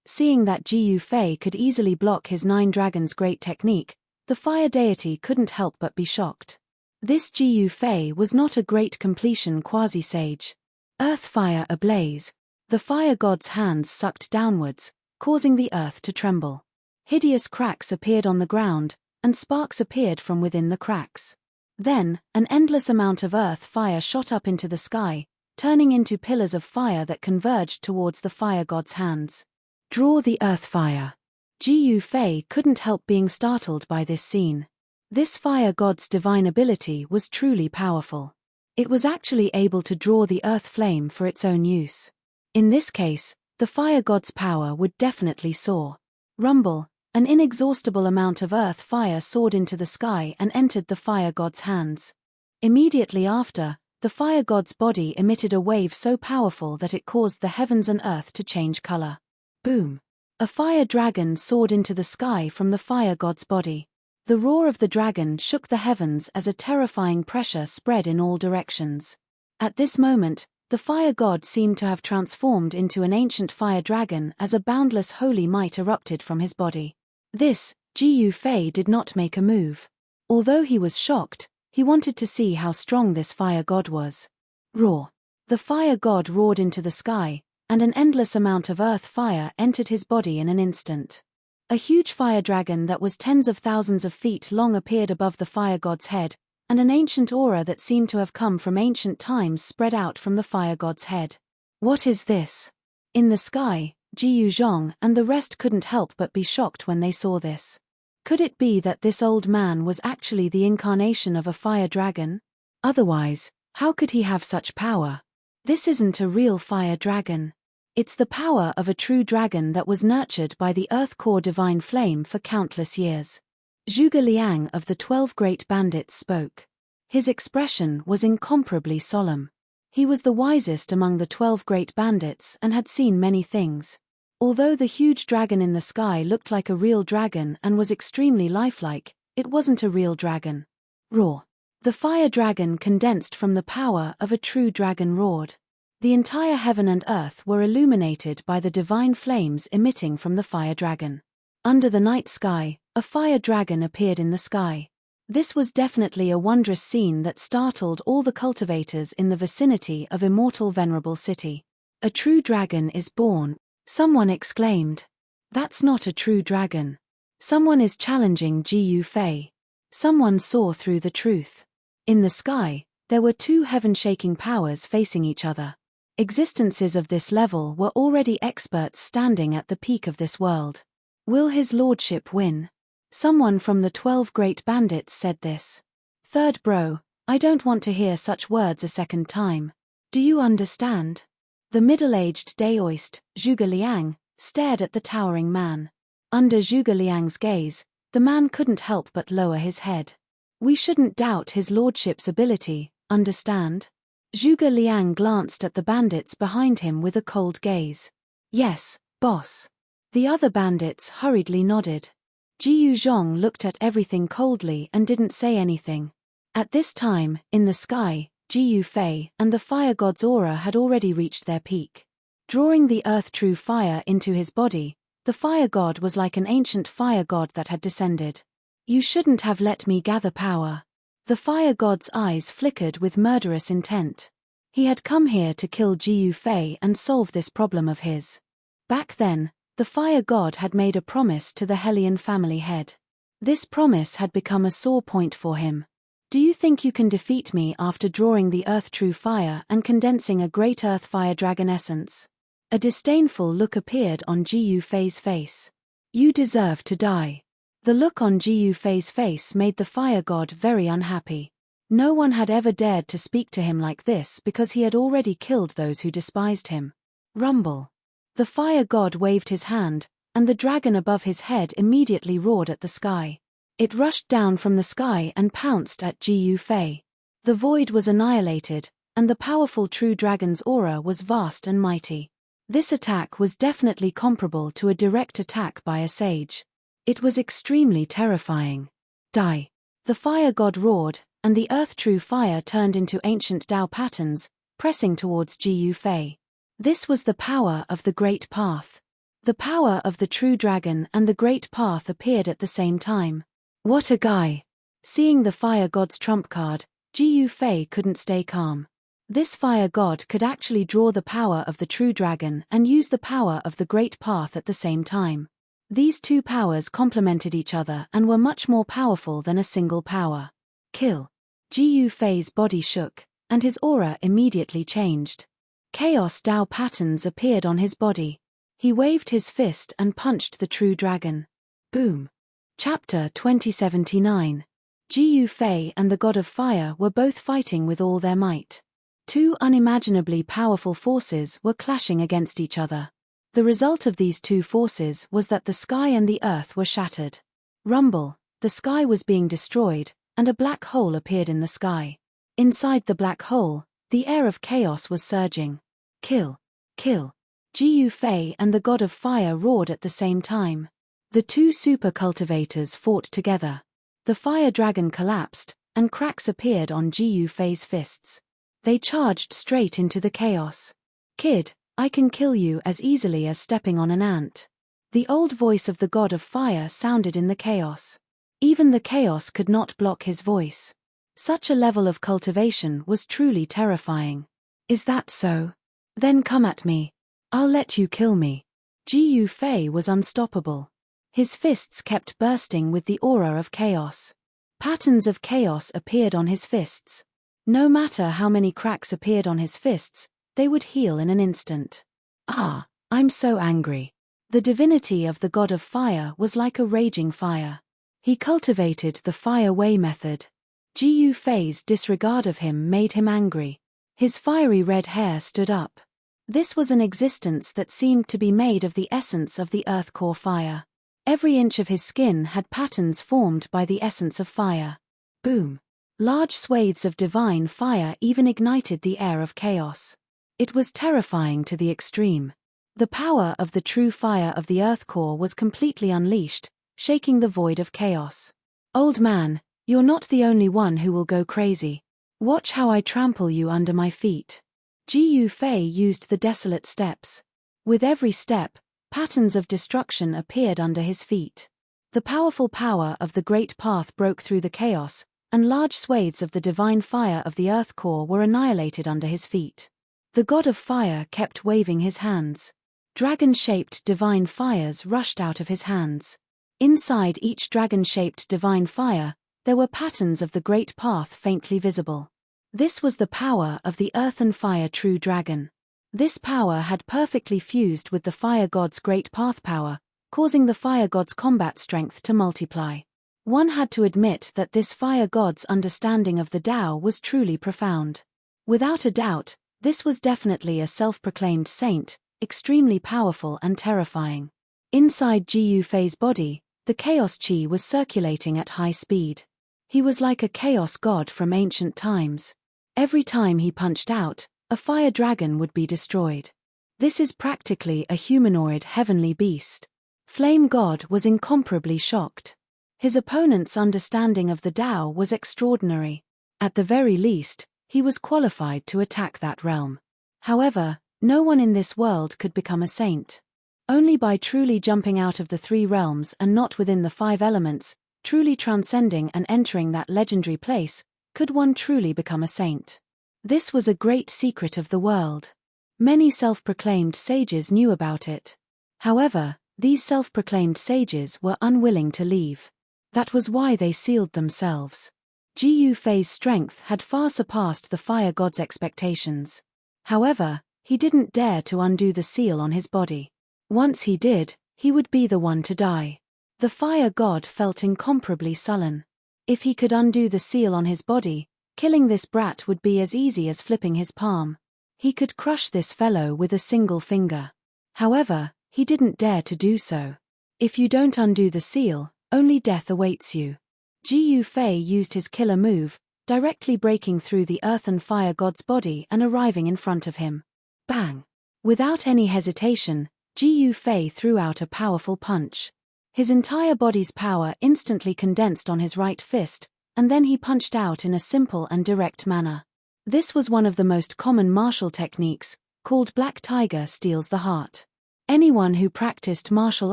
Speaker 1: Seeing that Ji Fei could easily block his 9 dragons' great technique, the fire deity couldn't help but be shocked. This Ji Fei was not a great completion quasi-sage. Earthfire ablaze. The fire god's hands sucked downwards, causing the earth to tremble. Hideous cracks appeared on the ground, and sparks appeared from within the cracks. Then, an endless amount of earth fire shot up into the sky, turning into pillars of fire that converged towards the fire god's hands. Draw the earth fire. Ji Fei couldn't help being startled by this scene. This fire god's divine ability was truly powerful. It was actually able to draw the earth flame for its own use. In this case, the fire god's power would definitely soar. Rumble, an inexhaustible amount of earth fire soared into the sky and entered the fire god's hands. Immediately after, the fire god's body emitted a wave so powerful that it caused the heavens and earth to change color. Boom! A fire dragon soared into the sky from the fire god's body. The roar of the dragon shook the heavens as a terrifying pressure spread in all directions. At this moment, the fire god seemed to have transformed into an ancient fire dragon as a boundless holy might erupted from his body. This, Ji Fei did not make a move. Although he was shocked, he wanted to see how strong this fire god was. Roar! The fire god roared into the sky, and an endless amount of earth fire entered his body in an instant. A huge fire dragon that was tens of thousands of feet long appeared above the fire god's head, and an ancient aura that seemed to have come from ancient times spread out from the fire god's head. What is this? In the sky, Ji Zhong and the rest couldn't help but be shocked when they saw this. Could it be that this old man was actually the incarnation of a fire dragon? Otherwise, how could he have such power? This isn't a real fire dragon. It's the power of a true dragon that was nurtured by the earth core divine flame for countless years. Zhuge Liang of the 12 Great Bandits spoke. His expression was incomparably solemn. He was the wisest among the 12 Great Bandits and had seen many things. Although the huge dragon in the sky looked like a real dragon and was extremely lifelike, it wasn't a real dragon. Roar! The fire dragon condensed from the power of a true dragon roared. The entire heaven and earth were illuminated by the divine flames emitting from the fire dragon. Under the night sky, a fire dragon appeared in the sky. This was definitely a wondrous scene that startled all the cultivators in the vicinity of immortal venerable city. A true dragon is born, someone exclaimed. That's not a true dragon. Someone is challenging Ji Fei. Someone saw through the truth. In the sky, there were two heaven-shaking powers facing each other. Existences of this level were already experts standing at the peak of this world. Will his lordship win? Someone from the 12 Great Bandits said this. Third bro, I don't want to hear such words a second time. Do you understand? The middle-aged Daoist, Zhuge Liang, stared at the towering man. Under Zhuge Liang's gaze, the man couldn't help but lower his head. We shouldn't doubt his lordship's ability, understand? Zhuge Liang glanced at the bandits behind him with a cold gaze. Yes, boss. The other bandits hurriedly nodded. Ji Zhong looked at everything coldly and didn't say anything. At this time, in the sky, Ji Fei and the fire god's aura had already reached their peak. Drawing the earth-true fire into his body, the fire god was like an ancient fire god that had descended. You shouldn't have let me gather power. The fire god's eyes flickered with murderous intent. He had come here to kill Ji Fei and solve this problem of his. Back then, the fire god had made a promise to the Hellion family head. This promise had become a sore point for him. Do you think you can defeat me after drawing the earth-true fire and condensing a great earth fire dragon essence? A disdainful look appeared on Ji Fei's face. You deserve to die. The look on Ji Fei's face made the fire god very unhappy. No one had ever dared to speak to him like this because he had already killed those who despised him. Rumble. The fire god waved his hand, and the dragon above his head immediately roared at the sky. It rushed down from the sky and pounced at Ji Fei. The void was annihilated, and the powerful true dragon's aura was vast and mighty. This attack was definitely comparable to a direct attack by a sage. It was extremely terrifying. Die. The fire god roared, and the earth-true fire turned into ancient Tao patterns, pressing towards Ji Fei. This was the power of the Great Path. The power of the true dragon and the Great Path appeared at the same time. What a guy! Seeing the fire god's trump card, Ji Fei couldn't stay calm. This fire god could actually draw the power of the true dragon and use the power of the Great Path at the same time. These two powers complemented each other and were much more powerful than a single power. Kill. Ji Fei's body shook, and his aura immediately changed. Chaos Tao patterns appeared on his body. He waved his fist and punched the true dragon. Boom. Chapter 2079. Ji Yufei and the God of Fire were both fighting with all their might. Two unimaginably powerful forces were clashing against each other. The result of these two forces was that the sky and the earth were shattered. Rumble, the sky was being destroyed, and a black hole appeared in the sky. Inside the black hole, the air of chaos was surging. Kill! Kill! Ji Yufei and the God of Fire roared at the same time. The two super cultivators fought together. The fire dragon collapsed, and cracks appeared on Ji Yufei's fists. They charged straight into the chaos. Kid, I can kill you as easily as stepping on an ant. The old voice of the God of Fire sounded in the chaos. Even the chaos could not block his voice. Such a level of cultivation was truly terrifying. Is that so? Then come at me. I'll let you kill me. Ji Yufei was unstoppable. His fists kept bursting with the aura of chaos. Patterns of chaos appeared on his fists. No matter how many cracks appeared on his fists, they would heal in an instant. Ah, I'm so angry. The divinity of the God of Fire was like a raging fire. He cultivated the fire way method. Ji Yufei's disregard of him made him angry. His fiery red hair stood up. This was an existence that seemed to be made of the essence of the earth core fire. Every inch of his skin had patterns formed by the essence of fire. Boom! Large swathes of divine fire even ignited the air of chaos. It was terrifying to the extreme. The power of the true fire of the earth core was completely unleashed, shaking the void of chaos. Old man, you're not the only one who will go crazy. Watch how I trample you under my feet. Ji Yufei used the desolate steps. With every step, patterns of destruction appeared under his feet. The powerful power of the great path broke through the chaos, and large swathes of the divine fire of the earth core were annihilated under his feet. The God of Fire kept waving his hands. Dragon-shaped divine fires rushed out of his hands. Inside each dragon-shaped divine fire, there were patterns of the great path faintly visible. This was the power of the earth and fire true dragon. This power had perfectly fused with the fire god's great path power, causing the fire god's combat strength to multiply. One had to admit that this fire god's understanding of the Tao was truly profound. Without a doubt, this was definitely a self-proclaimed saint, extremely powerful and terrifying. Inside Ji Yufei's body, the chaos chi was circulating at high speed. He was like a chaos god from ancient times. Every time he punched out, a fire dragon would be destroyed. This is practically a humanoid heavenly beast. Flame God was incomparably shocked. His opponent's understanding of the Tao was extraordinary. At the very least, he was qualified to attack that realm. However, no one in this world could become a saint. Only by truly jumping out of the three realms and not within the five elements, truly transcending and entering that legendary place, could one truly become a saint. This was a great secret of the world. Many self-proclaimed sages knew about it. However, these self-proclaimed sages were unwilling to leave. That was why they sealed themselves. Ji Yufei's strength had far surpassed the fire god's expectations. However, he didn't dare to undo the seal on his body. Once he did, he would be the one to die. The fire god felt incomparably sullen. If he could undo the seal on his body, killing this brat would be as easy as flipping his palm. He could crush this fellow with a single finger. However, he didn't dare to do so. If you don't undo the seal, only death awaits you. Ji Yufei used his killer move, directly breaking through the earth and fire god's body and arriving in front of him. Bang! Without any hesitation, Ji Yufei threw out a powerful punch. His entire body's power instantly condensed on his right fist, and then he punched out in a simple and direct manner. This was one of the most common martial techniques, called Black Tiger Steals the Heart. Anyone who practiced martial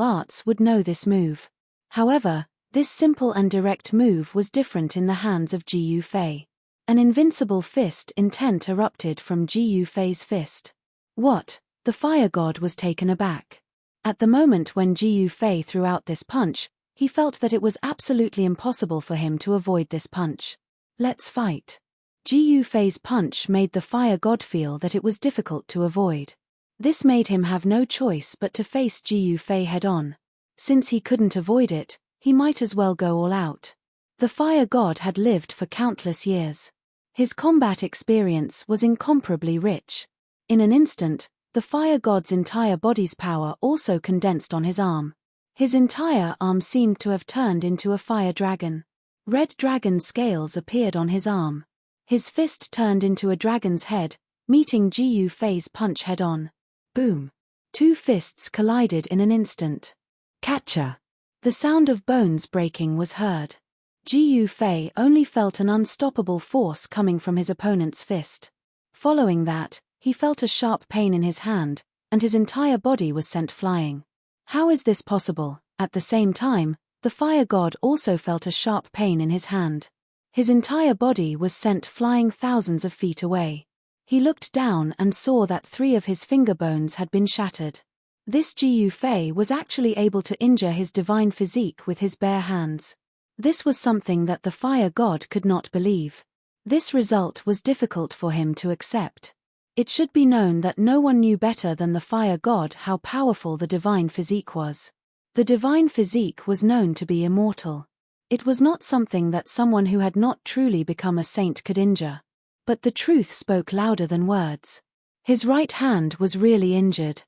Speaker 1: arts would know this move. However, this simple and direct move was different in the hands of Ji Yufei. An invincible fist intent erupted from Ji Yufei's fist. What? The fire god was taken aback. At the moment when Ji Yufei threw out this punch, he felt that it was absolutely impossible for him to avoid this punch. Let's fight. Ji Yufei's punch made the fire god feel that it was difficult to avoid. This made him have no choice but to face Ji Yufei head-on. Since he couldn't avoid it, he might as well go all out. The fire god had lived for countless years. His combat experience was incomparably rich. In an instant, the fire god's entire body's power also condensed on his arm. His entire arm seemed to have turned into a fire dragon. Red dragon scales appeared on his arm. His fist turned into a dragon's head, meeting Ji Yufei's punch head-on. Boom! 2 fists collided in an instant. Catcher! The sound of bones breaking was heard. Ji Yufei only felt an unstoppable force coming from his opponent's fist. Following that, he felt a sharp pain in his hand, and his entire body was sent flying. How is this possible? At the same time, the fire god also felt a sharp pain in his hand. His entire body was sent flying thousands of feet away. He looked down and saw that 3 of his finger bones had been shattered. This Ji Yufei was actually able to injure his divine physique with his bare hands. This was something that the fire god could not believe. This result was difficult for him to accept. It should be known that no one knew better than the fire god how powerful the divine physique was. The divine physique was known to be immortal. It was not something that someone who had not truly become a saint could injure. But the truth spoke louder than words. His right hand was really injured.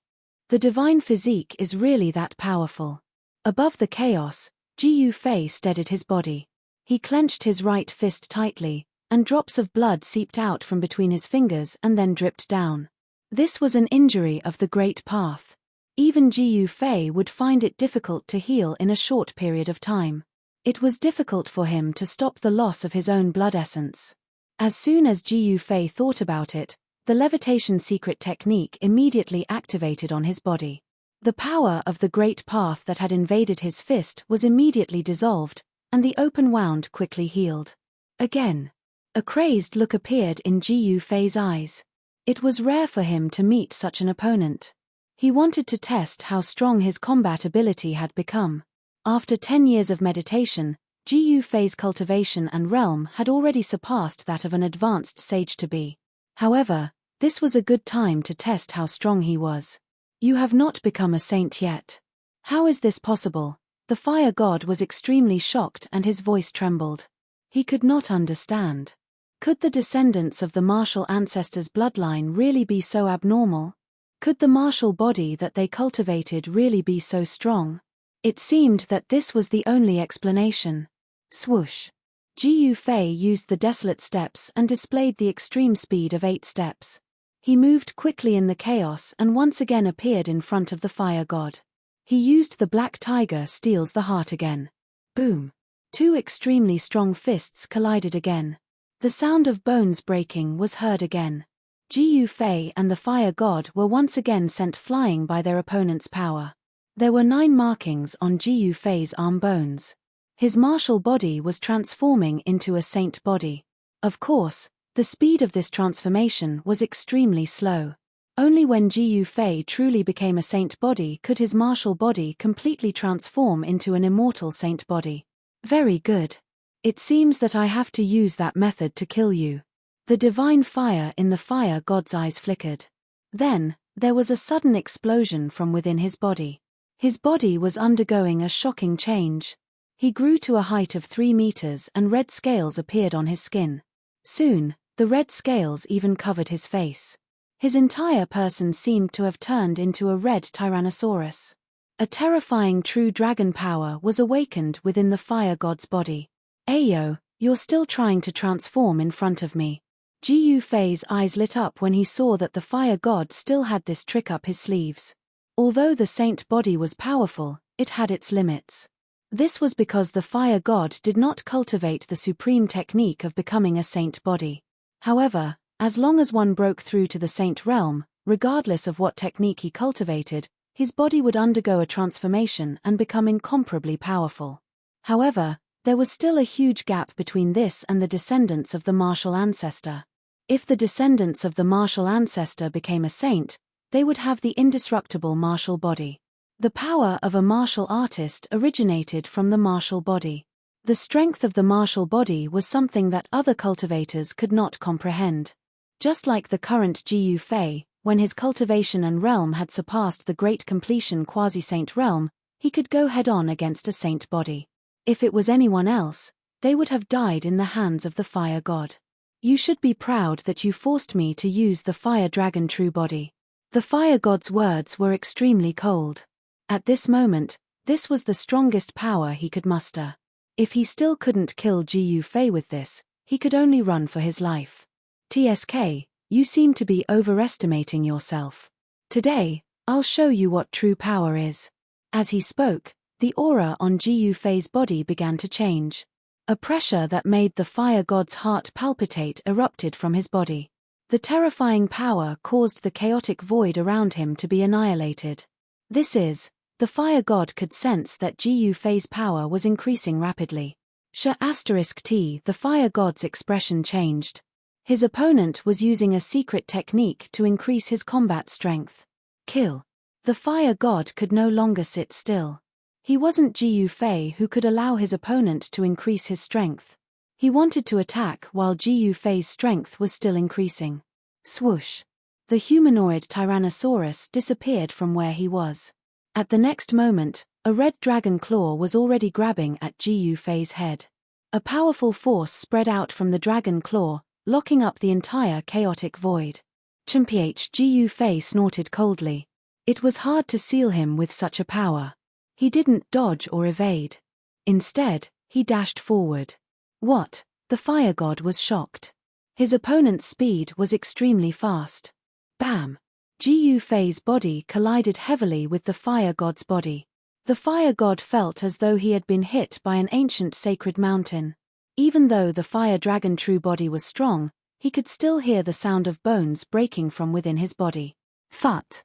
Speaker 1: The divine physique is really that powerful. Above the chaos, Ji Yufei steadied his body. He clenched his right fist tightly, and drops of blood seeped out from between his fingers and then dripped down. This was an injury of the great path. Even Ji Yufei would find it difficult to heal in a short period of time. It was difficult for him to stop the loss of his own blood essence. As soon as Ji Yufei thought about it, the levitation secret technique immediately activated on his body. The power of the great path that had invaded his fist was immediately dissolved, and the open wound quickly healed. Again. A crazed look appeared in Ji Yufei's eyes. It was rare for him to meet such an opponent. He wanted to test how strong his combat ability had become. After 10 years of meditation, Ji Yufei's cultivation and realm had already surpassed that of an advanced sage-to-be. However, this was a good time to test how strong he was. You have not become a saint yet. How is this possible? The fire god was extremely shocked and his voice trembled. He could not understand. Could the descendants of the martial ancestors' bloodline really be so abnormal? Could the martial body that they cultivated really be so strong? It seemed that this was the only explanation. Swoosh. Ji Yufei used the desolate steps and displayed the extreme speed of 8 steps. He moved quickly in the chaos and once again appeared in front of the fire god. He used the black tiger steals the heart again. Boom. 2 extremely strong fists collided again. The sound of bones breaking was heard again. Ji Yufei and the fire god were once again sent flying by their opponent's power. There were 9 markings on Ji Yufei's arm bones. His martial body was transforming into a saint body. Of course, the speed of this transformation was extremely slow. Only when Ji Yufei truly became a saint body could his martial body completely transform into an immortal saint body. Very good. It seems that I have to use that method to kill you. The divine fire in the fire god's eyes flickered. Then, there was a sudden explosion from within his body. His body was undergoing a shocking change. He grew to a height of 3 meters and red scales appeared on his skin. Soon, the red scales even covered his face. His entire person seemed to have turned into a red tyrannosaurus. A terrifying true dragon power was awakened within the fire god's body. Ayo, you're still trying to transform in front of me. Ji Yufei's eyes lit up when he saw that the fire god still had this trick up his sleeves. Although the saint body was powerful, it had its limits. This was because the fire god did not cultivate the supreme technique of becoming a saint body. However, as long as one broke through to the saint realm, regardless of what technique he cultivated, his body would undergo a transformation and become incomparably powerful. However, there was still a huge gap between this and the descendants of the martial ancestor. If the descendants of the martial ancestor became a saint, they would have the indestructible martial body. The power of a martial artist originated from the martial body. The strength of the martial body was something that other cultivators could not comprehend. Just like the current Jiyu Fei, when his cultivation and realm had surpassed the great completion quasi-saint realm, he could go head-on against a saint body. If it was anyone else, they would have died in the hands of the fire god. You should be proud that you forced me to use the fire dragon true body. The fire god's words were extremely cold. At this moment, this was the strongest power he could muster. If he still couldn't kill Jiyu Fei with this, he could only run for his life. TSK, you seem to be overestimating yourself. Today, I'll show you what true power is. As he spoke, the aura on Jiyu Fei's body began to change. A pressure that made the fire god's heart palpitate erupted from his body. The terrifying power caused the chaotic void around him to be annihilated. The fire god could sense that Jiyu Fei's power was increasing rapidly. The fire god's expression changed. His opponent was using a secret technique to increase his combat strength. Kill. The fire god could no longer sit still. He wasn't Jiyu Fei who could allow his opponent to increase his strength. He wanted to attack while Jiyu Fei's strength was still increasing. Swoosh. The humanoid Tyrannosaurus disappeared from where he was. At the next moment, a red dragon claw was already grabbing at Jiyu Fei's head. A powerful force spread out from the dragon claw, locking up the entire chaotic void. Jiyu Fei snorted coldly. It was hard to seal him with such a power. He didn't dodge or evade. Instead, he dashed forward. What? The fire god was shocked. His opponent's speed was extremely fast. Bam! Jiyu Fei's body collided heavily with the fire god's body. The fire god felt as though he had been hit by an ancient sacred mountain. Even though the fire dragon true body was strong, he could still hear the sound of bones breaking from within his body. Phut.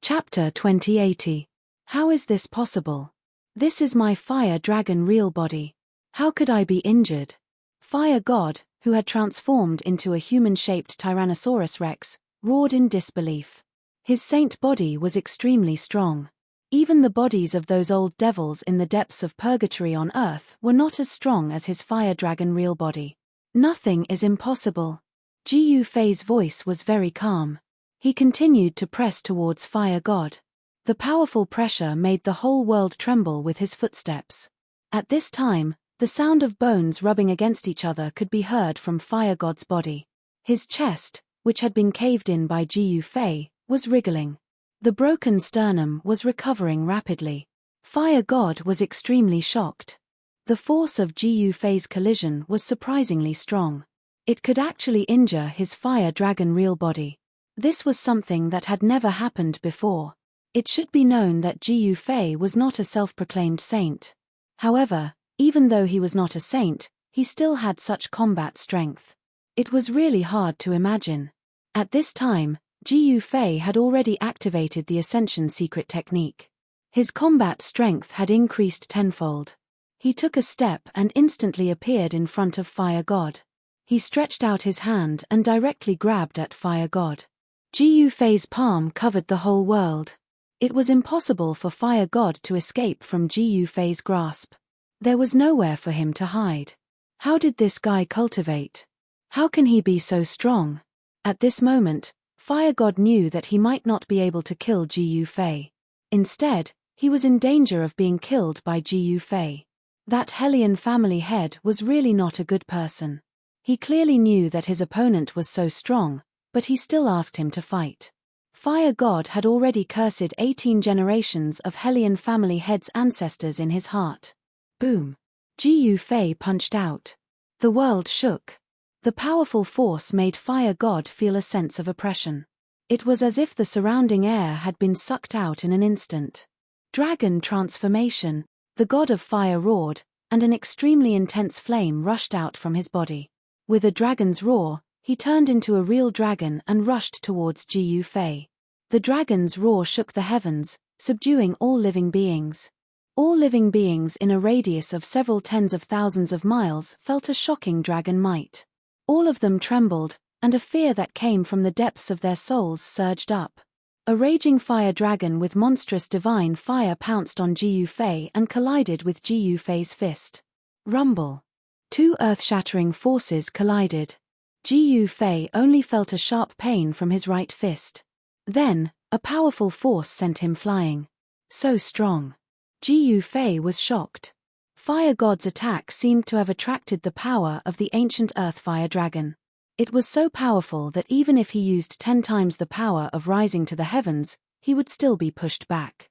Speaker 1: Chapter 2080. How is this possible? This is my fire dragon real body. How could I be injured? Fire god, who had transformed into a human-shaped Tyrannosaurus Rex, roared in disbelief. His saint body was extremely strong. Even the bodies of those old devils in the depths of purgatory on earth were not as strong as his fire dragon real body. Nothing is impossible. Jiyu Fei's voice was very calm. He continued to press towards fire god. The powerful pressure made the whole world tremble with his footsteps. At this time, the sound of bones rubbing against each other could be heard from fire god's body. His chest, which had been caved in by Jiyu Fei, was wriggling. The broken sternum was recovering rapidly. Fire god was extremely shocked. The force of Jiyu Fei's collision was surprisingly strong. It could actually injure his fire dragon real body. This was something that had never happened before. It should be known that Jiyu Fei was not a self-proclaimed saint. However, even though he was not a saint, he still had such combat strength. It was really hard to imagine. At this time, Jiyu Fei had already activated the Ascension secret technique. His combat strength had increased tenfold. He took a step and instantly appeared in front of Fire God. He stretched out his hand and directly grabbed at Fire God. Jiyu Fei's palm covered the whole world. It was impossible for Fire God to escape from Jiyu Fei's grasp. There was nowhere for him to hide. How did this guy cultivate? How can he be so strong? At this moment, Fire God knew that he might not be able to kill Jiyu Fei. Instead, he was in danger of being killed by Jiyu Fei. That Hellion family head was really not a good person. He clearly knew that his opponent was so strong, but he still asked him to fight. Fire God had already cursed 18 generations of Hellion family heads' ancestors in his heart. Boom! Jiyu Fei punched out. The world shook. The powerful force made Fire God feel a sense of oppression. It was as if the surrounding air had been sucked out in an instant. Dragon transformation, the god of fire roared, and an extremely intense flame rushed out from his body. With a dragon's roar, he turned into a real dragon and rushed towards Jiyu Fei. The dragon's roar shook the heavens, subduing all living beings. All living beings in a radius of several tens of thousands of miles felt a shocking dragon might. All of them trembled, and a fear that came from the depths of their souls surged up. A raging fire dragon with monstrous divine fire pounced on Jiyu Fei and collided with Jiyu Fei's fist. Rumble. Two earth-shattering forces collided. Ji Fei only felt a sharp pain from his right fist. Then, a powerful force sent him flying. So strong. Ji Fei was shocked. Fire God's attack seemed to have attracted the power of the ancient earth fire dragon. It was so powerful that even if he used 10 times the power of rising to the heavens, he would still be pushed back.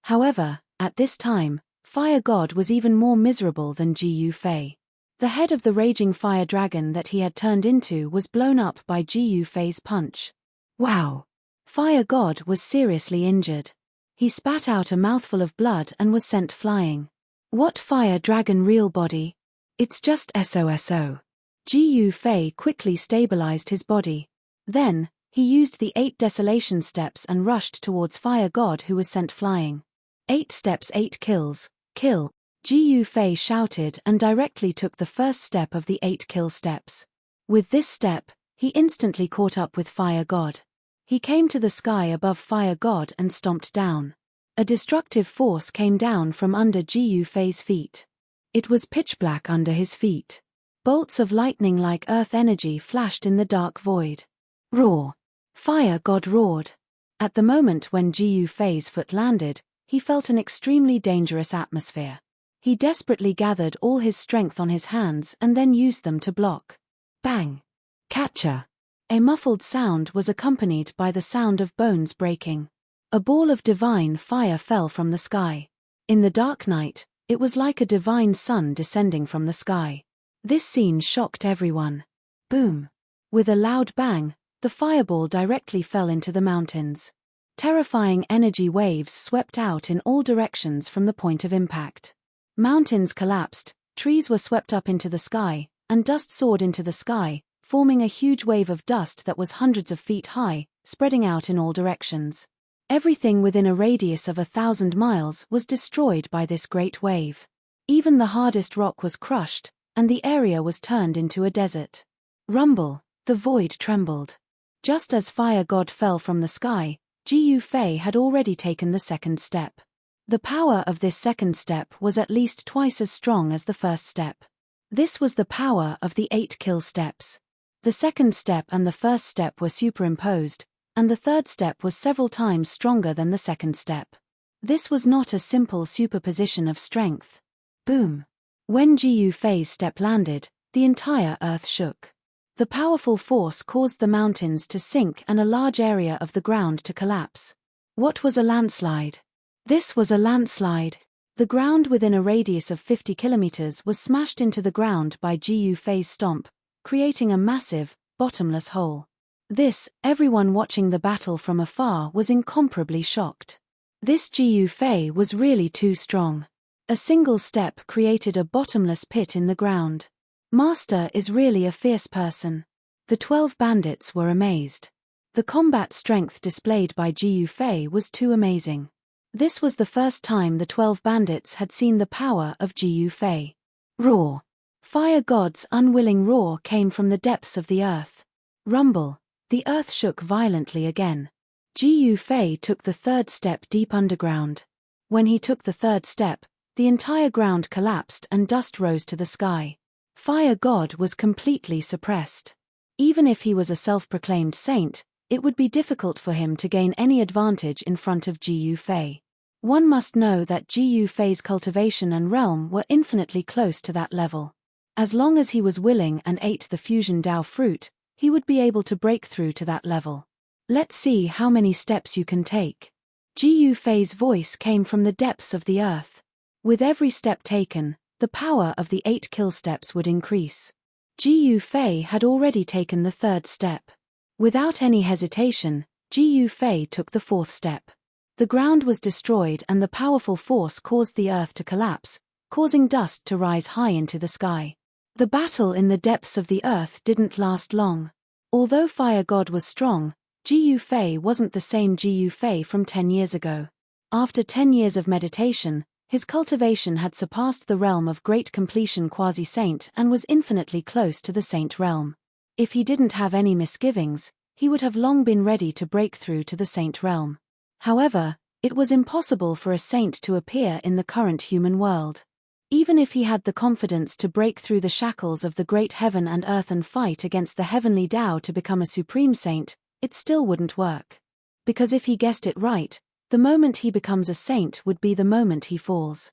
Speaker 1: However, at this time, Fire God was even more miserable than Ji Fei. The head of the raging fire dragon that he had turned into was blown up by Ji Fei's punch. Wow! Fire God was seriously injured. He spat out a mouthful of blood and was sent flying. What fire dragon real body? It's just SOSO. Ji Fei quickly stabilized his body. Then, he used the 8 desolation steps and rushed towards Fire God who was sent flying. 8 steps 8 kills, kill. Ji Fei shouted and directly took the first step of the 8 kill steps. With this step, he instantly caught up with Fire God. He came to the sky above Fire God and stomped down. A destructive force came down from under Ji Fei's feet. It was pitch black under his feet. Bolts of lightning like earth energy flashed in the dark void. Roar! Fire God roared. At the moment when Ji Fei's foot landed, he felt an extremely dangerous atmosphere. He desperately gathered all his strength on his hands and then used them to block. Bang! Catcher! A muffled sound was accompanied by the sound of bones breaking. A ball of divine fire fell from the sky. In the dark night, it was like a divine sun descending from the sky. This scene shocked everyone. Boom! With a loud bang, the fireball directly fell into the mountains. Terrifying energy waves swept out in all directions from the point of impact. Mountains collapsed, trees were swept up into the sky, and dust soared into the sky, forming a huge wave of dust that was hundreds of feet high, spreading out in all directions. Everything within a radius of 1,000 miles was destroyed by this great wave. Even the hardest rock was crushed, and the area was turned into a desert. Rumble! The void trembled. Just as Fire God fell from the sky, Ji Fei had already taken the second step. The power of this second step was at least twice as strong as the first step. This was the power of the 8 kill steps. The second step and the first step were superimposed, and the third step was several times stronger than the second step. This was not a simple superposition of strength. Boom! When Ji Fei's step landed, the entire earth shook. The powerful force caused the mountains to sink and a large area of the ground to collapse. What was a landslide? This was a landslide. The ground within a radius of 50 kilometers was smashed into the ground by Ji Fei's stomp, creating a massive, bottomless hole. This, everyone watching the battle from afar was incomparably shocked. This Ji Fei was really too strong. A single step created a bottomless pit in the ground. Master is really a fierce person. The 12 bandits were amazed. The combat strength displayed by Ji Fei was too amazing. This was the first time the 12 bandits had seen the power of Ji Fei. Roar! Fire God's unwilling roar came from the depths of the earth. Rumble! The earth shook violently again. Ji Fei took the third step deep underground. When he took the third step, the entire ground collapsed and dust rose to the sky. Fire God was completely suppressed. Even if he was a self-proclaimed saint, it would be difficult for him to gain any advantage in front of Ji Fei. One must know that Ji Fei's cultivation and realm were infinitely close to that level. As long as he was willing and ate the fusion Dao fruit, he would be able to break through to that level. Let's see how many steps you can take. Ji Fei's voice came from the depths of the earth. With every step taken, the power of the 8 kill steps would increase. Ji Fei had already taken the third step. Without any hesitation, Ji Fei took the fourth step. The ground was destroyed and the powerful force caused the earth to collapse, causing dust to rise high into the sky. The battle in the depths of the earth didn't last long. Although Fire God was strong, Ji Fei wasn't the same Ji Fei from 10 years ago. After 10 years of meditation, his cultivation had surpassed the realm of great completion quasi-saint and was infinitely close to the saint realm. If he didn't have any misgivings, he would have long been ready to break through to the saint realm. However, it was impossible for a saint to appear in the current human world. Even if he had the confidence to break through the shackles of the great heaven and earth and fight against the heavenly Tao to become a supreme saint, it still wouldn't work. Because if he guessed it right, the moment he becomes a saint would be the moment he falls.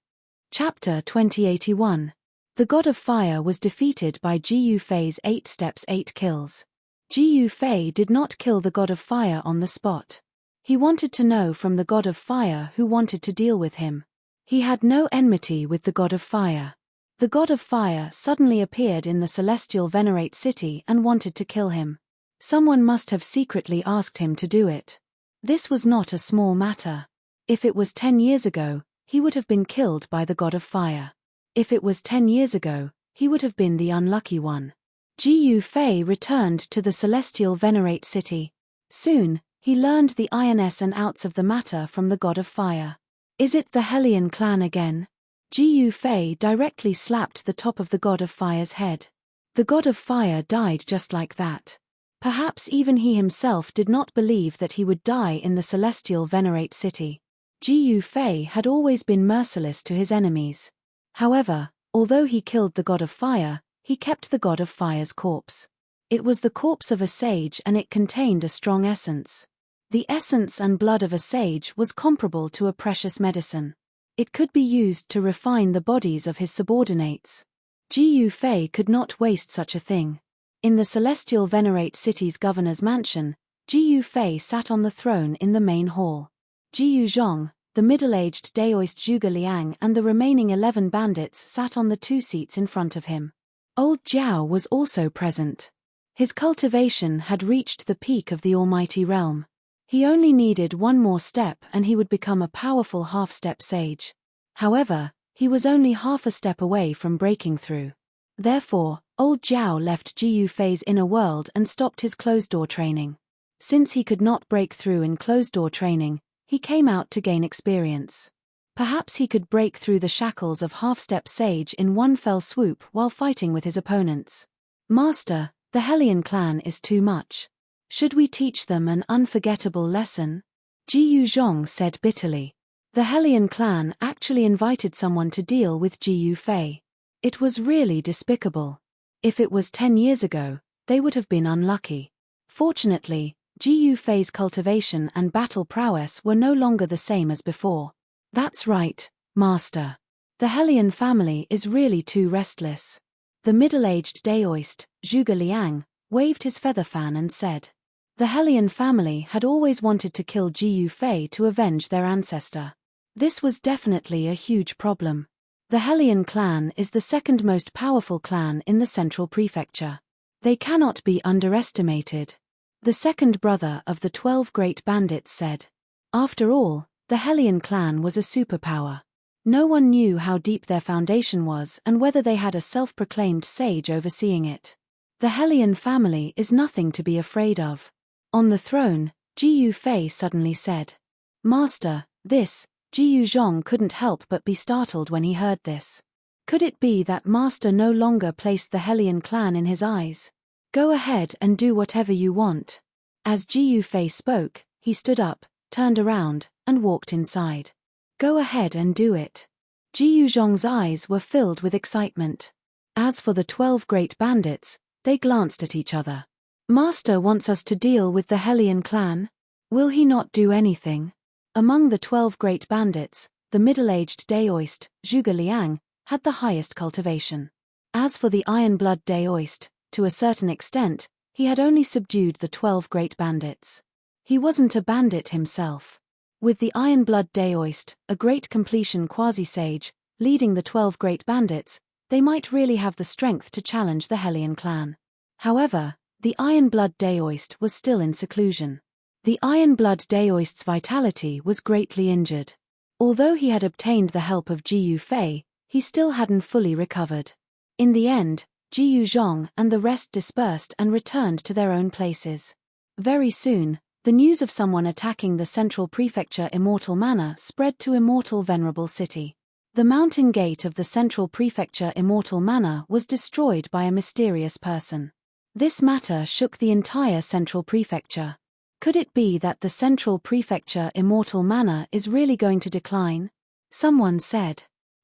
Speaker 1: Chapter 2081. The God of Fire was defeated by Ji Yufei's 8 steps 8 kills. Ji Yufei did not kill the God of Fire on the spot. He wanted to know from the God of Fire who wanted to deal with him. He had no enmity with the God of Fire. The God of Fire suddenly appeared in the celestial venerate city and wanted to kill him. Someone must have secretly asked him to do it. This was not a small matter. If it was 10 years ago, he would have been killed by the God of Fire. If it was 10 years ago, he would have been the unlucky one. Ji Yufei returned to the celestial venerate city. Soon, he learned the ins and outs of the matter from the God of Fire. Is it the Hellion clan again? Ji Yufei directly slapped the top of the God of Fire's head. The God of Fire died just like that. Perhaps even he himself did not believe that he would die in the celestial venerate city. Ji Yufei had always been merciless to his enemies. However, although he killed the God of Fire, he kept the God of Fire's corpse. It was the corpse of a sage and it contained a strong essence. The essence and blood of a sage was comparable to a precious medicine. It could be used to refine the bodies of his subordinates. Ji Yufei could not waste such a thing. In the celestial venerate city's governor's mansion, Ji Yufei sat on the throne in the main hall. Ji Yuzhong, the middle-aged Daoist Zhuge Liang and the remaining 11 bandits sat on the 2 seats in front of him. Old Jiao was also present. His cultivation had reached the peak of the almighty realm. He only needed one more step and he would become a powerful half-step sage. However, he was only half a step away from breaking through. Therefore, old Jiao left Ji Yufei's inner world and stopped his closed-door training. Since he could not break through in closed-door training, he came out to gain experience. Perhaps he could break through the shackles of half-step sage in one fell swoop while fighting with his opponents. Master, the Hellion clan is too much. Should we teach them an unforgettable lesson? Ji Yuzhong said bitterly. The Hellion clan actually invited someone to deal with Ji Yufei. It was really despicable. If it was 10 years ago, they would have been unlucky. Fortunately, Ji Yufei's cultivation and battle prowess were no longer the same as before. That's right, Master. The Hellion family is really too restless. The middle-aged Daoist, Zhuge Liang, waved his feather fan and said. The Hellion family had always wanted to kill Ji Yufei to avenge their ancestor. This was definitely a huge problem. The Hellion clan is the second most powerful clan in the central prefecture. They cannot be underestimated. The second brother of the 12 great bandits said. After all, the Hellion clan was a superpower. No one knew how deep their foundation was and whether they had a self-proclaimed sage overseeing it. The Hellion family is nothing to be afraid of. On the throne, Ji Yufei suddenly said. Master, this, Ji Yuzhong couldn't help but be startled when he heard this. Could it be that Master no longer placed the Hellion clan in his eyes? Go ahead and do whatever you want. As Ji Yufei spoke, he stood up, turned around, and walked inside. Go ahead and do it. Ji Yuzhong's eyes were filled with excitement. As for the 12 great bandits, they glanced at each other. Master wants us to deal with the Hellion clan? Will he not do anything? Among the 12 great bandits, the middle-aged Daoist, Zhuge Liang, had the highest cultivation. As for the iron-blood Daoist, to a certain extent, he had only subdued the 12 great bandits. He wasn't a bandit himself. With the iron-blood Daoist, a great completion quasi-sage, leading the 12 great bandits, they might really have the strength to challenge the Hellion clan. However, the iron-blood Daoist was still in seclusion. The iron-blood Daoist's vitality was greatly injured. Although he had obtained the help of Ji Yufei, he still hadn't fully recovered. In the end, Ji Yuzhong and the rest dispersed and returned to their own places. Very soon, the news of someone attacking the central prefecture Immortal Manor spread to Immortal Venerable City. The mountain gate of the central prefecture Immortal Manor was destroyed by a mysterious person. This matter shook the entire central prefecture. Could it be that the central prefecture Immortal Manor is really going to decline? Someone said.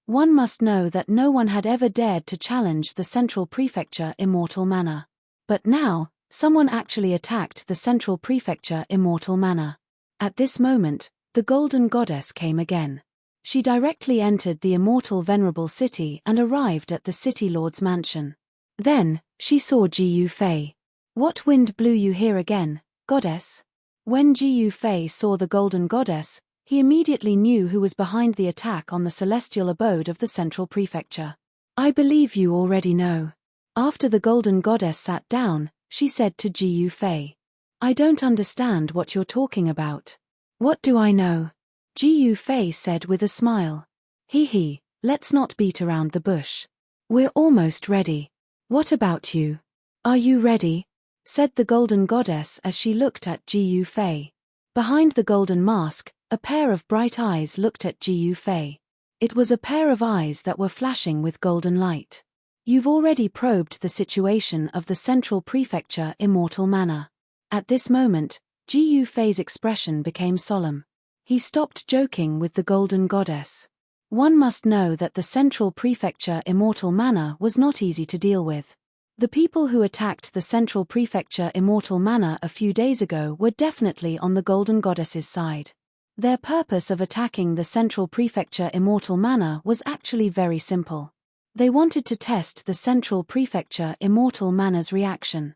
Speaker 1: One must know that no one had ever dared to challenge the Central Prefecture Immortal Manor. But now, someone actually attacked the Central Prefecture Immortal Manor. At this moment, the Golden Goddess came again. She directly entered the immortal venerable city and arrived at the City Lord's mansion. Then, she saw Ji Yufei. "What wind blew you here again, goddess?" When Ji Yufei saw the Golden Goddess, he immediately knew who was behind the attack on the celestial abode of the Central Prefecture. "I believe you already know." After the Golden Goddess sat down, she said to Ji Yufei, "I don't understand what you're talking about." "What do I know?" Ji Yufei said with a smile. He, let's not beat around the bush. We're almost ready. What about you? Are you ready?" said the Golden Goddess as she looked at Ji Yufei. Behind the golden mask, a pair of bright eyes looked at Ji Yufei. It was a pair of eyes that were flashing with golden light. "You've already probed the situation of the Central Prefecture Immortal Manor." At this moment, Ji Yufei's expression became solemn. He stopped joking with the Golden Goddess. One must know that the Central Prefecture Immortal Manor was not easy to deal with. The people who attacked the Central Prefecture Immortal Manor a few days ago were definitely on the Golden Goddess's side. Their purpose of attacking the Central Prefecture Immortal Manor was actually very simple. They wanted to test the Central Prefecture Immortal Manor's reaction.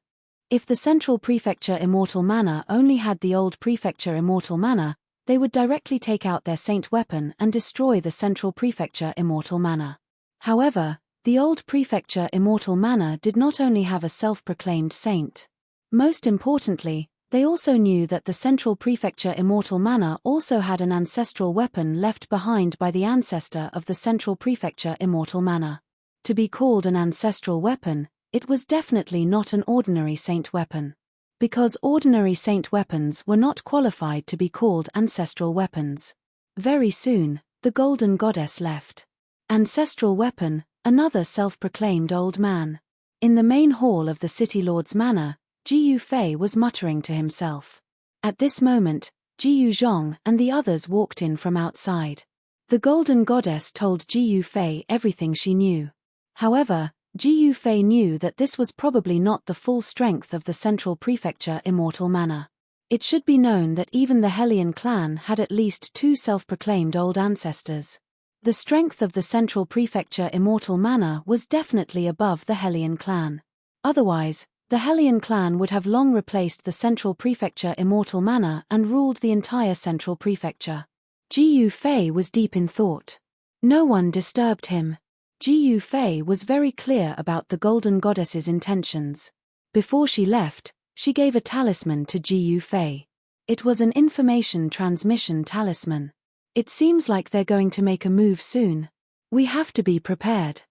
Speaker 1: If the Central Prefecture Immortal Manor only had the old Prefecture Immortal Manor, they would directly take out their saint weapon and destroy the Central Prefecture Immortal Manor. However, the old Prefecture Immortal Manor did not only have a self-proclaimed saint. Most importantly, they also knew that the Central Prefecture Immortal Manor also had an ancestral weapon left behind by the ancestor of the Central Prefecture Immortal Manor. To be called an ancestral weapon, it was definitely not an ordinary saint weapon. Because ordinary saint weapons were not qualified to be called ancestral weapons. Very soon, the Golden Goddess left. Ancestral weapon, another self-proclaimed old man. In the main hall of the City Lord's manor, Ji Yufei was muttering to himself. At this moment, Ji Yuzhong and the others walked in from outside. The Golden Goddess told Ji Yufei everything she knew. However, Ji Yufei knew that this was probably not the full strength of the Central Prefecture Immortal Manor. It should be known that even the Hellion clan had at least 2 self-proclaimed old ancestors. The strength of the Central Prefecture Immortal Manor was definitely above the Hellion clan. Otherwise, the Hellion clan would have long replaced the Central Prefecture Immortal Manor and ruled the entire Central Prefecture. Ji Yufei was deep in thought. No one disturbed him. Ji Yufei was very clear about the Golden Goddess's intentions. Before she left, she gave a talisman to Ji Yufei. It was an information transmission talisman. "It seems like they're going to make a move soon. We have to be prepared."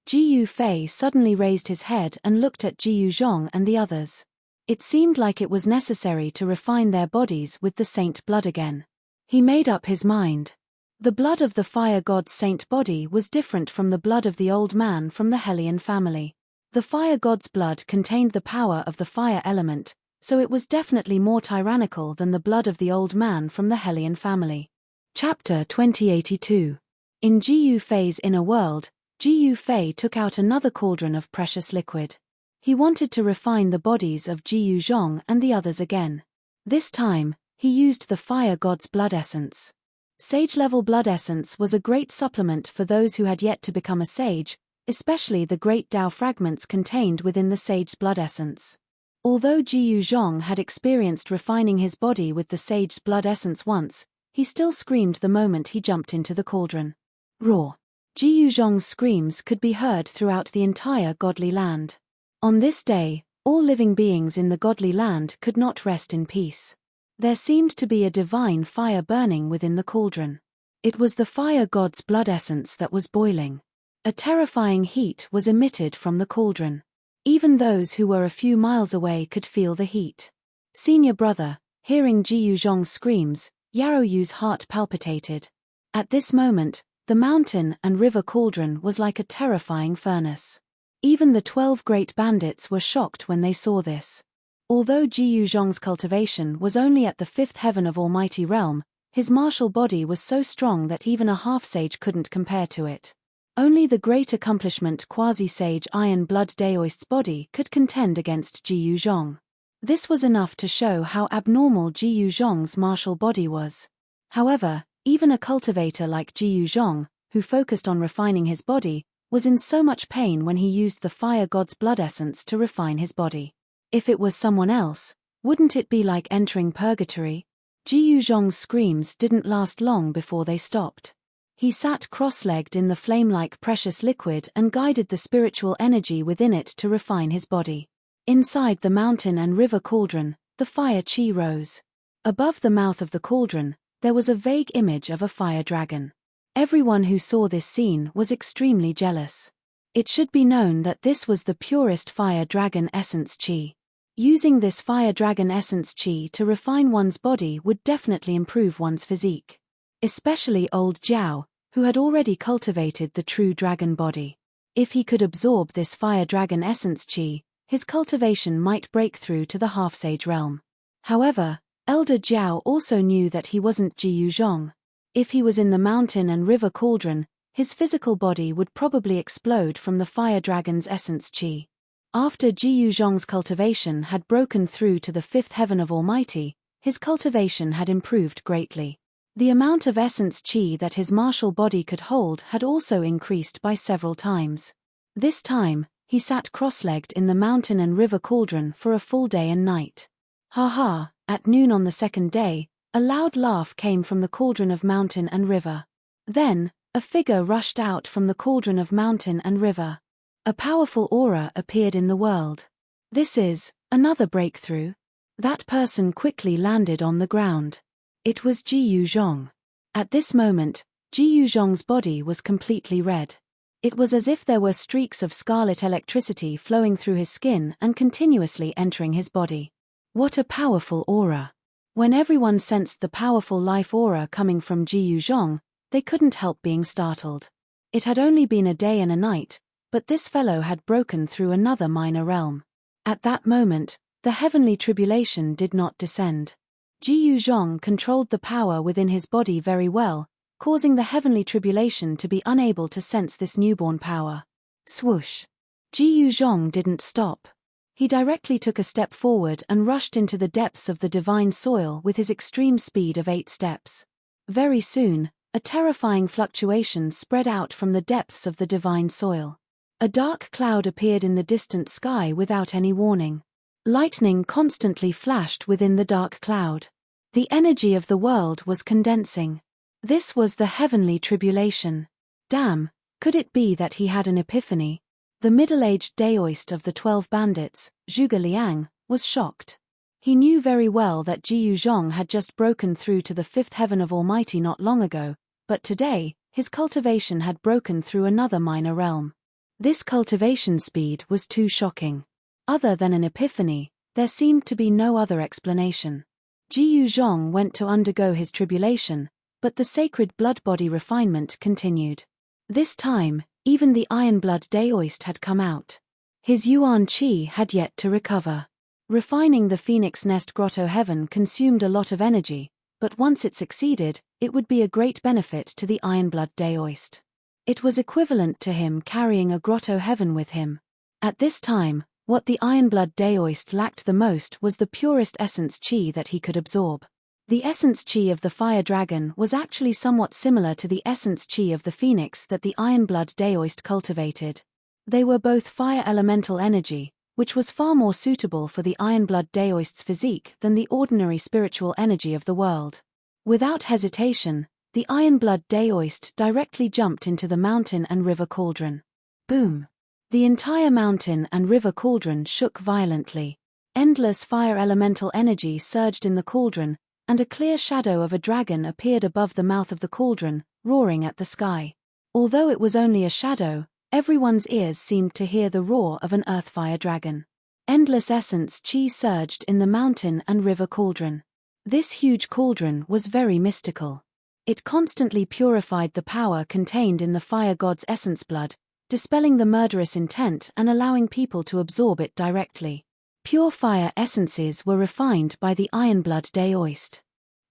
Speaker 1: Ji Yufei suddenly raised his head and looked at Ji Yuzhong and the others. It seemed like it was necessary to refine their bodies with the saint blood again. He made up his mind. The blood of the fire god's saint body was different from the blood of the old man from the Hellion family. The fire god's blood contained the power of the fire element, so it was definitely more tyrannical than the blood of the old man from the Hellion family. Chapter 2082. In Ji Yufei's inner world, Ji Yufei took out another cauldron of precious liquid. He wanted to refine the bodies of Ji Yuzhong and the others again. This time, he used the fire god's blood essence. Sage-level blood essence was a great supplement for those who had yet to become a sage, especially the great Tao fragments contained within the sage's blood essence. Although Ji Yuzhong had experienced refining his body with the sage's blood essence once, he still screamed the moment he jumped into the cauldron. Roar! Ji Yuzhong's screams could be heard throughout the entire godly land. On this day, all living beings in the godly land could not rest in peace. There seemed to be a divine fire burning within the cauldron. It was the fire god's blood essence that was boiling. A terrifying heat was emitted from the cauldron. Even those who were a few miles away could feel the heat. Senior brother, hearing Ji Yuzhong's screams, Yaoyu's heart palpitated. At this moment, the mountain and river cauldron was like a terrifying furnace. Even the 12 great bandits were shocked when they saw this. Although Ji Yuzhong's cultivation was only at the 5th heaven of Almighty Realm, his martial body was so strong that even a half-sage couldn't compare to it. Only the great accomplishment quasi-sage Iron Blood Daoist's body could contend against Ji Yuzhong. This was enough to show how abnormal Ji Yuzhong's martial body was. However, even a cultivator like Ji Yuzhong, who focused on refining his body, was in so much pain when he used the fire god's blood essence to refine his body. If it was someone else, wouldn't it be like entering purgatory? Ji Yuzhong's screams didn't last long before they stopped. He sat cross-legged in the flame-like precious liquid and guided the spiritual energy within it to refine his body. Inside the mountain and river cauldron, the fire chi rose. Above the mouth of the cauldron, there was a vague image of a fire dragon. Everyone who saw this scene was extremely jealous. It should be known that this was the purest fire dragon essence chi. Using this fire dragon essence chi to refine one's body would definitely improve one's physique. Especially old Jiao, who had already cultivated the true dragon body. If he could absorb this fire dragon essence chi, his cultivation might break through to the half-sage realm. However, Elder Jiao also knew that he wasn't Ji Yuzhong. If he was in the mountain and river cauldron, his physical body would probably explode from the fire dragon's essence chi. After Ji Yuzhong's cultivation had broken through to the fifth heaven of Almighty, his cultivation had improved greatly. The amount of essence chi that his martial body could hold had also increased by several times. This time, he sat cross-legged in the mountain and river cauldron for a full day and night. Ha ha, at noon on the second day, a loud laugh came from the cauldron of mountain and river. Then, a figure rushed out from the cauldron of mountain and river. A powerful aura appeared in the world. This is another breakthrough. That person quickly landed on the ground. It was Ji Yuzhong. At this moment, Ji Yuzhong's body was completely red. It was as if there were streaks of scarlet electricity flowing through his skin and continuously entering his body. What a powerful aura! When everyone sensed the powerful life aura coming from Ji Yuzhong, they couldn't help being startled. It had only been a day and a night, but this fellow had broken through another minor realm. At that moment, the heavenly tribulation did not descend. Ji Yuzhong controlled the power within his body very well, causing the heavenly tribulation to be unable to sense this newborn power. Swoosh! Ji Yuzhong didn't stop. He directly took a step forward and rushed into the depths of the divine soil with his extreme speed of 8 steps. Very soon, a terrifying fluctuation spread out from the depths of the divine soil. A dark cloud appeared in the distant sky without any warning. Lightning constantly flashed within the dark cloud. The energy of the world was condensing. This was the heavenly tribulation. Damn, could it be that he had an epiphany? The middle-aged Daoist of the 12 bandits, Zhuge Liang, was shocked. He knew very well that Ji Yuzhong had just broken through to the fifth heaven of Almighty not long ago, but today, his cultivation had broken through another minor realm. This cultivation speed was too shocking. Other than an epiphany, there seemed to be no other explanation. Ji Yuzhong went to undergo his tribulation, but the sacred blood body refinement continued. This time, even the Iron Blood Daoist had come out. His Yuan Qi had yet to recover. Refining the Phoenix Nest Grotto Heaven consumed a lot of energy, but once it succeeded, it would be a great benefit to the Iron Blood Daoist. It was equivalent to him carrying a Grotto Heaven with him. At this time, what the Iron Blood Daoist lacked the most was the purest essence chi that he could absorb. The essence chi of the fire dragon was actually somewhat similar to the essence chi of the phoenix that the Iron Blood Daoist cultivated. They were both fire elemental energy, which was far more suitable for the Iron Blood Daoist's physique than the ordinary spiritual energy of the world. Without hesitation, the Iron Blood Daoist directly jumped into the mountain and river cauldron. Boom! The entire mountain and river cauldron shook violently. Endless fire elemental energy surged in the cauldron, and a clear shadow of a dragon appeared above the mouth of the cauldron, roaring at the sky. Although it was only a shadow, everyone's ears seemed to hear the roar of an earthfire dragon. Endless essence chi surged in the mountain and river cauldron. This huge cauldron was very mystical. It constantly purified the power contained in the fire god's essence blood, dispelling the murderous intent and allowing people to absorb it directly. Pure fire essences were refined by the Iron Blood Daoist.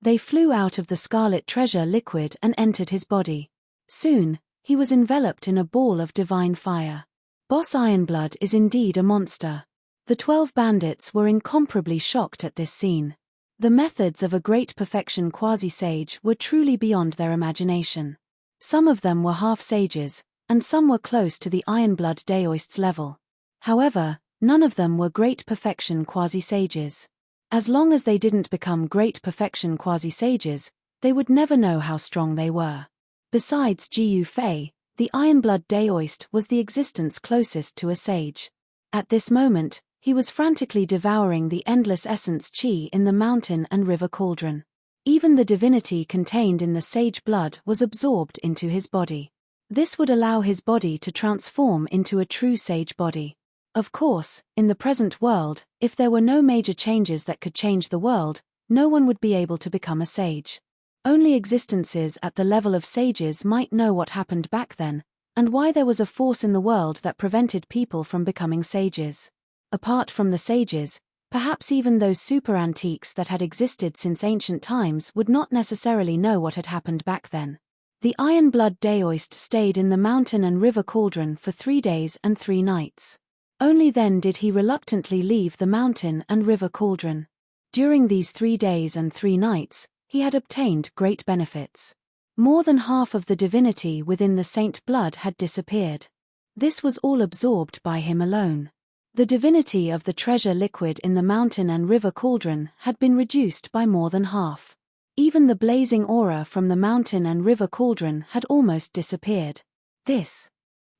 Speaker 1: They flew out of the scarlet treasure liquid and entered his body. Soon, He was enveloped in a ball of divine fire. Boss Ironblood is indeed a monster. The 12 bandits were incomparably shocked at this scene. The methods of a great perfection quasi-sage were truly beyond their imagination. Some of them were half-sages, and some were close to the Ironblood Daoist's level. However, none of them were great perfection quasi-sages. As long as they didn't become great perfection quasi-sages, they would never know how strong they were. Besides Jiyu Fei, the Ironblood Daoist was the existence closest to a sage. At this moment, he was frantically devouring the endless essence qi in the mountain and river cauldron. Even the divinity contained in the sage blood was absorbed into his body. This would allow his body to transform into a true sage body. Of course, in the present world, if there were no major changes that could change the world, no one would be able to become a sage. Only existences at the level of sages might know what happened back then, and why there was a force in the world that prevented people from becoming sages. Apart from the sages, perhaps even those super antiques that had existed since ancient times would not necessarily know what had happened back then. The Ironblood Daoist stayed in the mountain and river cauldron for 3 days and 3 nights. Only then did he reluctantly leave the mountain and river cauldron. During these 3 days and 3 nights, he had obtained great benefits. More than half of the divinity within the saint blood had disappeared. This was all absorbed by him alone. The divinity of the treasure liquid in the mountain and river cauldron had been reduced by more than half. Even the blazing aura from the mountain and river cauldron had almost disappeared. This.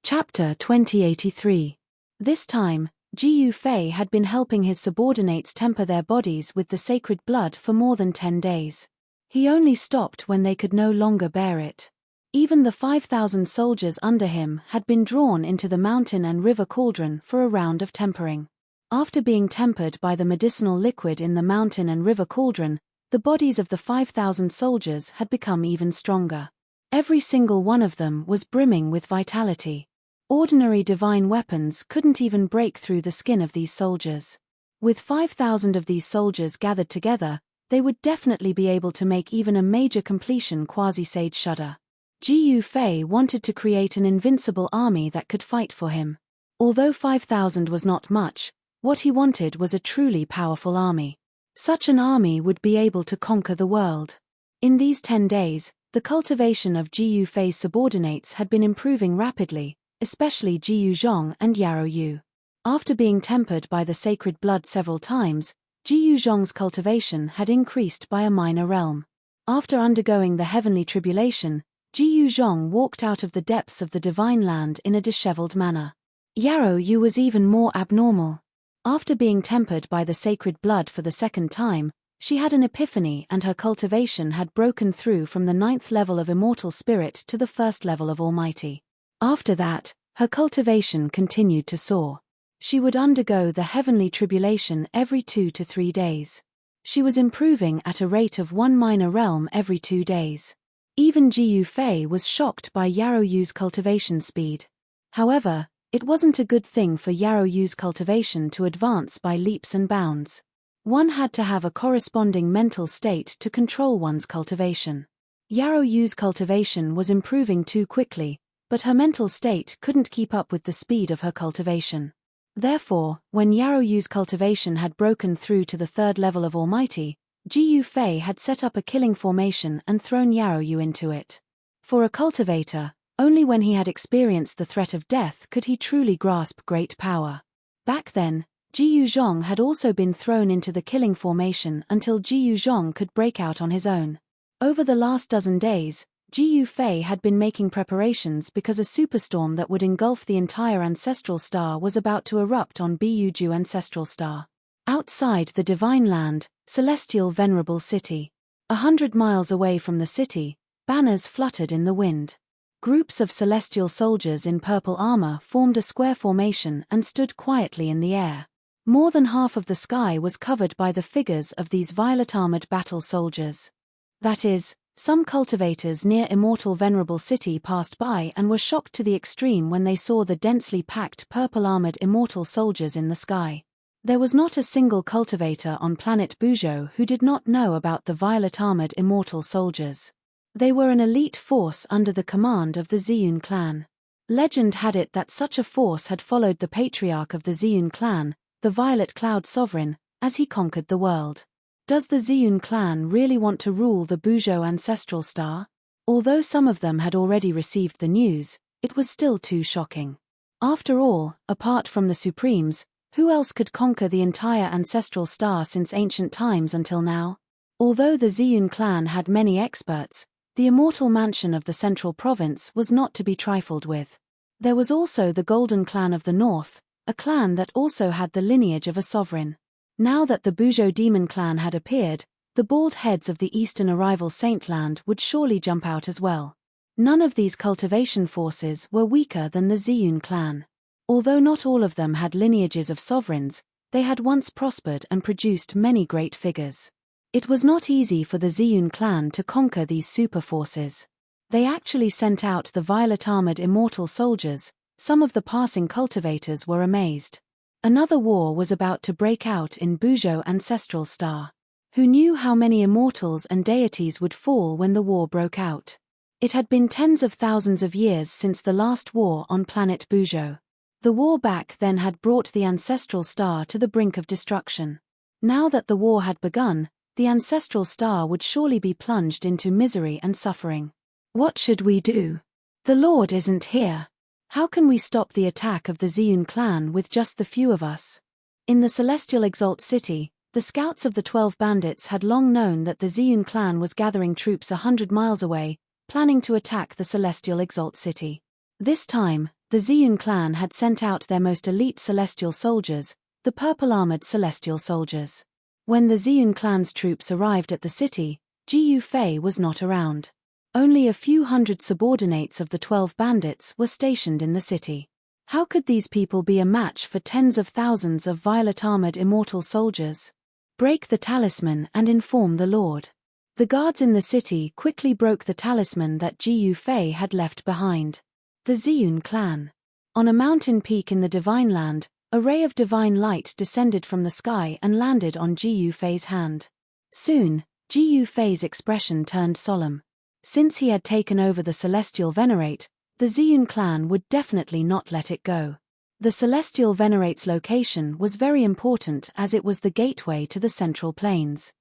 Speaker 1: Chapter 2083. This time, Jiyu Fei had been helping his subordinates temper their bodies with the sacred blood for more than 10 days. He only stopped when they could no longer bear it. Even the 5,000 soldiers under him had been drawn into the mountain and river cauldron for a round of tempering. After being tempered by the medicinal liquid in the mountain and river cauldron, the bodies of the 5,000 soldiers had become even stronger. Every single one of them was brimming with vitality. Ordinary divine weapons couldn't even break through the skin of these soldiers. With 5,000 of these soldiers gathered together, they would definitely be able to make even a major completion quasi-sage shudder. Jiyu Fei wanted to create an invincible army that could fight for him. Although 5,000 was not much, what he wanted was a truly powerful army. Such an army would be able to conquer the world. In these 10 days, the cultivation of Jiyu Fei's subordinates had been improving rapidly, especially Jiyu Zhong and Yarrow Yu. After being tempered by the sacred blood several times, Jiyu Zhong's cultivation had increased by a minor realm. After undergoing the heavenly tribulation, Jiyu Zhong walked out of the depths of the divine land in a disheveled manner. Yarrow Yu was even more abnormal. After being tempered by the sacred blood for the 2nd time, she had an epiphany and her cultivation had broken through from the 9th level of immortal spirit to the 1st level of almighty. After that, her cultivation continued to soar. She would undergo the heavenly tribulation every 2 to 3 days. She was improving at a rate of 1 minor realm every 2 days. Even Jiyu Fei was shocked by Yarrow Yu's cultivation speed. However, it wasn't a good thing for Yarrow Yu's cultivation to advance by leaps and bounds. One had to have a corresponding mental state to control one's cultivation. Yarrow Yu's cultivation was improving too quickly, but her mental state couldn't keep up with the speed of her cultivation. Therefore, when Yarrow Yu's cultivation had broken through to the 3rd level of almighty, Jiyu Fei had set up a killing formation and thrown Yarrow Yu into it. For a cultivator, only when he had experienced the threat of death could he truly grasp great power. Back then, Jiyu Zhong had also been thrown into the killing formation until Jiyu Zhong could break out on his own. Over the last dozen days, Jiyu Fei had been making preparations because a superstorm that would engulf the entire ancestral star was about to erupt on Biyuju ancestral star. Outside the divine land, celestial venerable city. 100 miles away from the city, banners fluttered in the wind. Groups of celestial soldiers in purple armor formed a square formation and stood quietly in the air. More than half of the sky was covered by the figures of these violet-armored battle soldiers. That is, some cultivators near immortal venerable city passed by and were shocked to the extreme when they saw the densely packed purple-armored immortal soldiers in the sky. There was not a single cultivator on planet Buzhou who did not know about the violet-armored immortal soldiers. They were an elite force under the command of the Ziyun clan. Legend had it that such a force had followed the patriarch of the Ziyun clan, the Violet Cloud Sovereign, as he conquered the world. Does the Ziyun clan really want to rule the Buzhou ancestral star? Although some of them had already received the news, it was still too shocking. After all, apart from the Supremes, who else could conquer the entire ancestral star since ancient times until now? Although the Ziyun clan had many experts, the immortal mansion of the central province was not to be trifled with. There was also the Golden Clan of the North, a clan that also had the lineage of a sovereign. Now that the Buzhou Demon clan had appeared, the bald heads of the eastern arrival Saintland would surely jump out as well. None of these cultivation forces were weaker than the Ziyun clan. Although not all of them had lineages of sovereigns, they had once prospered and produced many great figures. It was not easy for the Ziyun clan to conquer these super forces. They actually sent out the violet-armored immortal soldiers. Some of the passing cultivators were amazed. Another war was about to break out in Buzhou ancestral star. Who knew how many immortals and deities would fall when the war broke out? It had been tens of thousands of years since the last war on planet Buzhou. The war back then had brought the ancestral star to the brink of destruction. Now that the war had begun, the ancestral star would surely be plunged into misery and suffering. What should we do? The Lord isn't here. How can we stop the attack of the Ziyun clan with just the few of us? In the celestial Exalt city, the scouts of the 12 bandits had long known that the Ziyun clan was gathering troops 100 miles away, planning to attack the celestial Exalt city. This time, the Ziyun clan had sent out their most elite celestial soldiers, the purple-armored celestial soldiers. When the Ziyun clan's troops arrived at the city, Ji Yufei was not around. Only a few hundred subordinates of the 12 bandits were stationed in the city. How could these people be a match for tens of thousands of violet-armored immortal soldiers? Break the talisman and inform the Lord. The guards in the city quickly broke the talisman that Ji Yufei had left behind. The Ziyun clan. On a mountain peak in the Divine Land, a ray of divine light descended from the sky and landed on Ji Yufei's hand. Soon, Ji Yufei's expression turned solemn. Since he had taken over the Celestial Venerate, the Ziyun clan would definitely not let it go. The Celestial Venerate's location was very important as it was the gateway to the Central Plains.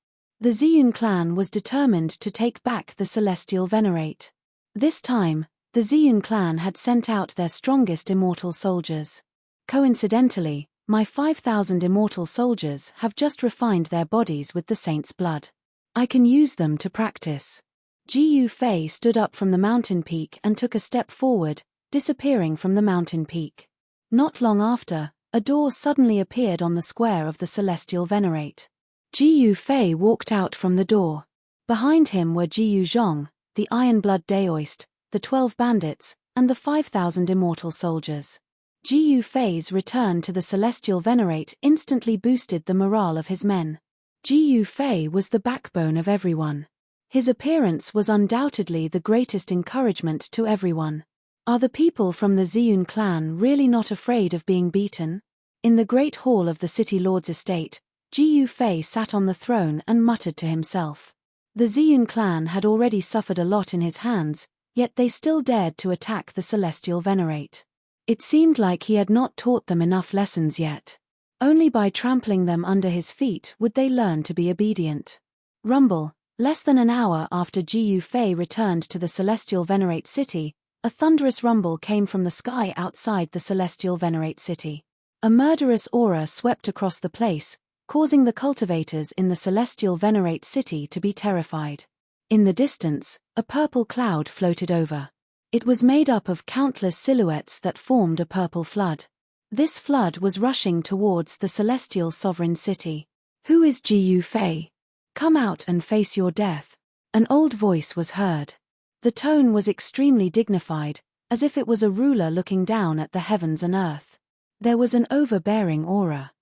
Speaker 1: The Ziyun clan was determined to take back the Celestial Venerate. This time, the Ziyun clan had sent out their strongest immortal soldiers. Coincidentally, my 5,000 immortal soldiers have just refined their bodies with the saint's blood. I can use them to practice. Ji Yufei stood up from the mountain peak and took a step forward, disappearing from the mountain peak. Not long after, a door suddenly appeared on the square of the Celestial Venerate. Ji Yufei walked out from the door. Behind him were Ji Yuzhong, the Iron-Blood Daoist, the 12 bandits, and the 5,000 immortal soldiers. Ji Yufei's return to the Celestial Venerate instantly boosted the morale of his men. Ji Yufei was the backbone of everyone. His appearance was undoubtedly the greatest encouragement to everyone. Are the people from the Ziyun clan really not afraid of being beaten? In the great hall of the city lord's estate, Ji Yufei sat on the throne and muttered to himself. The Ziyun clan had already suffered a lot in his hands, yet they still dared to attack the Celestial Venerate. It seemed like he had not taught them enough lessons yet. Only by trampling them under his feet would they learn to be obedient. Rumble. Less than an hour after Ji Yufei returned to the Celestial Venerate city, a thunderous rumble came from the sky outside the Celestial Venerate city. A murderous aura swept across the place, causing the cultivators in the Celestial Venerate city to be terrified. In the distance, a purple cloud floated over. It was made up of countless silhouettes that formed a purple flood. This flood was rushing towards the Celestial Sovereign City. Who is Ji Yufei? Come out and face your death. An old voice was heard. The tone was extremely dignified, as if it was a ruler looking down at the heavens and earth. There was an overbearing aura.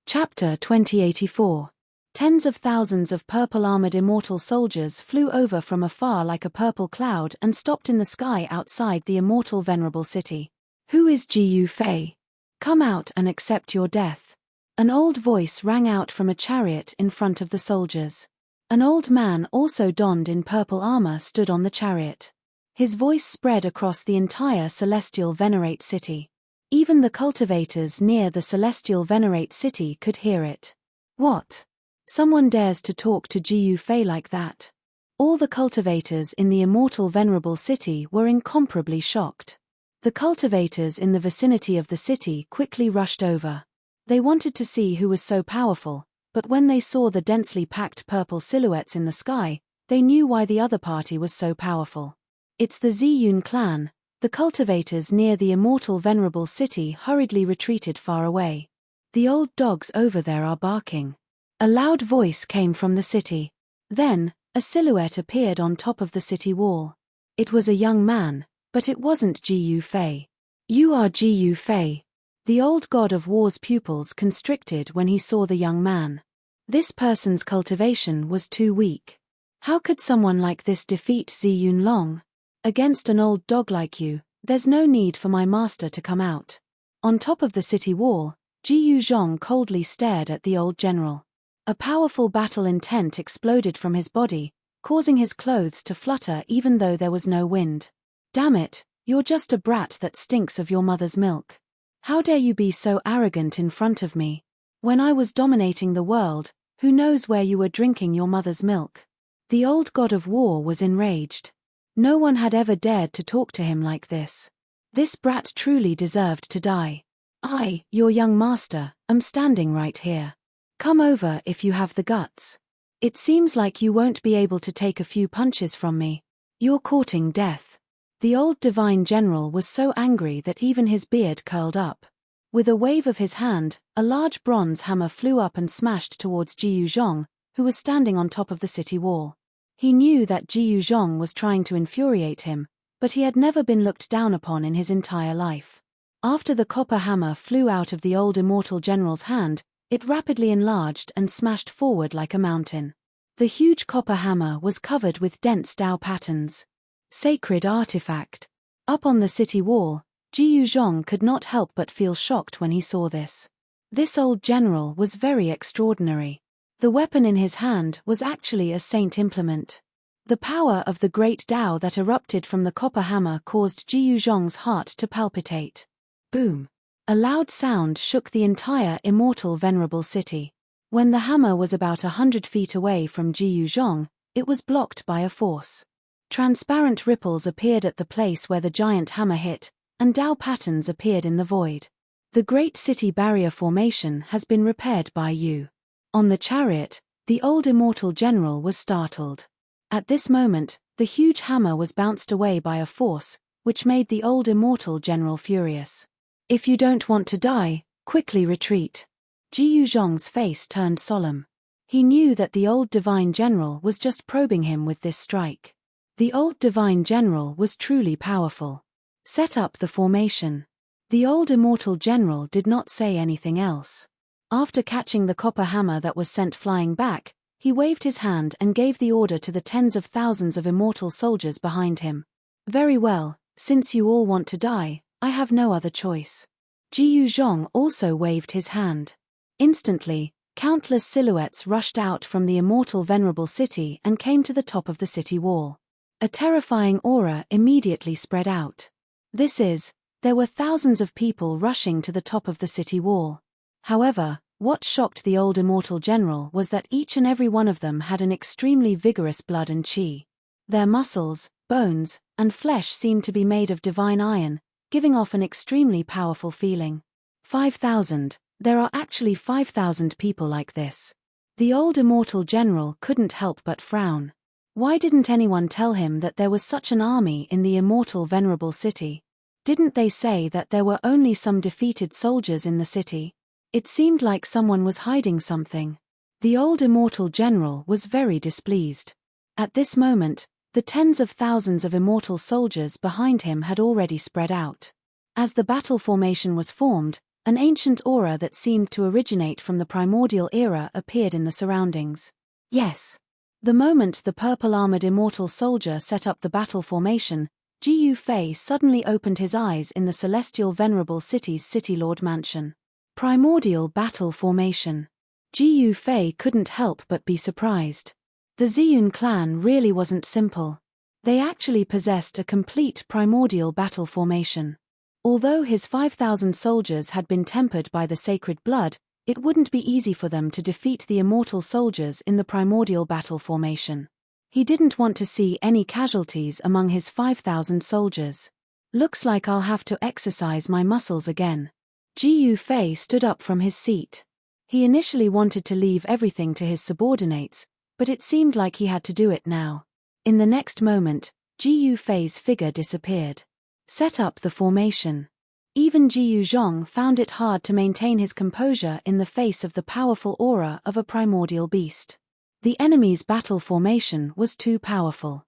Speaker 1: Chapter 2084. Tens of thousands of purple-armored immortal soldiers flew over from afar like a purple cloud and stopped in the sky outside the immortal venerable city. Who is Ji Yufei? Come out and accept your death. An old voice rang out from a chariot in front of the soldiers. An old man also donned in purple armor stood on the chariot. His voice spread across the entire celestial venerate city. Even the cultivators near the celestial venerate city could hear it. What? Someone dares to talk to Jiyu Fei like that? All the cultivators in the immortal venerable city were incomparably shocked. The cultivators in the vicinity of the city quickly rushed over. They wanted to see who was so powerful, but when they saw the densely packed purple silhouettes in the sky, they knew why the other party was so powerful. It's the Ziyun clan. The cultivators near the immortal venerable city hurriedly retreated far away. The old dogs over there are barking. A loud voice came from the city. Then, a silhouette appeared on top of the city wall. It was a young man, but it wasn't Jiyu Fei. You are Jiyu Fei. The old god of war's pupils constricted when he saw the young man. This person's cultivation was too weak. How could someone like this defeat Ziyun Long? Against an old dog like you, there's no need for my master to come out. On top of the city wall, Jiyu Zhong coldly stared at the old general. A powerful battle intent exploded from his body, causing his clothes to flutter even though there was no wind. Damn it, you're just a brat that stinks of your mother's milk. How dare you be so arrogant in front of me? When I was dominating the world, who knows where you were drinking your mother's milk? The old god of war was enraged. No one had ever dared to talk to him like this. This brat truly deserved to die. I, your young master, am standing right here. Come over if you have the guts. It seems like you won't be able to take a few punches from me. You're courting death. The old divine general was so angry that even his beard curled up. With a wave of his hand, a large bronze hammer flew up and smashed towards Jiyu Zhong, who was standing on top of the city wall. He knew that Jiyu Zhong was trying to infuriate him, but he had never been looked down upon in his entire life. After the copper hammer flew out of the old immortal general's hand, it rapidly enlarged and smashed forward like a mountain. The huge copper hammer was covered with dense Dao patterns. Sacred artifact. Up on the city wall, Jiyu Zhong could not help but feel shocked when he saw this. This old general was very extraordinary. The weapon in his hand was actually a saint implement. The power of the great Dao that erupted from the copper hammer caused Jiyu Zhong's heart to palpitate. Boom! A loud sound shook the entire immortal venerable city. When the hammer was about 100 feet away from Jiyu Zhong, it was blocked by a force. Transparent ripples appeared at the place where the giant hammer hit, and Dao patterns appeared in the void. The great city barrier formation has been repaired by you. On the chariot, the old immortal general was startled. At this moment, the huge hammer was bounced away by a force, which made the old immortal general furious. If you don't want to die, quickly retreat. Jiyu Zhong's face turned solemn. He knew that the old divine general was just probing him with this strike. The old divine general was truly powerful. Set up the formation. The old immortal general did not say anything else. After catching the copper hammer that was sent flying back, he waved his hand and gave the order to the tens of thousands of immortal soldiers behind him. Very well, since you all want to die, I have no other choice. Jiyu Zhong also waved his hand. Instantly, countless silhouettes rushed out from the immortal venerable city and came to the top of the city wall. A terrifying aura immediately spread out. There were thousands of people rushing to the top of the city wall. However, what shocked the old immortal general was that each and every one of them had an extremely vigorous blood and chi. Their muscles, bones, and flesh seemed to be made of divine iron, giving off an extremely powerful feeling. 5,000, there are actually 5,000 people like this. The old immortal general couldn't help but frown. Why didn't anyone tell him that there was such an army in the immortal venerable city? Didn't they say that there were only some defeated soldiers in the city? It seemed like someone was hiding something. The old immortal general was very displeased. At this moment, the tens of thousands of immortal soldiers behind him had already spread out. As the battle formation was formed, an ancient aura that seemed to originate from the primordial era appeared in the surroundings. Yes. The moment the purple-armored immortal soldier set up the battle formation, Jiyu Fei suddenly opened his eyes in the celestial venerable city's city lord mansion. Primordial battle formation. Jiyu Fei couldn't help but be surprised. The Ziyun clan really wasn't simple. They actually possessed a complete primordial battle formation. Although his 5,000 soldiers had been tempered by the sacred blood, it wouldn't be easy for them to defeat the immortal soldiers in the primordial battle formation. He didn't want to see any casualties among his 5,000 soldiers. Looks like I'll have to exercise my muscles again. Ji Yufei stood up from his seat. He initially wanted to leave everything to his subordinates, but it seemed like he had to do it now. In the next moment, Ji Yufei's figure disappeared. Set up the formation. Even Ji Yuzhong found it hard to maintain his composure in the face of the powerful aura of a primordial beast. The enemy's battle formation was too powerful.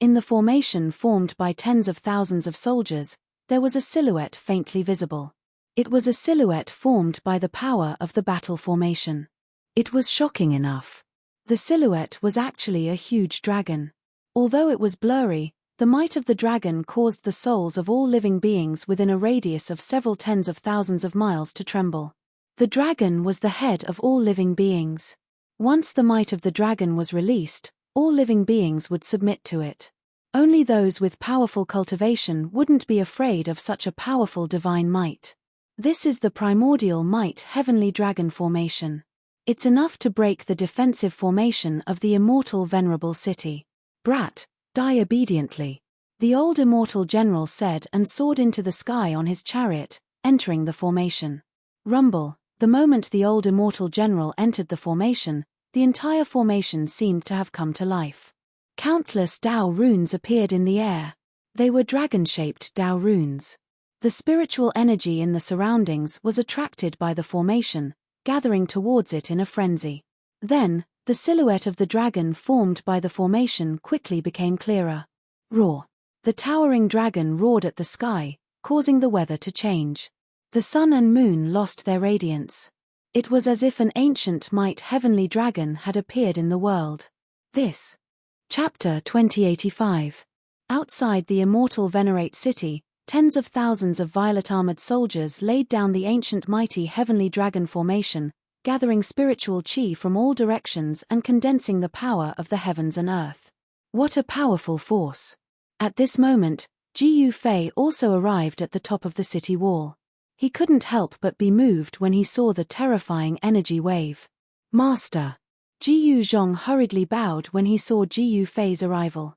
Speaker 1: In the formation formed by tens of thousands of soldiers, there was a silhouette faintly visible. It was a silhouette formed by the power of the battle formation. It was shocking enough. The silhouette was actually a huge dragon. Although it was blurry, the might of the dragon caused the souls of all living beings within a radius of several tens of thousands of miles to tremble. The dragon was the head of all living beings. Once the might of the dragon was released, all living beings would submit to it. Only those with powerful cultivation wouldn't be afraid of such a powerful divine might. This is the primordial might heavenly dragon formation. It's enough to break the defensive formation of the immortal venerable city. Brat, die obediently, the old immortal general said and soared into the sky on his chariot, entering the formation. Rumble, the moment the old immortal general entered the formation, the entire formation seemed to have come to life. Countless Tao runes appeared in the air. They were dragon-shaped Tao runes. The spiritual energy in the surroundings was attracted by the formation, gathering towards it in a frenzy. Then, the silhouette of the dragon formed by the formation quickly became clearer. Roar. The towering dragon roared at the sky, causing the weather to change. The sun and moon lost their radiance. It was as if an ancient might heavenly dragon had appeared in the world. This. Chapter 2085. Outside the immortal venerate city, tens of thousands of violet-armored soldiers laid down the ancient mighty heavenly dragon formation, gathering spiritual chi from all directions and condensing the power of the heavens and earth. What a powerful force! At this moment, Ji Yufei also arrived at the top of the city wall. He couldn't help but be moved when he saw the terrifying energy wave. Master! Ji Yuzhong hurriedly bowed when he saw Ji Yufei's arrival.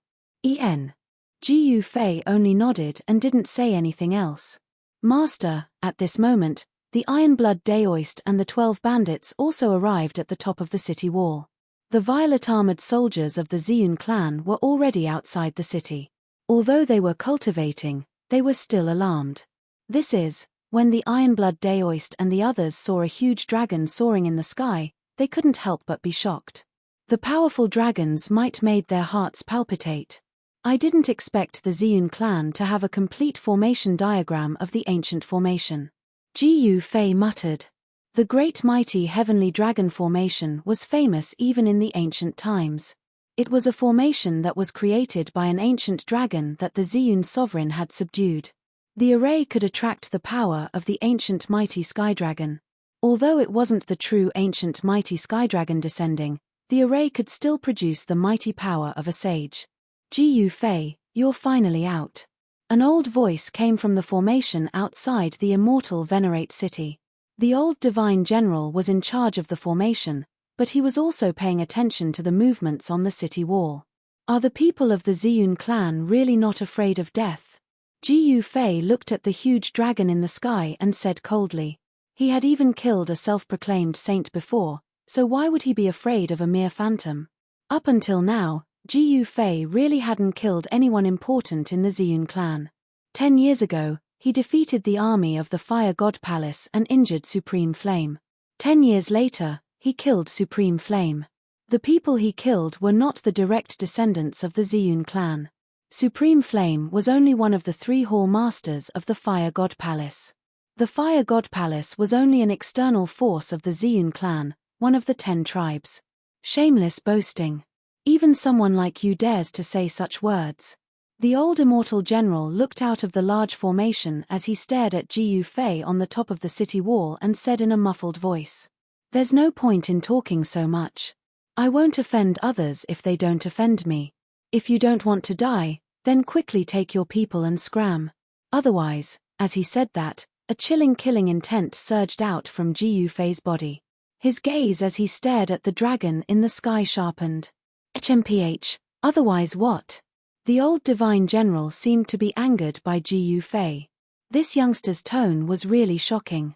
Speaker 1: Ji Yufei only nodded and didn't say anything else. Master, at this moment, the Ironblood Daoist and the 12 bandits also arrived at the top of the city wall. The violet-armored soldiers of the Ziyun clan were already outside the city. Although they were cultivating, they were still alarmed. This is, when the Ironblood Daoist and the others saw a huge dragon soaring in the sky, they couldn't help but be shocked. The powerful dragon's might made their hearts palpitate. I didn't expect the Ziyun clan to have a complete formation diagram of the ancient formation. Ji Yufei muttered. The great mighty heavenly dragon formation was famous even in the ancient times. It was a formation that was created by an ancient dragon that the Ziyun sovereign had subdued. The array could attract the power of the ancient mighty sky dragon. Although it wasn't the true ancient mighty sky dragon descending, the array could still produce the mighty power of a sage. Ji Yufei, you're finally out. An old voice came from the formation outside the immortal venerate city. The old divine general was in charge of the formation, but he was also paying attention to the movements on the city wall. Are the people of the Ziyun clan really not afraid of death? Ji Yufei looked at the huge dragon in the sky and said coldly. He had even killed a self-proclaimed saint before, so why would he be afraid of a mere phantom? Up until now, Ji Yufei really hadn't killed anyone important in the Ziyun clan. 10 years ago, he defeated the army of the Fire God Palace and injured Supreme Flame. 10 years later, he killed Supreme Flame. The people he killed were not the direct descendants of the Ziyun clan. Supreme Flame was only one of the 3 hall masters of the Fire God Palace. The Fire God Palace was only an external force of the Ziyun clan, one of the 10 tribes. Shameless boasting. Even someone like you dares to say such words. The old immortal general looked out of the large formation as he stared at Ji Yufei on the top of the city wall and said in a muffled voice. There's no point in talking so much. I won't offend others if they don't offend me. If you don't want to die, then quickly take your people and scram. Otherwise, as he said that, a chilling killing intent surged out from Ji Yufei's body. His gaze as he stared at the dragon in the sky sharpened. HMPH, otherwise what? The old divine general seemed to be angered by Ji Yufei. This youngster's tone was really shocking.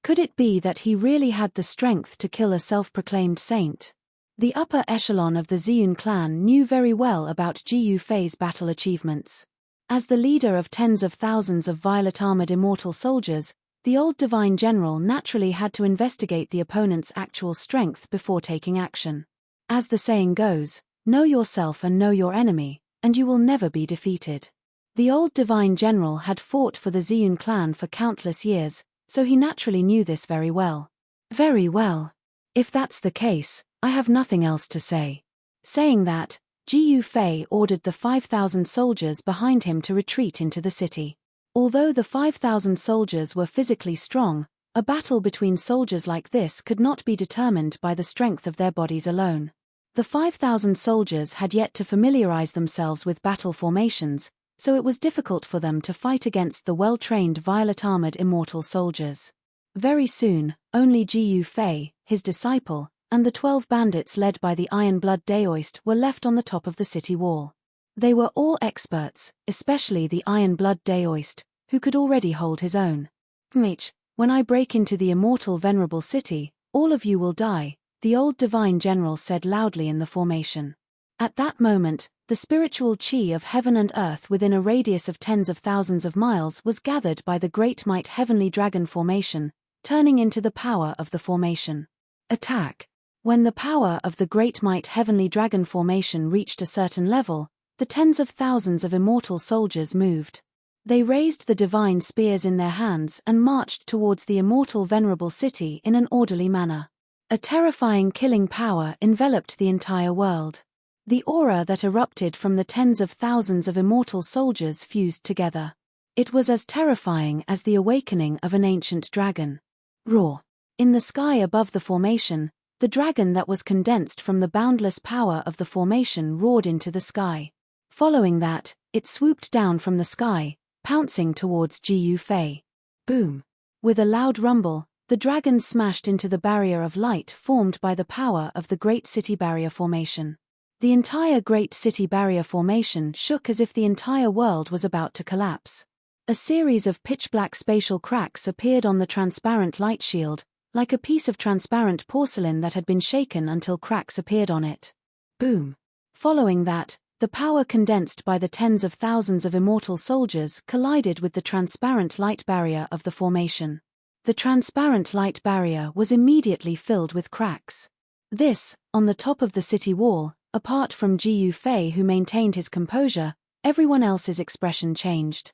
Speaker 1: Could it be that he really had the strength to kill a self-proclaimed saint? The upper echelon of the Ziyun clan knew very well about Ji Yufei's battle achievements. As the leader of tens of thousands of violet-armored immortal soldiers, the old divine general naturally had to investigate the opponent's actual strength before taking action. As the saying goes, know yourself and know your enemy, and you will never be defeated. The old divine general had fought for the Ziyun clan for countless years, so he naturally knew this very well. Very well. If that's the case, I have nothing else to say. Saying that, Ji Yufei ordered the 5,000 soldiers behind him to retreat into the city. Although the 5,000 soldiers were physically strong, a battle between soldiers like this could not be determined by the strength of their bodies alone. The 5,000 soldiers had yet to familiarize themselves with battle formations, so it was difficult for them to fight against the well-trained violet-armored immortal soldiers. Very soon, only Ji Yufei, his disciple, and the 12 bandits led by the Iron Blood Daoist were left on the top of the city wall. They were all experts, especially the Iron Blood Daoist, who could already hold his own. Mitch, when I break into the immortal venerable city, all of you will die, the old divine general said loudly in the formation. At that moment, the spiritual chi of heaven and earth within a radius of tens of thousands of miles was gathered by the great might heavenly dragon formation, turning into the power of the formation. Attack. When the power of the great might heavenly dragon formation reached a certain level, the tens of thousands of immortal soldiers moved. They raised the divine spears in their hands and marched towards the immortal venerable city in an orderly manner. A terrifying killing power enveloped the entire world. The aura that erupted from the tens of thousands of immortal soldiers fused together. It was as terrifying as the awakening of an ancient dragon. Roar. In the sky above the formation, the dragon that was condensed from the boundless power of the formation roared into the sky. Following that, it swooped down from the sky, pouncing towards Ji Yufei. Boom. With a loud rumble, the dragon smashed into the barrier of light formed by the power of the Great City Barrier Formation. The entire Great City Barrier Formation shook as if the entire world was about to collapse. A series of pitch-black spatial cracks appeared on the transparent light shield, like a piece of transparent porcelain that had been shaken until cracks appeared on it. Boom. Following that, the power condensed by the tens of thousands of immortal soldiers collided with the transparent light barrier of the formation. The transparent light barrier was immediately filled with cracks. This, on the top of the city wall, apart from Ji Yufei who maintained his composure, everyone else's expression changed.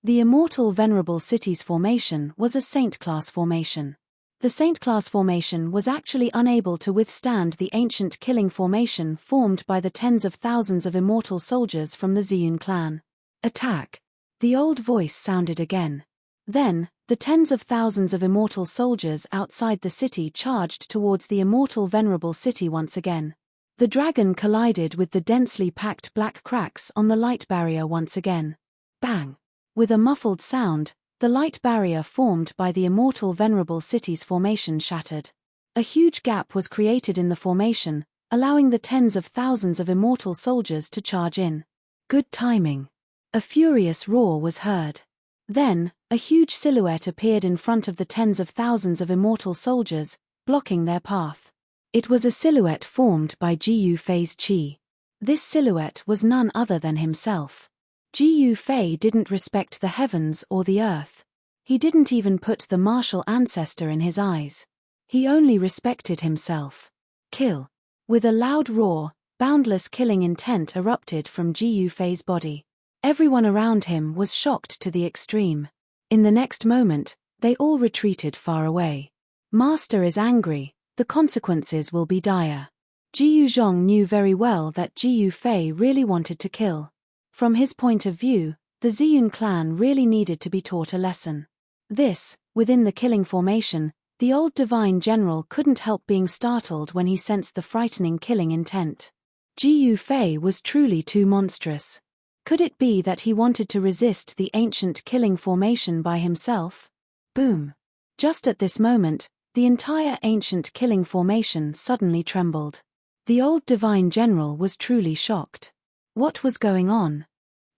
Speaker 1: The immortal venerable city's formation was a saint-class formation. The saint-class formation was actually unable to withstand the ancient killing formation formed by the tens of thousands of immortal soldiers from the Ziyun clan. Attack! The old voice sounded again. Then, the tens of thousands of immortal soldiers outside the city charged towards the immortal venerable city once again. The dragon collided with the densely packed black cracks on the light barrier once again. Bang! With a muffled sound, the light barrier formed by the immortal venerable city's formation shattered. A huge gap was created in the formation, allowing the tens of thousands of immortal soldiers to charge in. Good timing. A furious roar was heard. Then, a huge silhouette appeared in front of the tens of thousands of immortal soldiers, blocking their path. It was a silhouette formed by Ji Yufei's chi. This silhouette was none other than himself. Ji Yufei didn't respect the heavens or the earth. He didn't even put the martial ancestor in his eyes. He only respected himself. Kill. With a loud roar, boundless killing intent erupted from Ji Yufei's body. Everyone around him was shocked to the extreme. In the next moment, they all retreated far away. Master is angry, the consequences will be dire. Ji Yuzhong knew very well that Ji Yufei really wanted to kill. From his point of view, the Ziyun clan really needed to be taught a lesson. This, within the killing formation, The old divine general couldn't help being startled when he sensed the frightening killing intent. Jiyu Fei was truly too monstrous. Could it be that he wanted to resist the ancient killing formation by himself? Boom! Just at this moment, the entire ancient killing formation suddenly trembled. The old divine general was truly shocked. What was going on?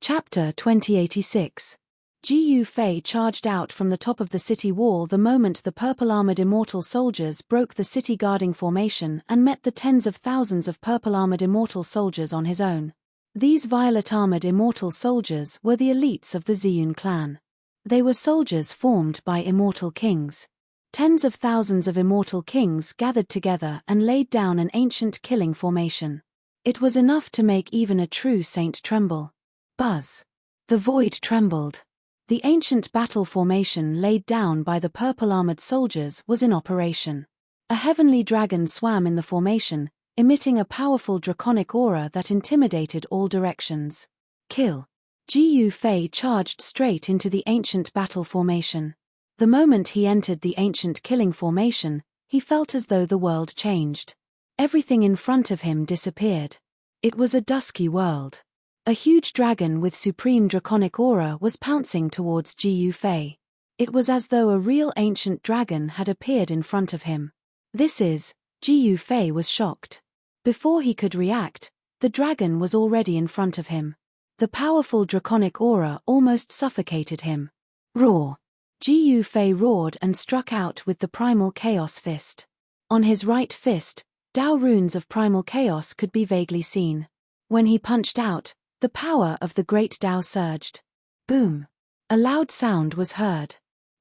Speaker 1: Chapter 2086. Jiyu Fei charged out from the top of the city wall the moment the purple-armored immortal soldiers broke the city guarding formation and met the tens of thousands of purple-armored immortal soldiers on his own. These violet-armored immortal soldiers were the elites of the Ziyun clan. They were soldiers formed by immortal kings. Tens of thousands of immortal kings gathered together and laid down an ancient killing formation. It was enough to make even a true saint tremble. Buzz! The void trembled. The ancient battle formation laid down by the purple-armored soldiers was in operation. A heavenly dragon swam in the formation, emitting a powerful draconic aura that intimidated all directions. Kill! Jiyu Fei charged straight into the ancient battle formation. The moment he entered the ancient killing formation, he felt as though the world changed. Everything in front of him disappeared. It was a dusky world. A huge dragon with supreme draconic aura was pouncing towards Jiyu Fei. It was as though a real ancient dragon had appeared in front of him. Jiyu Fei was shocked. Before he could react, the dragon was already in front of him. The powerful draconic aura almost suffocated him. Roar! Jiyu Fei roared and struck out with the primal chaos fist. On his right fist, Tao runes of primal chaos could be vaguely seen. When he punched out, the power of the great Tao surged. Boom! A loud sound was heard.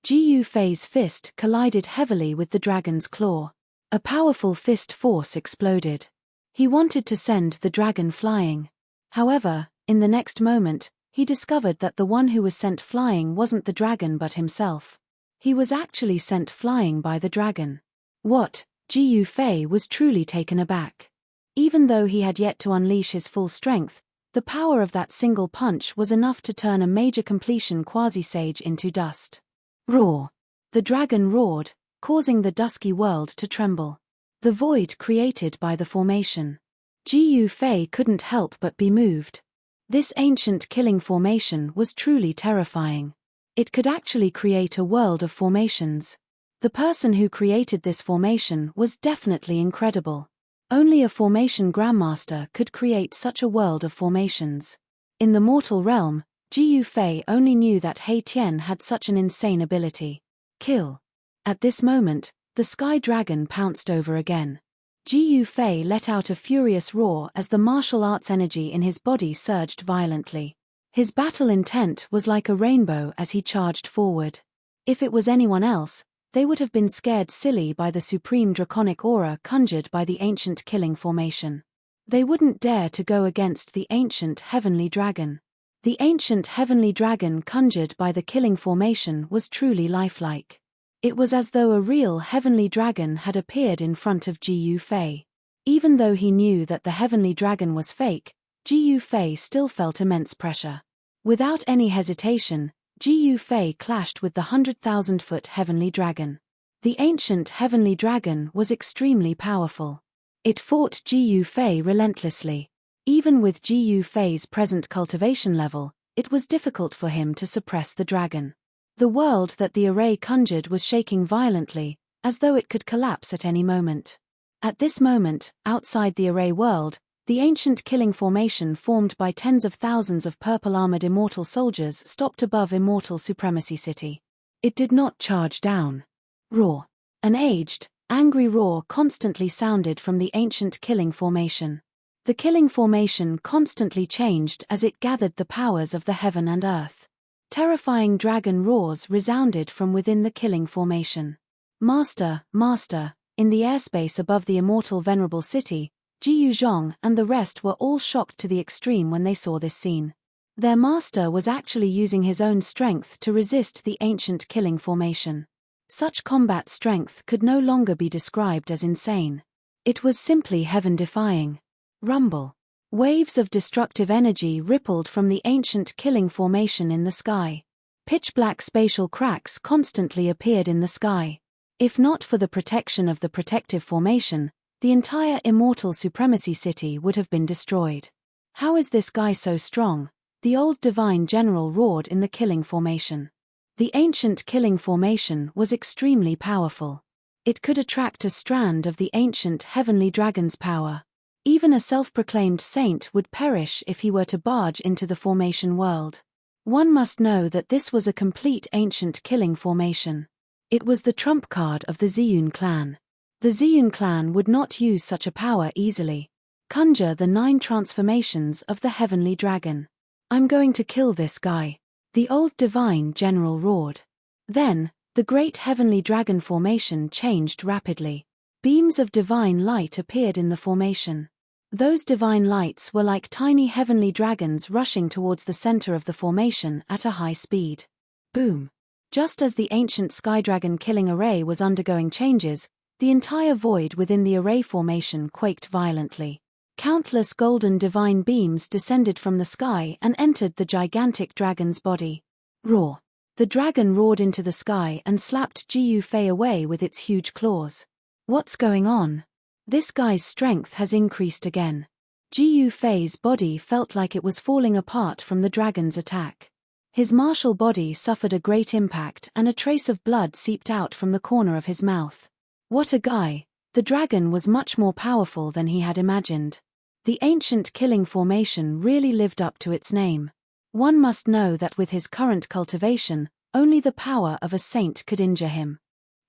Speaker 1: Jiyu Fei's fist collided heavily with the dragon's claw. A powerful fist force exploded. He wanted to send the dragon flying. However, in the next moment, he discovered that the one who was sent flying wasn't the dragon but himself. He was actually sent flying by the dragon. What? Jiyu Fei was truly taken aback. Even though he had yet to unleash his full strength, the power of that single punch was enough to turn a major completion quasi-sage into dust. Roar! The dragon roared, causing the dusky world to tremble. The void created by the formation. Jiyu Fei couldn't help but be moved. This ancient killing formation was truly terrifying. It could actually create a world of formations. The person who created this formation was definitely incredible. Only a formation grandmaster could create such a world of formations. In the mortal realm, Jiyu Fei only knew that He Tian had such an insane ability. Kill! At this moment, the sky dragon pounced over again. Jiyu Fei let out a furious roar as the martial arts energy in his body surged violently. His battle intent was like a rainbow as he charged forward. If it was anyone else, they would have been scared silly by the supreme draconic aura conjured by the ancient killing formation. They wouldn't dare to go against the ancient heavenly dragon. The ancient heavenly dragon conjured by the killing formation was truly lifelike. It was as though a real heavenly dragon had appeared in front of Jiyu Fei. Even though he knew that the heavenly dragon was fake, Jiyu Fei still felt immense pressure. Without any hesitation, Jiyu Fei clashed with the 100,000-foot heavenly dragon. The ancient heavenly dragon was extremely powerful. It fought Jiyu Fei relentlessly. Even with Jiyu Fei's present cultivation level, it was difficult for him to suppress the dragon. The world that the array conjured was shaking violently, as though it could collapse at any moment. At this moment, outside the array world, the ancient killing formation formed by tens of thousands of purple-armored immortal soldiers stopped above Immortal Supremacy City. It did not charge down. Roar! An aged, angry roar constantly sounded from the ancient killing formation. The killing formation constantly changed as it gathered the powers of the heaven and earth. Terrifying dragon roars resounded from within the killing formation. Master, Master, in the airspace above the immortal venerable city, Jiyu Zhong and the rest were all shocked to the extreme when they saw this scene. Their master was actually using his own strength to resist the ancient killing formation. Such combat strength could no longer be described as insane. It was simply heaven-defying. Rumble. Waves of destructive energy rippled from the ancient killing formation in the sky. Pitch-black spatial cracks constantly appeared in the sky. If not for the protection of the protective formation, the entire immortal supremacy city would have been destroyed. "How is this guy so strong?" the old divine general roared in the killing formation. The ancient killing formation was extremely powerful. It could attract a strand of the ancient heavenly dragon's power. Even a self-proclaimed saint would perish if he were to barge into the formation world. One must know that this was a complete ancient killing formation. It was the trump card of the Ziyun clan. The Ziyun clan would not use such a power easily. "Conjure the 9 transformations of the heavenly dragon. I'm going to kill this guy," the old divine general roared. Then, the great heavenly dragon formation changed rapidly. Beams of divine light appeared in the formation. Those divine lights were like tiny heavenly dragons rushing towards the center of the formation at a high speed. Boom! Just as the ancient Skydragon killing array was undergoing changes, the entire void within the array formation quaked violently. Countless golden divine beams descended from the sky and entered the gigantic dragon's body. Roar! The dragon roared into the sky and slapped Jiyu Fei away with its huge claws. "What's going on? This guy's strength has increased again." Jiyu Fei's body felt like it was falling apart from the dragon's attack. His martial body suffered a great impact and a trace of blood seeped out from the corner of his mouth. What a guy! The dragon was much more powerful than he had imagined. The ancient killing formation really lived up to its name. One must know that with his current cultivation, only the power of a saint could injure him.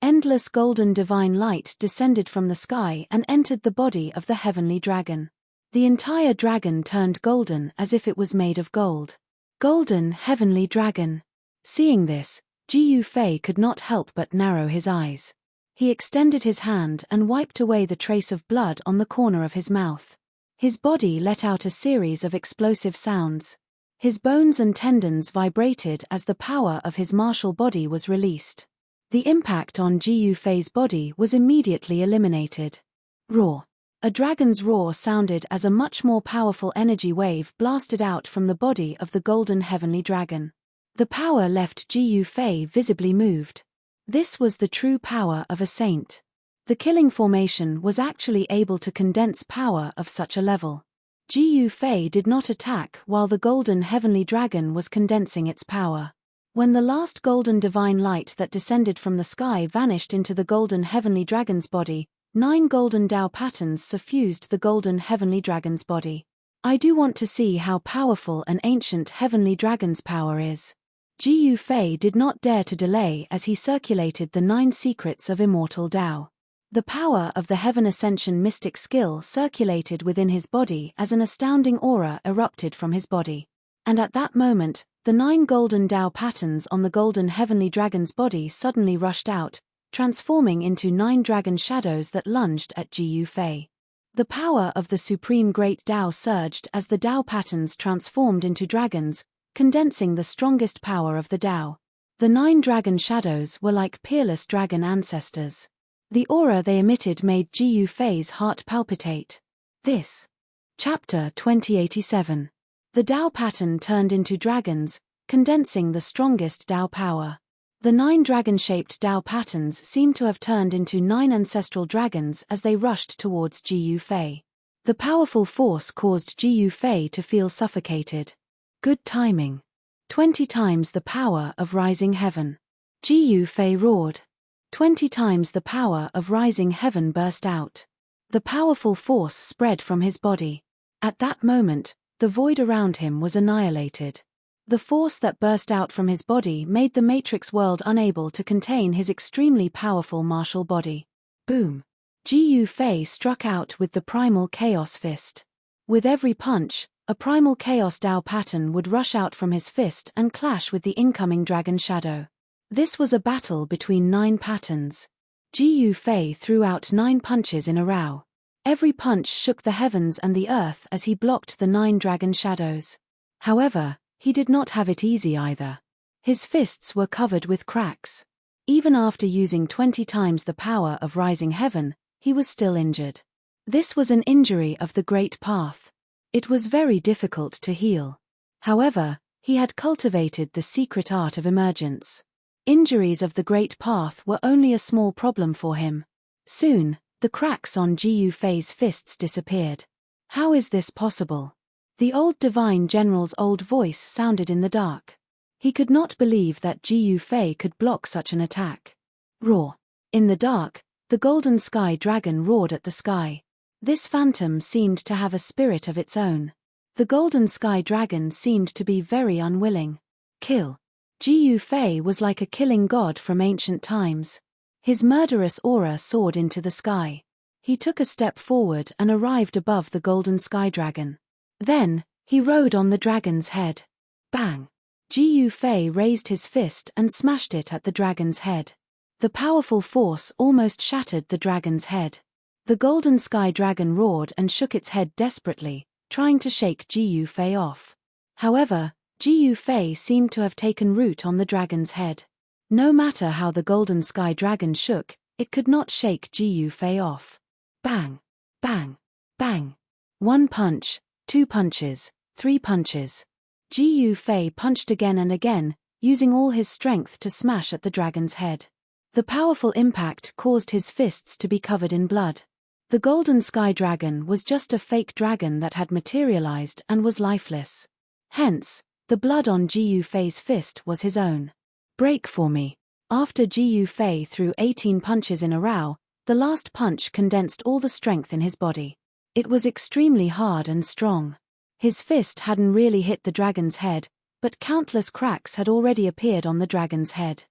Speaker 1: Endless golden divine light descended from the sky and entered the body of the heavenly dragon. The entire dragon turned golden as if it was made of gold. Golden heavenly dragon. Seeing this, Jiyu Fei could not help but narrow his eyes. He extended his hand and wiped away the trace of blood on the corner of his mouth. His body let out a series of explosive sounds. His bones and tendons vibrated as the power of his martial body was released. The impact on Jiyu Fei's body was immediately eliminated. Roar! A dragon's roar sounded as a much more powerful energy wave blasted out from the body of the golden heavenly dragon. The power left Jiyu Fei visibly moved. This was the true power of a saint. The killing formation was actually able to condense power of such a level. Jiyu Fei did not attack while the golden heavenly dragon was condensing its power. When the last golden divine light that descended from the sky vanished into the golden heavenly dragon's body, 9 golden Tao patterns suffused the golden heavenly dragon's body. I do want to see how powerful an ancient heavenly dragon's power is. Jiyu Fei did not dare to delay as he circulated the 9 secrets of immortal Tao. The power of the Heaven Ascension mystic skill circulated within his body as an astounding aura erupted from his body. And at that moment, the 9 golden Tao patterns on the golden heavenly dragon's body suddenly rushed out, transforming into 9 dragon shadows that lunged at Jiyu Fei. The power of the supreme great Tao surged as the Tao patterns transformed into dragons, condensing the strongest power of the Tao. The 9 dragon shadows were like peerless dragon ancestors. The aura they emitted made Jiyu Fei's heart palpitate. This. Chapter 2087. The Tao pattern turned into dragons, condensing the strongest Tao power. The 9 dragon-shaped Tao patterns seemed to have turned into 9 ancestral dragons as they rushed towards Jiyu Fei. The powerful force caused Jiyu Fei to feel suffocated. Good timing. 20 times the power of rising heaven. Jiyu Fei roared. 20 times the power of rising heaven burst out. The powerful force spread from his body. At that moment, the void around him was annihilated. The force that burst out from his body made the Matrix world unable to contain his extremely powerful martial body. Boom! Jiyu Fei struck out with the primal chaos fist. With every punch, a primal chaos Tao pattern would rush out from his fist and clash with the incoming dragon shadow. This was a battle between 9 patterns. Jiyu Fei threw out 9 punches in a row. Every punch shook the heavens and the earth as he blocked the 9 dragon shadows. However, he did not have it easy either. His fists were covered with cracks. Even after using 20 times the power of rising heaven, he was still injured. This was an injury of the great path. It was very difficult to heal. However, he had cultivated the secret art of emergence. Injuries of the great path were only a small problem for him. Soon, the cracks on Jiu Fei's fists disappeared. How is this possible? The old divine general's old voice sounded in the dark. He could not believe that Jiu Fei could block such an attack. Roar. In the dark, the golden sky dragon roared at the sky. This phantom seemed to have a spirit of its own. The golden sky dragon seemed to be very unwilling. Kill. Jiu Fei was like a killing god from ancient times. His murderous aura soared into the sky. He took a step forward and arrived above the golden sky dragon. Then, he rode on the dragon's head. Bang! Jiu Fei raised his fist and smashed it at the dragon's head. The powerful force almost shattered the dragon's head. The golden sky dragon roared and shook its head desperately, trying to shake Jiu Fei off. However, Jiu Fei seemed to have taken root on the dragon's head. No matter how the golden sky dragon shook, it could not shake Jiu Fei off. Bang! Bang! Bang! 1 punch, 2 punches, 3 punches. Jiu Fei punched again and again, using all his strength to smash at the dragon's head. The powerful impact caused his fists to be covered in blood. The golden sky dragon was just a fake dragon that had materialized and was lifeless. Hence, the blood on Jiu Fei's fist was his own. Break for me. After Jiu Fei threw 18 punches in a row, the last punch condensed all the strength in his body. It was extremely hard and strong. His fist hadn't really hit the dragon's head, but countless cracks had already appeared on the dragon's head.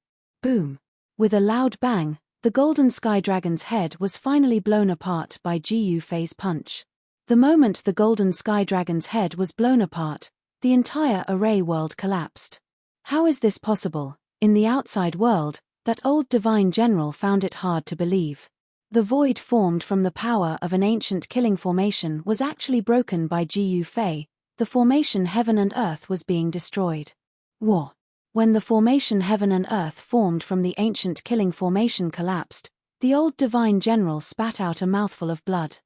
Speaker 1: Boom! With a loud bang, the golden sky dragon's head was finally blown apart by Jiu Fei's punch. The moment the golden sky dragon's head was blown apart, the entire array world collapsed. How is this possible? In the outside world, that old divine general found it hard to believe. The void formed from the power of an ancient killing formation was actually broken by Jiu Fei. The formation heaven and earth was being destroyed. War. When the formation heaven and earth formed from the ancient killing formation collapsed, the old divine general spat out a mouthful of blood.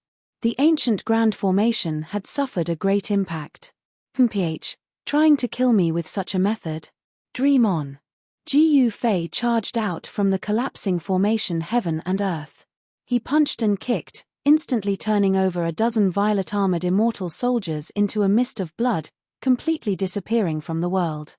Speaker 1: The ancient grand formation had suffered a great impact. PH, trying to kill me with such a method? Dream on. Jiu Fei charged out from the collapsing formation heaven and earth. He punched and kicked, instantly turning over a dozen violet-armored immortal soldiers into a mist of blood, completely disappearing from the world.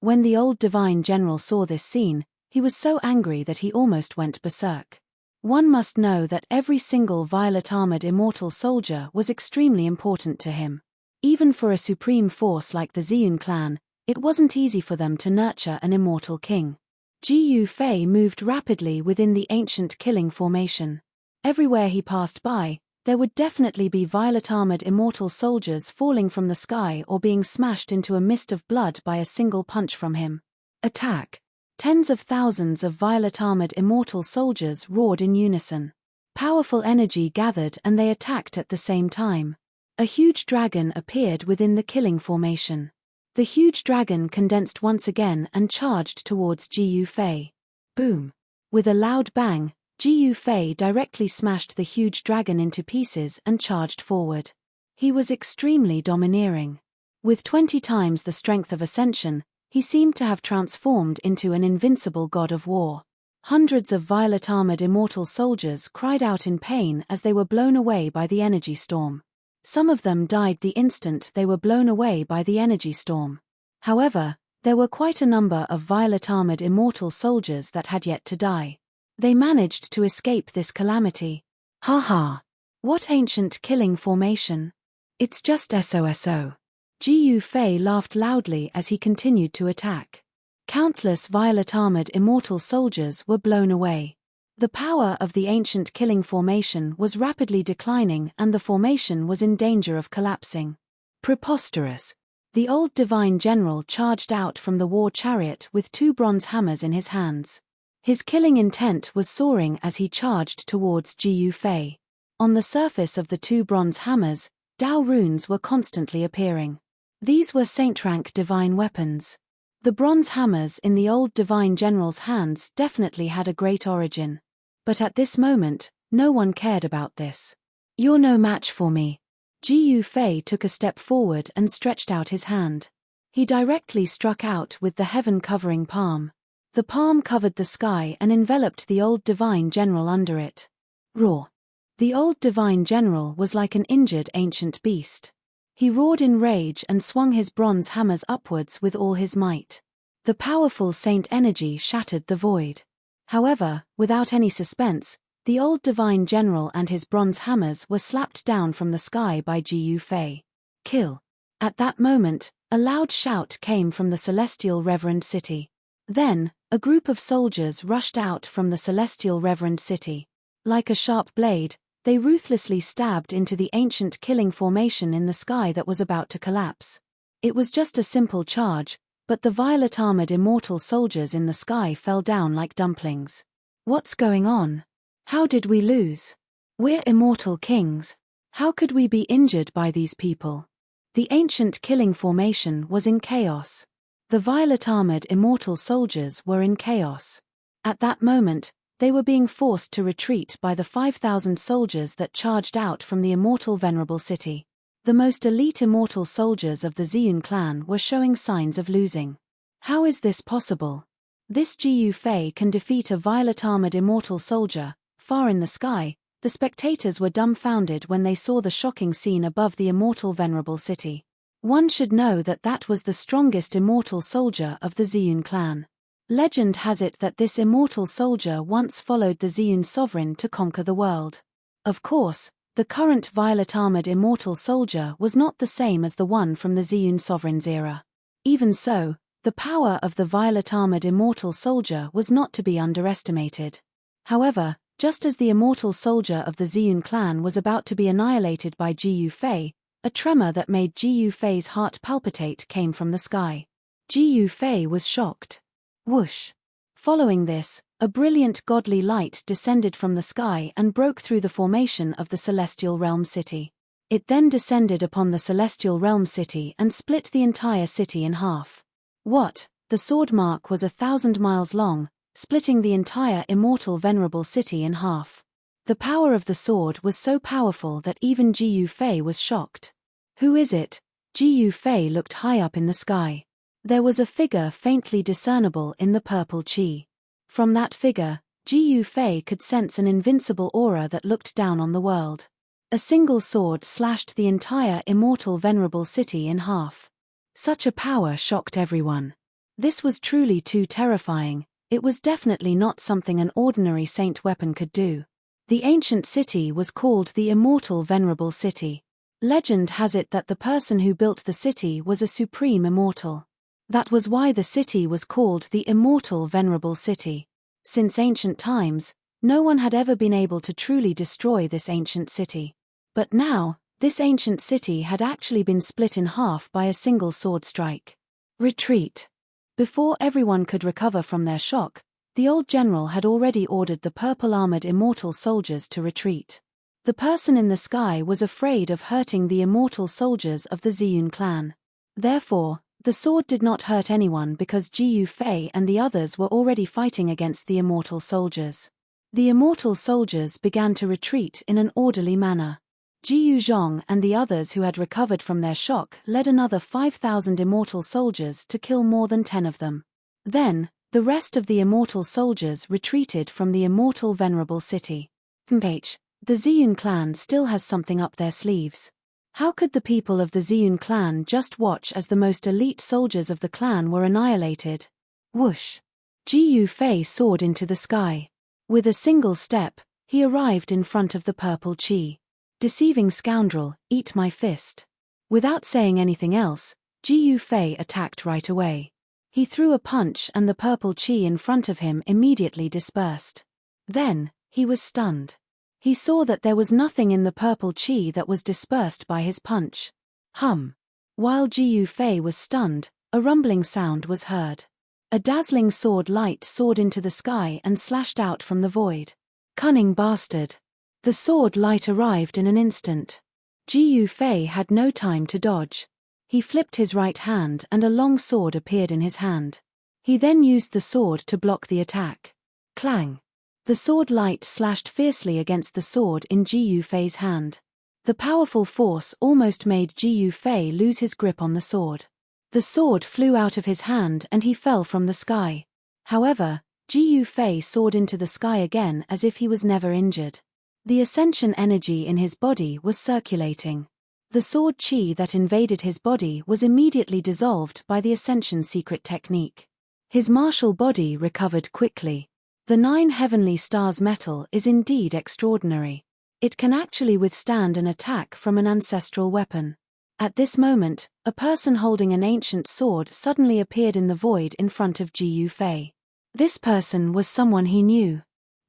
Speaker 1: When the old divine general saw this scene, he was so angry that he almost went berserk. One must know that every single violet-armored immortal soldier was extremely important to him. Even for a supreme force like the Ziyun clan, it wasn't easy for them to nurture an immortal king. Jiu Fei moved rapidly within the ancient killing formation. Everywhere he passed by, there would definitely be violet-armored immortal soldiers falling from the sky or being smashed into a mist of blood by a single punch from him. Attack! Tens of thousands of violet-armored immortal soldiers roared in unison. Powerful energy gathered and they attacked at the same time. A huge dragon appeared within the killing formation. The huge dragon condensed once again and charged towards Jiu Fei. Boom! With a loud bang, Jiu Fei directly smashed the huge dragon into pieces and charged forward. He was extremely domineering. With 20 times the strength of Ascension, he seemed to have transformed into an invincible god of war. Hundreds of violet-armored immortal soldiers cried out in pain as they were blown away by the energy storm. Some of them died the instant they were blown away by the energy storm. However, there were quite a number of violet-armored immortal soldiers that had yet to die. They managed to escape this calamity. Ha ha! What ancient killing formation? It's just SOSO. Jiu Fei laughed loudly as he continued to attack. Countless violet-armored immortal soldiers were blown away. The power of the ancient killing formation was rapidly declining and the formation was in danger of collapsing. Preposterous. The old divine general charged out from the war chariot with 2 bronze hammers in his hands. His killing intent was soaring as he charged towards Jiu Fei. On the surface of the 2 bronze hammers, Dao runes were constantly appearing. These were saint rank divine weapons. The bronze hammers in the old divine general's hands definitely had a great origin. But at this moment, no one cared about this. You're no match for me. Jiu Fei took a step forward and stretched out his hand. He directly struck out with the heaven-covering palm. The palm covered the sky and enveloped the old divine general under it. Roar. The old divine general was like an injured ancient beast. He roared in rage and swung his bronze hammers upwards with all his might. The powerful saint energy shattered the void. However, without any suspense, the old divine general and his bronze hammers were slapped down from the sky by Jiu Fei. Kill. At that moment, a loud shout came from the celestial reverend city. Then, a group of soldiers rushed out from the celestial reverend city. Like a sharp blade, they ruthlessly stabbed into the ancient killing formation in the sky that was about to collapse. It was just a simple charge, but the violet-armored immortal soldiers in the sky fell down like dumplings. What's going on? How did we lose? We're immortal kings. How could we be injured by these people? The ancient killing formation was in chaos. The violet-armored immortal soldiers were in chaos. At that moment, they were being forced to retreat by the 5,000 soldiers that charged out from the immortal venerable city. The most elite immortal soldiers of the Ziyun clan were showing signs of losing. How is this possible? This Jiu Fei can defeat a violet-armored immortal soldier. Far in the sky, the spectators were dumbfounded when they saw the shocking scene above the immortal venerable city. One should know that that was the strongest immortal soldier of the Ziyun clan. Legend has it that this immortal soldier once followed the Ziyun sovereign to conquer the world. Of course, the current violet-armored immortal soldier was not the same as the one from the Ziyun sovereign's era. Even so, the power of the violet-armored immortal soldier was not to be underestimated. However, just as the immortal soldier of the Ziyun clan was about to be annihilated by Jiu Fei, a tremor that made Jiu Fei's heart palpitate came from the sky. Jiu Fei was shocked. Whoosh! Following this, a brilliant godly light descended from the sky and broke through the formation of the celestial realm city. It then descended upon the celestial realm city and split the entire city in half. What? The sword mark was 1,000 miles long, splitting the entire immortal venerable city in half. The power of the sword was so powerful that even Jiu Fei was shocked. Who is it? Jiu Fei looked high up in the sky. There was a figure faintly discernible in the purple chi. From that figure, Jiu Fei could sense an invincible aura that looked down on the world. A single sword slashed the entire immortal venerable city in half. Such a power shocked everyone. This was truly too terrifying. It was definitely not something an ordinary saint weapon could do. The ancient city was called the Immortal Venerable City. Legend has it that the person who built the city was a supreme immortal. That was why the city was called the Immortal Venerable City. Since ancient times, no one had ever been able to truly destroy this ancient city. But now, this ancient city had actually been split in half by a single sword strike. Retreat. Before everyone could recover from their shock, the old general had already ordered the purple-armored immortal soldiers to retreat. The person in the sky was afraid of hurting the immortal soldiers of the Ziyun clan. Therefore, the sword did not hurt anyone because Jiu Fei and the others were already fighting against the immortal soldiers. The immortal soldiers began to retreat in an orderly manner. Jiu Zhong and the others who had recovered from their shock led another 5,000 immortal soldiers to kill more than 10 of them. Then, the rest of the immortal soldiers retreated from the immortal venerable city. The Ziyun clan still has something up their sleeves. How could the people of the Ziyun clan just watch as the most elite soldiers of the clan were annihilated? Whoosh! Jiu Fei soared into the sky. With a single step, he arrived in front of the purple chi. Deceiving scoundrel, eat my fist. Without saying anything else, Jiu Fei attacked right away. He threw a punch and the purple chi in front of him immediately dispersed. Then, he was stunned. He saw that there was nothing in the purple chi that was dispersed by his punch. While Jiu Fei was stunned, a rumbling sound was heard. A dazzling sword light soared into the sky and slashed out from the void. Cunning bastard! The sword light arrived in an instant. Jiu Fei had no time to dodge. He flipped his right hand and a long sword appeared in his hand. He then used the sword to block the attack. Clang! The sword light slashed fiercely against the sword in Jiu Fei's hand. The powerful force almost made Jiu Fei lose his grip on the sword. The sword flew out of his hand and he fell from the sky. However, Ji Yufei soared into the sky again as if he was never injured. The ascension energy in his body was circulating. The sword chi that invaded his body was immediately dissolved by the ascension secret technique. His martial body recovered quickly. The 9 heavenly stars metal is indeed extraordinary. It can actually withstand an attack from an ancestral weapon. At this moment, a person holding an ancient sword suddenly appeared in the void in front of Ji Yufei. This person was someone he knew.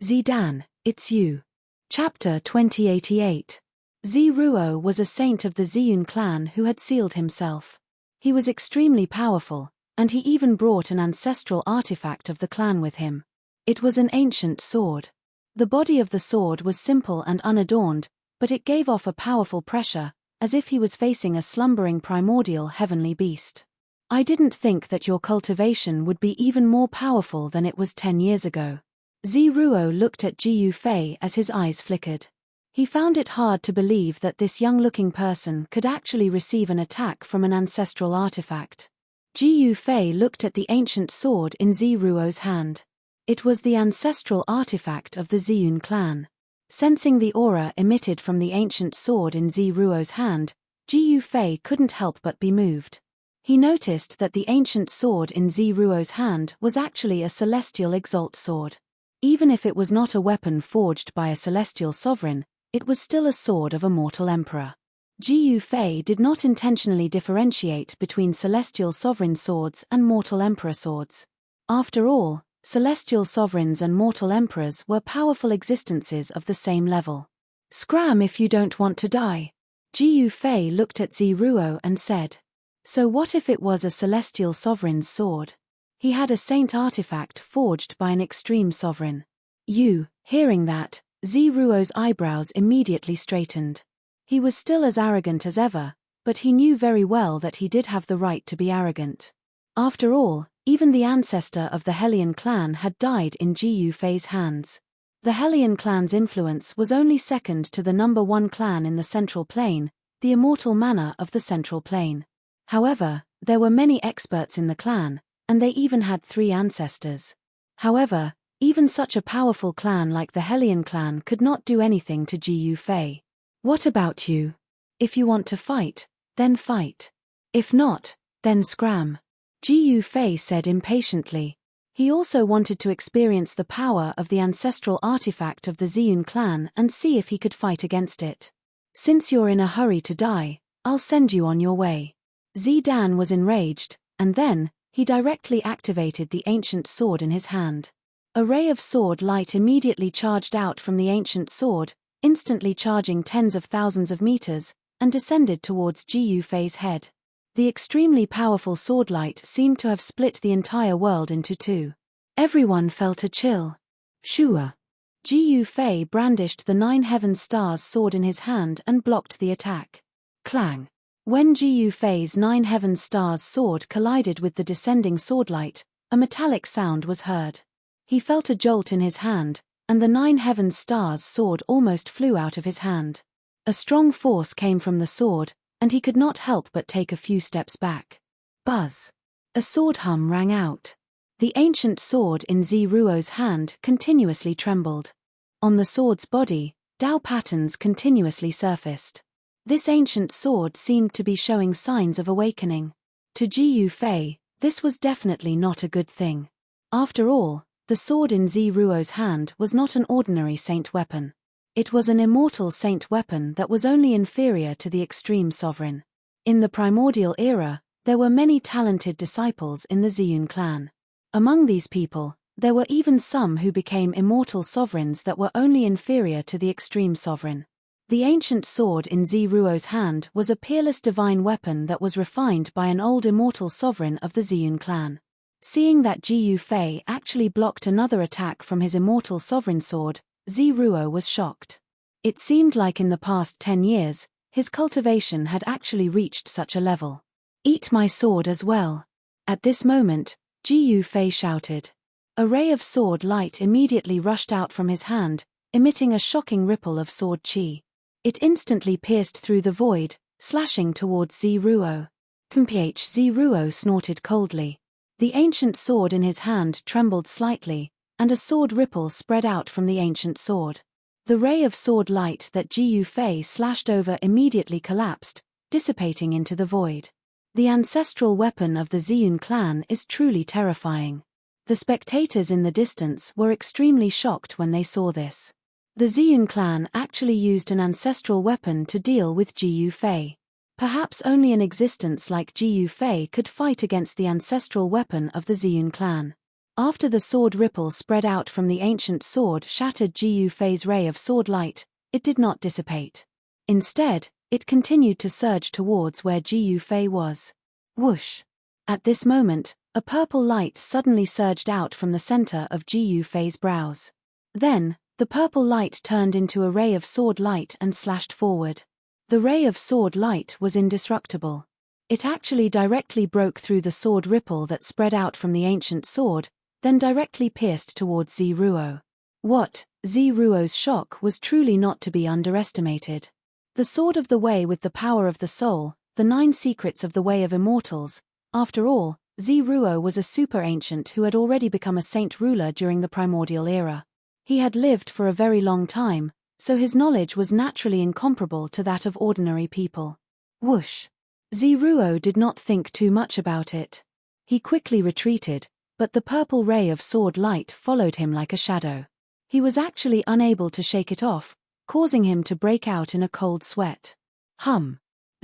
Speaker 1: Zidan, it's you. Chapter 2088. Zi Ruo was a saint of the Ziyun clan who had sealed himself. He was extremely powerful, and he even brought an ancestral artifact of the clan with him. It was an ancient sword. The body of the sword was simple and unadorned, but it gave off a powerful pressure, as if he was facing a slumbering primordial heavenly beast. I didn't think that your cultivation would be even more powerful than it was 10 years ago. Zi Ruo looked at Ji Yufei as his eyes flickered. He found it hard to believe that this young-looking person could actually receive an attack from an ancestral artifact. Ji Yufei looked at the ancient sword in Zi Ruo's hand. It was the ancestral artifact of the Ziyun clan. Sensing the aura emitted from the ancient sword in Zi Ruo's hand, Ji Yufei couldn't help but be moved. He noticed that the ancient sword in Zi Ruo's hand was actually a celestial exalt sword. Even if it was not a weapon forged by a celestial sovereign, it was still a sword of a mortal emperor. Ji Yufei did not intentionally differentiate between celestial sovereign swords and mortal emperor swords. After all, celestial sovereigns and mortal emperors were powerful existences of the same level. Scram if you don't want to die. Ji Yufei looked at Zi Ruo and said. So what if it was a celestial sovereign's sword? He had a saint artifact forged by an extreme sovereign. Hearing that, Zi Ruo's eyebrows immediately straightened. He was still as arrogant as ever, but he knew very well that he did have the right to be arrogant. After all, even the ancestor of the Hellion clan had died in Ji Yufei's hands. The Hellion clan's influence was only second to the number 1 clan in the Central Plane, the immortal manor of the Central Plane. However, there were many experts in the clan, and they even had 3 ancestors. However, even such a powerful clan like the Hellion clan could not do anything to Ji Yufei. What about you? If you want to fight, then fight. If not, then scram. Ji Yufei said impatiently. He also wanted to experience the power of the ancestral artifact of the Ziyun clan and see if he could fight against it. Since you're in a hurry to die, I'll send you on your way. Zidan was enraged, and then, he directly activated the ancient sword in his hand. A ray of sword light immediately charged out from the ancient sword, instantly charging tens of thousands of meters, and descended towards Ji Yufei's head. The extremely powerful sword light seemed to have split the entire world into 2. Everyone felt a chill. Shua. Ji Yufei brandished the 9 heaven stars sword in his hand and blocked the attack. Clang. When Ji Yufei's 9 heaven stars sword collided with the descending swordlight, a metallic sound was heard. He felt a jolt in his hand, and the 9 heaven stars sword almost flew out of his hand. A strong force came from the sword, and he could not help but take a few steps back. Buzz. A sword hum rang out. The ancient sword in Zi Ruo's hand continuously trembled. On the sword's body, Dao patterns continuously surfaced. This ancient sword seemed to be showing signs of awakening. To Ji Yufei, this was definitely not a good thing. After all, the sword in Zi Ruo's hand was not an ordinary saint weapon. It was an immortal saint weapon that was only inferior to the extreme sovereign. In the primordial era, there were many talented disciples in the Ziyun clan. Among these people, there were even some who became immortal sovereigns that were only inferior to the extreme sovereign. The ancient sword in Zi Ruo's hand was a peerless divine weapon that was refined by an old immortal sovereign of the Ziyun clan. Seeing that Ji Yufei actually blocked another attack from his immortal sovereign sword, Zi Ruo was shocked. It seemed like in the past 10 years, his cultivation had actually reached such a level. Eat my sword as well. At this moment, Ji Yufei shouted. A ray of sword light immediately rushed out from his hand, emitting a shocking ripple of sword chi. It instantly pierced through the void, slashing towards Zi Ruo. Zi Ruo snorted coldly. The ancient sword in his hand trembled slightly, and a sword ripple spread out from the ancient sword. The ray of sword light that Ji Yufei slashed over immediately collapsed, dissipating into the void. The ancestral weapon of the Ziyun clan is truly terrifying. The spectators in the distance were extremely shocked when they saw this. The Ziyun clan actually used an ancestral weapon to deal with Ji Yufei. Perhaps only an existence like Ji Yufei could fight against the ancestral weapon of the Ziyun clan. After the sword ripple spread out from the ancient sword shattered Ji Yufei's ray of sword light, it did not dissipate. Instead, it continued to surge towards where Ji Yufei was. Whoosh! At this moment, a purple light suddenly surged out from the center of Ji Yufei's brows. Then, the purple light turned into a ray of sword light and slashed forward. The ray of sword light was indestructible. It actually directly broke through the sword ripple that spread out from the ancient sword, then directly pierced towards Ziruo. What? Ziruo's shock was truly not to be underestimated. The Sword of the Way with the power of the soul, the 9 secrets of the way of immortals. After all, Ziruo was a super ancient who had already become a saint ruler during the primordial era. He had lived for a very long time, so his knowledge was naturally incomparable to that of ordinary people. Whoosh! Ziruo did not think too much about it. He quickly retreated, but the purple ray of sword light followed him like a shadow. He was actually unable to shake it off, causing him to break out in a cold sweat.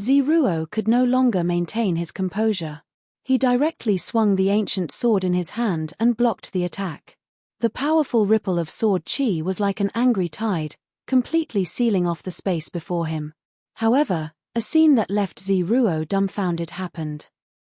Speaker 1: Ziruo could no longer maintain his composure. He directly swung the ancient sword in his hand and blocked the attack. The powerful ripple of sword chi was like an angry tide, completely sealing off the space before him. However, a scene that left Ziruo dumbfounded happened.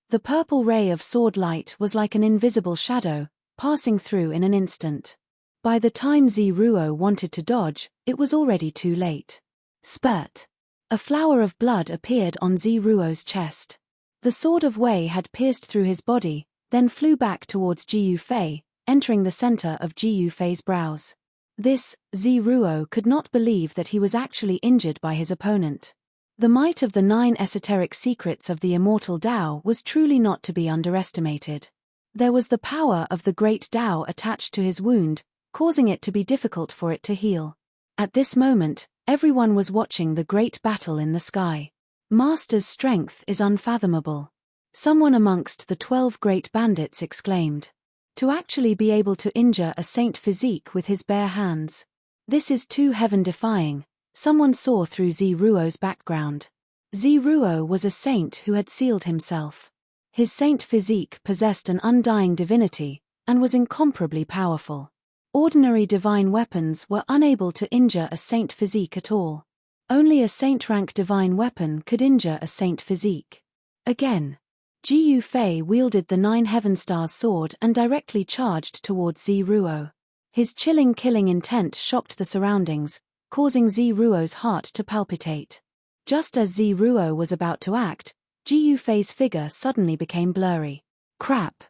Speaker 1: The purple ray of sword light was like an invisible shadow, passing through in an instant. By the time Ziruo wanted to dodge, it was already too late. Spurt! A flower of blood appeared on Ziruo's chest. The Sword of Wei had pierced through his body, then flew back towards Ji Yufei, entering the center of Ji Yufei's brows. This, Ziruo could not believe that he was actually injured by his opponent. The might of the 9 esoteric secrets of the immortal Tao was truly not to be underestimated. There was the power of the great Tao attached to his wound, causing it to be difficult for it to heal. At this moment, everyone was watching the great battle in the sky. Master's strength is unfathomable. Someone amongst the 12 great bandits exclaimed. To actually be able to injure a saint physique with his bare hands. This is too heaven-defying, someone saw through Ziruo's background. Ziruo was a saint who had sealed himself. His saint physique possessed an undying divinity, and was incomparably powerful. Ordinary divine weapons were unable to injure a saint physique at all. Only a saint-rank divine weapon could injure a saint physique. Again. Ji Yufei wielded the 9 Heaven Stars sword and directly charged towards Ziruo. His chilling killing intent shocked the surroundings, causing Ziruo's heart to palpitate. Just as Ziruo was about to act, Ji Yufei's figure suddenly became blurry. Crap!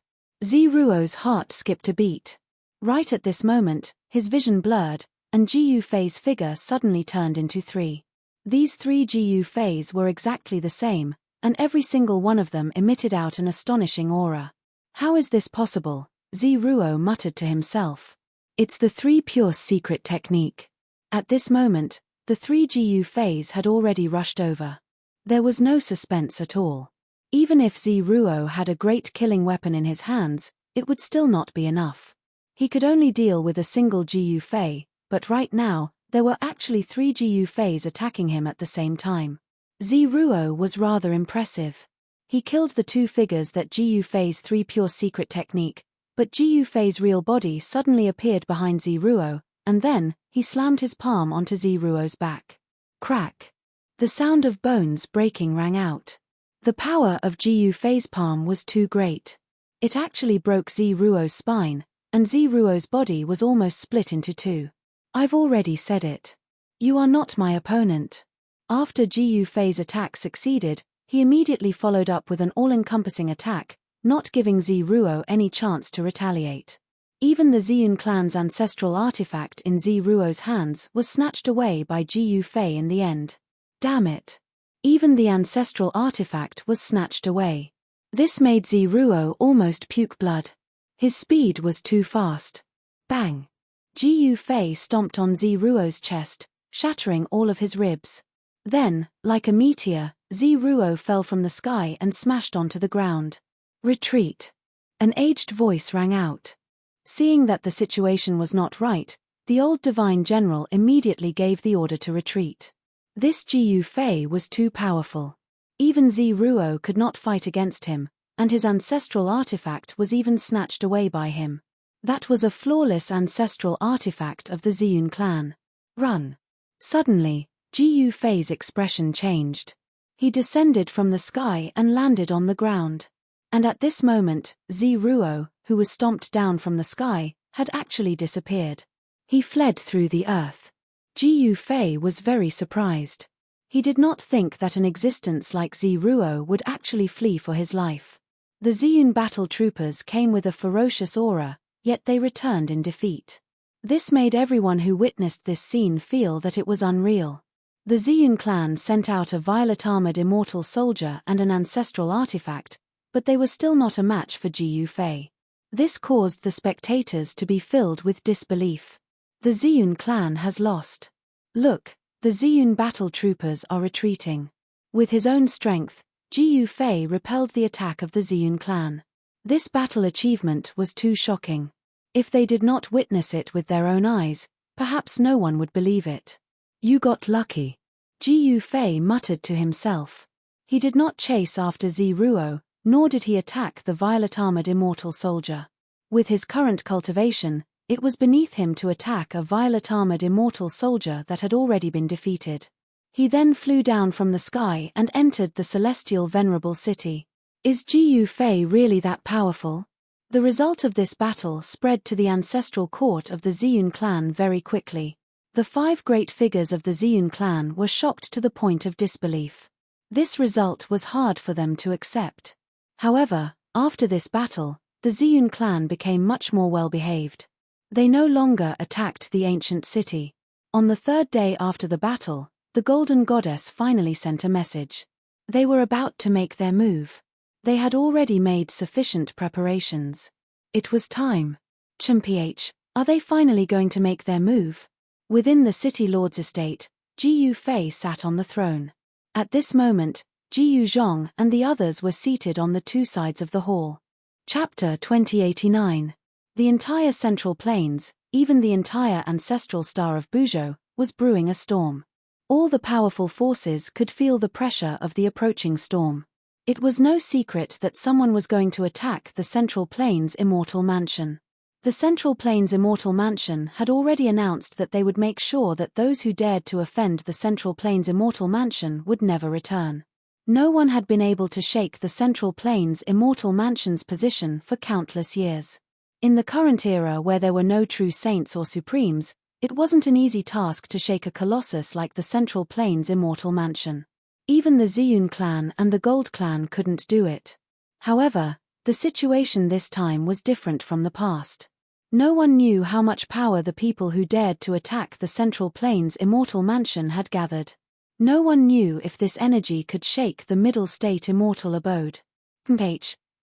Speaker 1: Ziruo's heart skipped a beat. Right at this moment, his vision blurred, and Ji Yufei's figure suddenly turned into 3. These 3 Ji Yufeis were exactly the same, and every single one of them emitted out an astonishing aura. How is this possible? Ziruo muttered to himself. It's the 3 pure secret technique. At this moment, the 3 Ji Yufeis had already rushed over. There was no suspense at all. Even if Ziruo had a great killing weapon in his hands, it would still not be enough. He could only deal with a single Ji Yufei, but right now, there were actually 3 Ji Yufeis attacking him at the same time. Ziruo was rather impressive. He killed the 2 figures that Ji Yufei's 3 pure secret technique, but Ji Yufei's real body suddenly appeared behind Ziruo, and then, he slammed his palm onto Ziruo's back. Crack! The sound of bones breaking rang out. The power of Ji Yufei's palm was too great. It actually broke Ziruo's spine, and Ziruo's body was almost split into 2. I've already said it. You are not my opponent. After Ji Yufei's attack succeeded, he immediately followed up with an all-encompassing attack, not giving Ziruo any chance to retaliate. Even the Ziyun clan's ancestral artifact in Ziruo's hands was snatched away by Ji Yufei in the end. Damn it! Even the ancestral artifact was snatched away. This made Ziruo almost puke blood. His speed was too fast. Bang! Jiu Fei stomped on Ziruo's chest, shattering all of his ribs. Then, like a meteor, Ziruo fell from the sky and smashed onto the ground. Retreat! An aged voice rang out. Seeing that the situation was not right, the old divine general immediately gave the order to retreat. This Jiu Fei was too powerful. Even Ziruo could not fight against him, and his ancestral artifact was even snatched away by him. That was a flawless ancestral artifact of the Ziyun clan. Run! Suddenly, Jiu Fei's expression changed. He descended from the sky and landed on the ground. And at this moment, Ziruo, who was stomped down from the sky, had actually disappeared. He fled through the earth. Jiu Fei was very surprised. He did not think that an existence like Ziruo would actually flee for his life. The Ziyun battle troopers came with a ferocious aura, yet they returned in defeat. This made everyone who witnessed this scene feel that it was unreal. The Ziyun clan sent out a violet-armored immortal soldier and an ancestral artifact, but they were still not a match for Jiu Fei. This caused the spectators to be filled with disbelief. The Ziyun clan has lost. Look, the Ziyun battle troopers are retreating. With his own strength, Jiu Fei repelled the attack of the Ziyun clan. This battle achievement was too shocking. If they did not witness it with their own eyes, perhaps no one would believe it. You got lucky. Jiu Fei muttered to himself. He did not chase after Ziruo, nor did he attack the violet-armored immortal soldier. With his current cultivation, it was beneath him to attack a violet-armored immortal soldier that had already been defeated. He then flew down from the sky and entered the celestial venerable city. Is Jiu Fei really that powerful? The result of this battle spread to the ancestral court of the Ziyun clan very quickly. The 5 great figures of the Ziyun clan were shocked to the point of disbelief. This result was hard for them to accept. However, after this battle, the Ziyun clan became much more well-behaved. They no longer attacked the ancient city. On the 3rd day after the battle, the Golden Goddess finally sent a message. They were about to make their move. They had already made sufficient preparations. It was time. Chumph, are they finally going to make their move? Within the city lord's estate, Jiu Fei sat on the throne. At this moment, Jiu Zhong and the others were seated on the 2 sides of the hall. Chapter 2089. The entire Central Plains, even the entire ancestral star of Buzhou, was brewing a storm. All the powerful forces could feel the pressure of the approaching storm. It was no secret that someone was going to attack the Central Plains Immortal Mansion. The Central Plains Immortal Mansion had already announced that they would make sure that those who dared to offend the Central Plains Immortal Mansion would never return. No one had been able to shake the Central Plains Immortal Mansion's position for countless years. In the current era where there were no true saints or supremes, it wasn't an easy task to shake a colossus like the Central Plains Immortal Mansion. Even the Ziyun clan and the Gold clan couldn't do it. However, the situation this time was different from the past. No one knew how much power the people who dared to attack the Central Plains Immortal Mansion had gathered. No one knew if this energy could shake the Middle State Immortal Abode.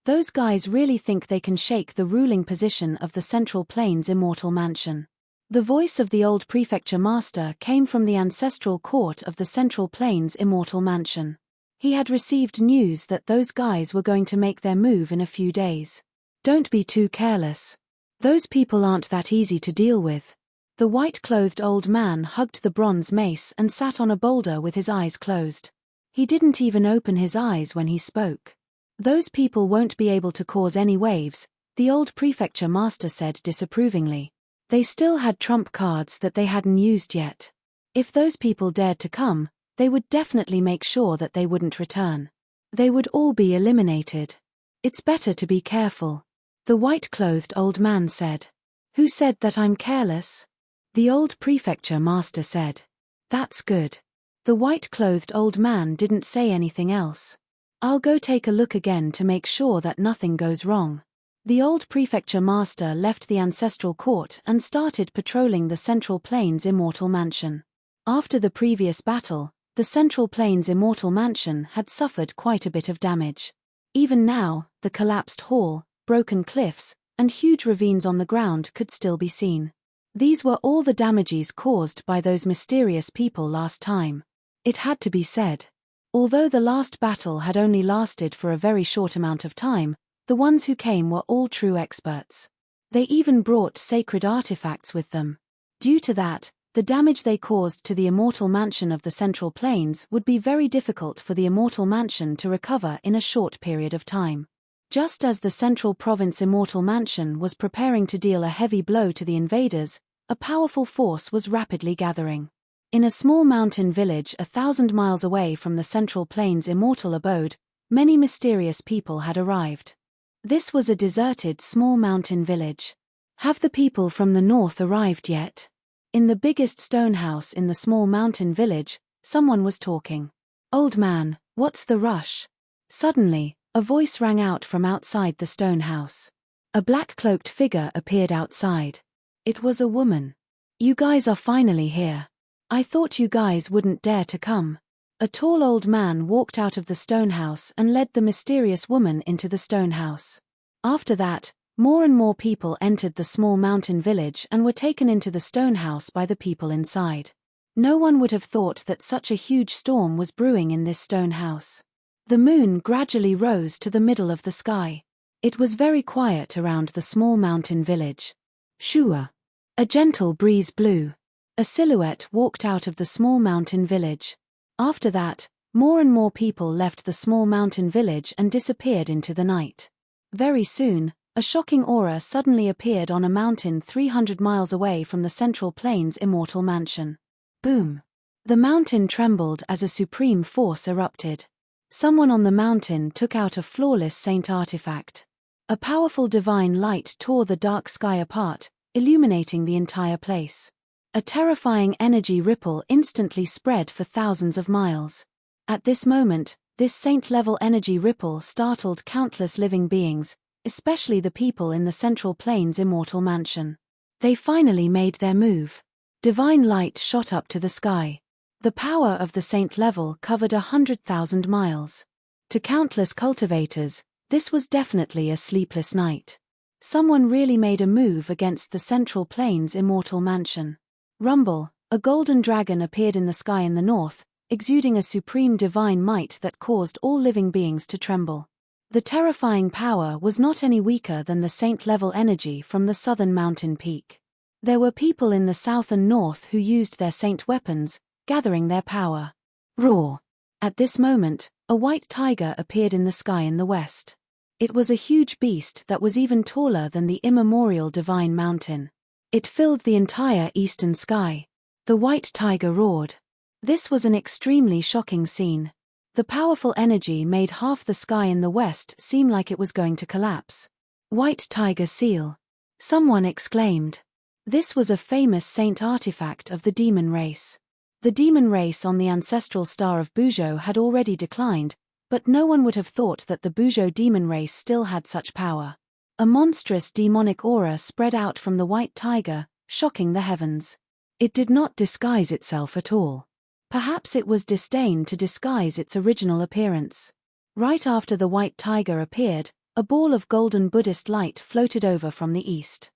Speaker 1: Those guys really think they can shake the ruling position of the Central Plains Immortal Mansion. The voice of the old prefecture master came from the ancestral court of the Central Plains Immortal Mansion. He had received news that those guys were going to make their move in a few days. Don't be too careless. Those people aren't that easy to deal with. The white-clothed old man hugged the bronze mace and sat on a boulder with his eyes closed. He didn't even open his eyes when he spoke. Those people won't be able to cause any waves, the old prefecture master said disapprovingly. They still had trump cards that they hadn't used yet. If those people dared to come, they would definitely make sure that they wouldn't return. They would all be eliminated. It's better to be careful. The white-clothed old man said. Who said that I'm careless? The old prefecture master said. That's good. The white-clothed old man didn't say anything else. I'll go take a look again to make sure that nothing goes wrong. The old prefecture master left the ancestral court and started patrolling the Central Plains Immortal Mansion. After the previous battle, the Central Plains Immortal Mansion had suffered quite a bit of damage. Even now, the collapsed hall, broken cliffs, and huge ravines on the ground could still be seen. These were all the damages caused by those mysterious people last time. It had to be said. Although the last battle had only lasted for a very short amount of time, the ones who came were all true experts. They even brought sacred artifacts with them. Due to that, the damage they caused to the immortal mansion of the Central Plains would be very difficult for the immortal mansion to recover in a short period of time. Just as the Central Province Immortal Mansion was preparing to deal a heavy blow to the invaders, a powerful force was rapidly gathering. In a small mountain village 1,000 miles away from the Central Plains Immortal abode, many mysterious people had arrived. This was a deserted small mountain village. Have the people from the north arrived yet? In the biggest stone house in the small mountain village, someone was talking. "Old man, what's the rush?" Suddenly, a voice rang out from outside the stone house. A black-cloaked figure appeared outside. It was a woman. "You guys are finally here. I thought you guys wouldn't dare to come." A tall old man walked out of the stone house and led the mysterious woman into the stone house. After that, more and more people entered the small mountain village and were taken into the stone house by the people inside. No one would have thought that such a huge storm was brewing in this stone house. The moon gradually rose to the middle of the sky. It was very quiet around the small mountain village. Shua. A gentle breeze blew. A silhouette walked out of the small mountain village. After that, more and more people left the small mountain village and disappeared into the night. Very soon, a shocking aura suddenly appeared on a mountain 300 miles away from the Central Plains Immortal Mansion. Boom! The mountain trembled as a supreme force erupted. Someone on the mountain took out a flawless saint artifact. A powerful divine light tore the dark sky apart, illuminating the entire place. A terrifying energy ripple instantly spread for thousands of miles. At this moment, this saint-level energy ripple startled countless living beings, especially the people in the Central Plains Immortal Mansion. They finally made their move. Divine light shot up to the sky. The power of the saint level covered 100,000 miles. To countless cultivators, this was definitely a sleepless night. Someone really made a move against the Central Plains Immortal Mansion. Rumble, a golden dragon appeared in the sky in the north, exuding a supreme divine might that caused all living beings to tremble. The terrifying power was not any weaker than the saint-level energy from the southern mountain peak. There were people in the south and north who used their saint weapons, gathering their power. Roar! At this moment, a white tiger appeared in the sky in the west. It was a huge beast that was even taller than the immemorial divine mountain. It filled the entire eastern sky. The white tiger roared. This was an extremely shocking scene. The powerful energy made half the sky in the west seem like it was going to collapse. White tiger seal. Someone exclaimed. This was a famous saint artifact of the demon race. The demon race on the ancestral star of Bujo had already declined, but no one would have thought that the Bujo demon race still had such power. A monstrous demonic aura spread out from the white tiger, shocking the heavens. It did not disguise itself at all. Perhaps it was disdain to disguise its original appearance. Right after the white tiger appeared, a ball of golden Buddhist light floated over from the east.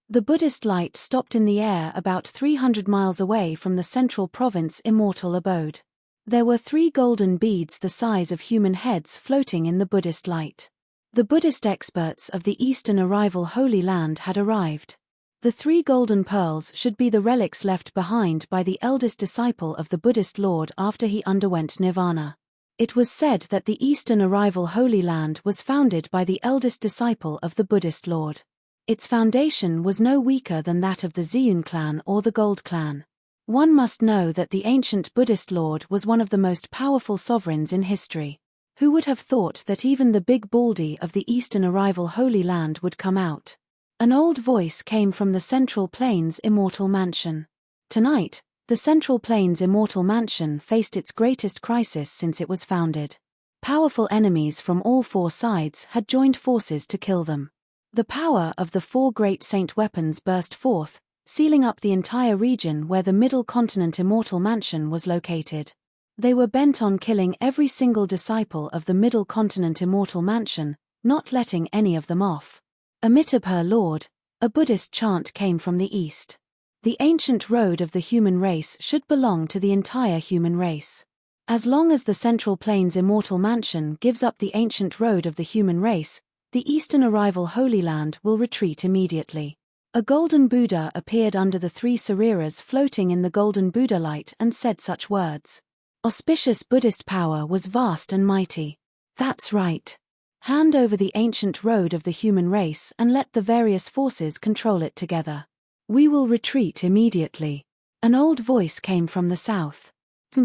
Speaker 1: The Buddhist light stopped in the air about 300 miles away from the Central Province Immortal abode. There were 3 golden beads the size of human heads floating in the Buddhist light. The Buddhist experts of the Eastern Arrival Holy Land had arrived. The 3 golden pearls should be the relics left behind by the eldest disciple of the Buddhist Lord after he underwent nirvana. It was said that the Eastern Arrival Holy Land was founded by the eldest disciple of the Buddhist Lord. Its foundation was no weaker than that of the Ziyun clan or the Gold clan. One must know that the ancient Buddhist Lord was one of the most powerful sovereigns in history. Who would have thought that even the big baldy of the Eastern Arrival Holy Land would come out? An old voice came from the Central Plains Immortal Mansion. Tonight, the Central Plains Immortal Mansion faced its greatest crisis since it was founded. Powerful enemies from all 4 sides had joined forces to kill them. The power of the 4 great saint weapons burst forth, sealing up the entire region where the Middle Continent Immortal Mansion was located. They were bent on killing every single disciple of the Middle Continent Immortal Mansion, not letting any of them off. Amitabha Lord, a Buddhist chant came from the east. The ancient road of the human race should belong to the entire human race. As long as the Central Plains Immortal Mansion gives up the ancient road of the human race, the Eastern Arrival Holy Land will retreat immediately. A golden Buddha appeared under the three Sariras floating in the golden Buddha light and said such words. Auspicious Buddhist power was vast and mighty. That's right. Hand over the ancient road of the human race and let the various forces control it together. We will retreat immediately. An old voice came from the south.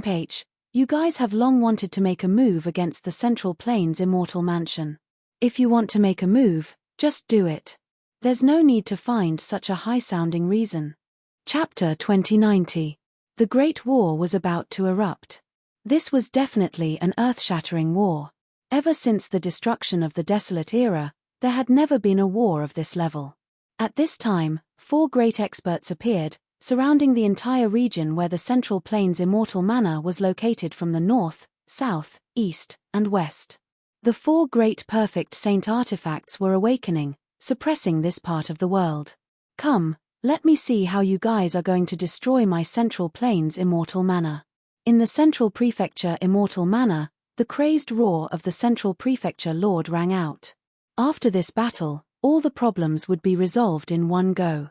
Speaker 1: H, you guys have long wanted to make a move against the Central Plains Immortal Mansion. If you want to make a move, just do it. There's no need to find such a high-sounding reason. Chapter 2090. The Great War was about to erupt. This was definitely an earth-shattering war. Ever since the destruction of the Desolate Era, there had never been a war of this level. At this time, 4 great experts appeared, surrounding the entire region where the Central Plains Immortal Manor was located from the north, south, east, and west. The 4 great perfect saint artifacts were awakening, suppressing this part of the world. Come, let me see how you guys are going to destroy my Central Plains Immortal Manor. In the Central Prefecture Immortal Manor, the crazed roar of the Central Prefecture Lord rang out. After this battle, all the problems would be resolved in one go.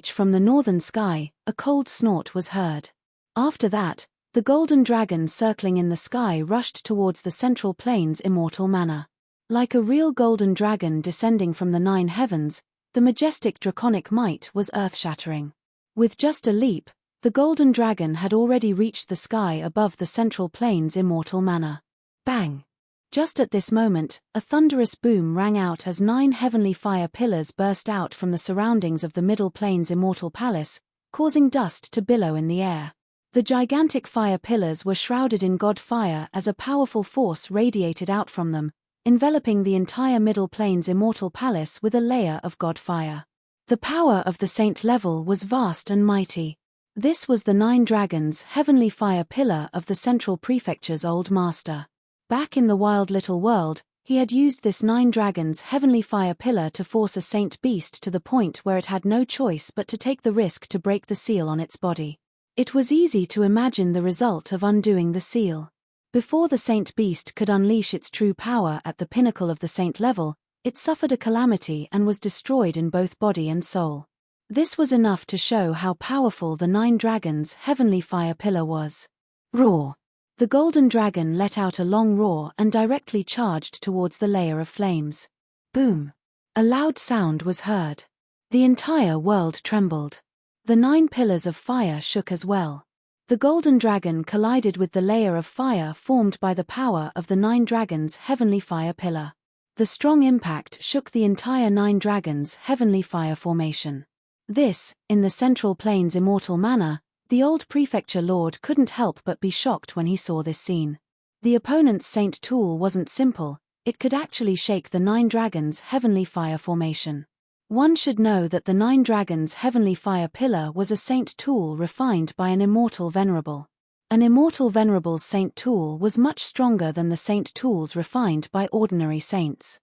Speaker 1: From the northern sky, a cold snort was heard. After that, the golden dragon circling in the sky rushed towards the Central Plains Immortal Manor. Like a real golden dragon descending from the 9 heavens, the majestic draconic might was earth-shattering. With just a leap, the golden dragon had already reached the sky above the Central Plains Immortal Manor. Bang! Just at this moment, a thunderous boom rang out as 9 heavenly fire pillars burst out from the surroundings of the Middle Plains Immortal Palace, causing dust to billow in the air. The gigantic fire pillars were shrouded in god fire as a powerful force radiated out from them, enveloping the entire Middle Plains Immortal Palace with a layer of god fire. The power of the saint level was vast and mighty. This was the 9 dragons heavenly fire pillar of the Central Prefecture's old master. Back in the wild little world, he had used this 9 dragons heavenly fire pillar to force a saint beast to the point where it had no choice but to take the risk to break the seal on its body. It was easy to imagine the result of undoing the seal. Before the saint beast could unleash its true power at the pinnacle of the saint level, it suffered a calamity and was destroyed in both body and soul. This was enough to show how powerful the 9 dragons heavenly fire pillar was. Roar! The golden dragon let out a long roar and directly charged towards the layer of flames. Boom! A loud sound was heard. The entire world trembled. The 9 pillars of fire shook as well. The golden dragon collided with the layer of fire formed by the power of the 9 dragons heavenly fire pillar. The strong impact shook the entire 9 dragons heavenly fire formation. This, in the Central Plains Immortal Manor, the old prefecture lord couldn't help but be shocked when he saw this scene. The opponent's saint tool wasn't simple, it could actually shake the 9 dragons heavenly fire formation. One should know that the 9 dragons heavenly fire pillar was a saint tool refined by an immortal venerable. An immortal venerable's saint tool was much stronger than the saint tools refined by ordinary saints.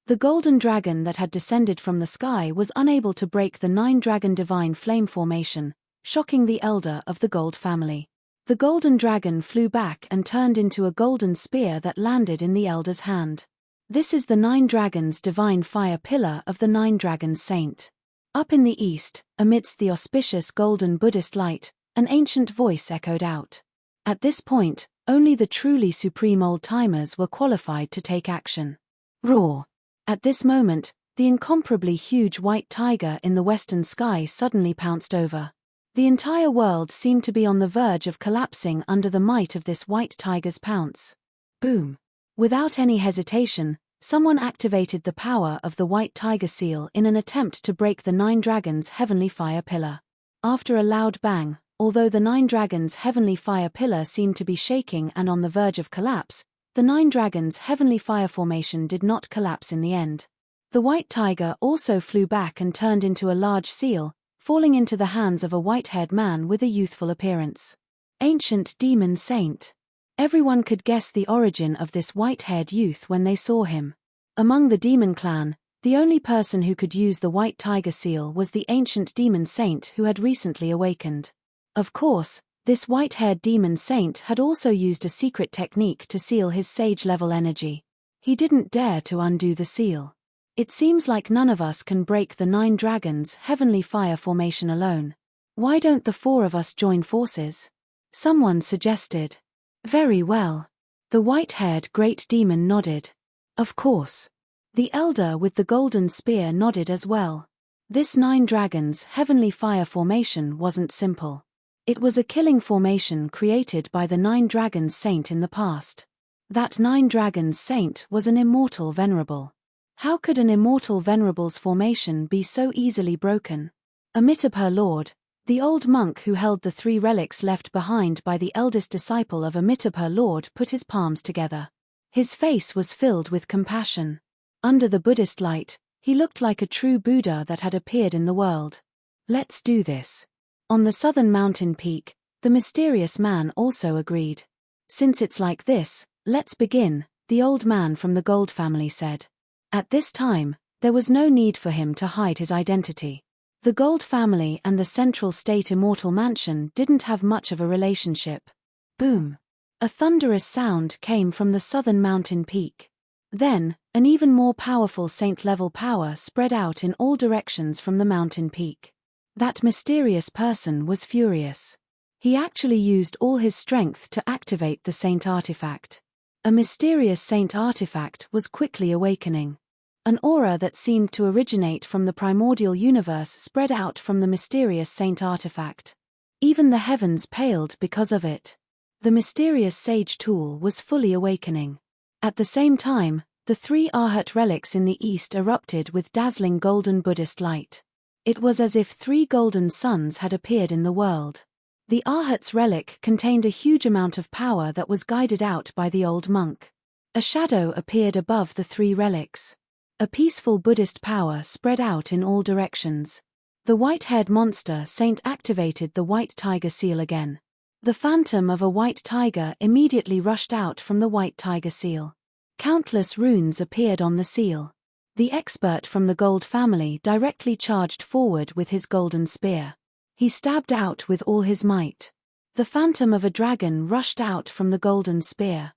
Speaker 1: The golden dragon that had descended from the sky was unable to break the 9 dragon divine flame formation, shocking the elder of the gold family. The golden dragon flew back and turned into a golden spear that landed in the elder's hand. This is the 9 dragons divine fire pillar of the 9 dragons saint. Up in the east, amidst the auspicious golden Buddhist light, an ancient voice echoed out. At this point, only the truly supreme old-timers were qualified to take action. Roar! At this moment, the incomparably huge white tiger in the western sky suddenly pounced over. The entire world seemed to be on the verge of collapsing under the might of this white tiger's pounce. Boom! Without any hesitation, someone activated the power of the white tiger seal in an attempt to break the 9 dragons heavenly fire pillar. After a loud bang, although the 9 dragons heavenly fire pillar seemed to be shaking and on the verge of collapse, the 9 dragons heavenly fire formation did not collapse in the end. The white tiger also flew back and turned into a large seal, falling into the hands of a white-haired man with a youthful appearance. Ancient demon saint. Everyone could guess the origin of this white-haired youth when they saw him. Among the demon clan, the only person who could use the white tiger seal was the ancient demon saint who had recently awakened. Of course, this white-haired demon saint had also used a secret technique to seal his sage-level energy. He didn't dare to undo the seal. It seems like none of us can break the 9 dragons' heavenly fire formation alone. Why don't the 4 of us join forces? Someone suggested. Very well. The white-haired great demon nodded. Of course. The elder with the golden spear nodded as well. This 9 dragons' heavenly fire formation wasn't simple. It was a killing formation created by the 9 dragons saint in the past. That 9 dragons saint was an immortal venerable. How could an immortal venerable's formation be so easily broken? Amitabha Lord, the old monk who held the 3 relics left behind by the eldest disciple of Amitabha Lord, put his palms together. His face was filled with compassion. Under the Buddhist light, he looked like a true Buddha that had appeared in the world. Let's do this. On the southern mountain peak, the mysterious man also agreed. Since it's like this, let's begin, the old man from the Gold family said. At this time, there was no need for him to hide his identity. The Gold family and the Central State Immortal Mansion didn't have much of a relationship. Boom! A thunderous sound came from the southern mountain peak. Then, an even more powerful saint-level power spread out in all directions from the mountain peak. That mysterious person was furious. He actually used all his strength to activate the saint artifact. A mysterious saint artifact was quickly awakening. An aura that seemed to originate from the primordial universe spread out from the mysterious saint artifact. Even the heavens paled because of it. The mysterious sage tool was fully awakening. At the same time, the 3 Arhat relics in the east erupted with dazzling golden Buddhist light. It was as if 3 golden suns had appeared in the world. The Arhat's relic contained a huge amount of power that was guided out by the old monk. A shadow appeared above the 3 relics. A peaceful Buddhist power spread out in all directions. The white-haired monster saint activated the white tiger seal again. The phantom of a white tiger immediately rushed out from the white tiger seal. Countless runes appeared on the seal. The expert from the Gold family directly charged forward with his golden spear. He stabbed out with all his might. The phantom of a dragon rushed out from the golden spear.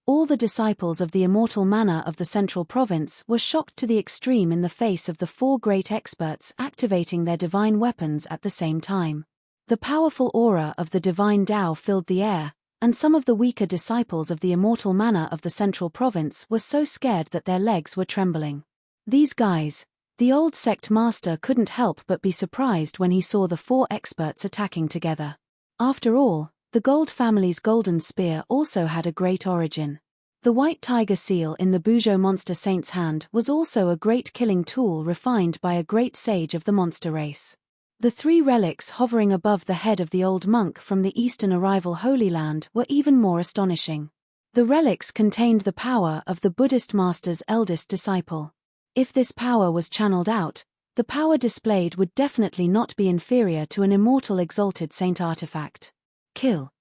Speaker 1: All the disciples of the immortal manna of the central province were shocked to the extreme in the face of the 4 great experts activating their divine weapons at the same time. The powerful aura of the divine Tao filled the air, and some of the weaker disciples of the immortal manna of the central province were so scared that their legs were trembling. These guys, the old sect master couldn't help but be surprised when he saw the 4 experts attacking together. After all, the Gold family's golden spear also had a great origin. The white tiger seal in the Bujo monster saint's hand was also a great killing tool refined by a great sage of the monster race. The 3 relics hovering above the head of the old monk from the eastern arrival Holy Land were even more astonishing. The relics contained the power of the Buddhist master's eldest disciple. If this power was channeled out, the power displayed would definitely not be inferior to an immortal exalted saint artifact. Kill.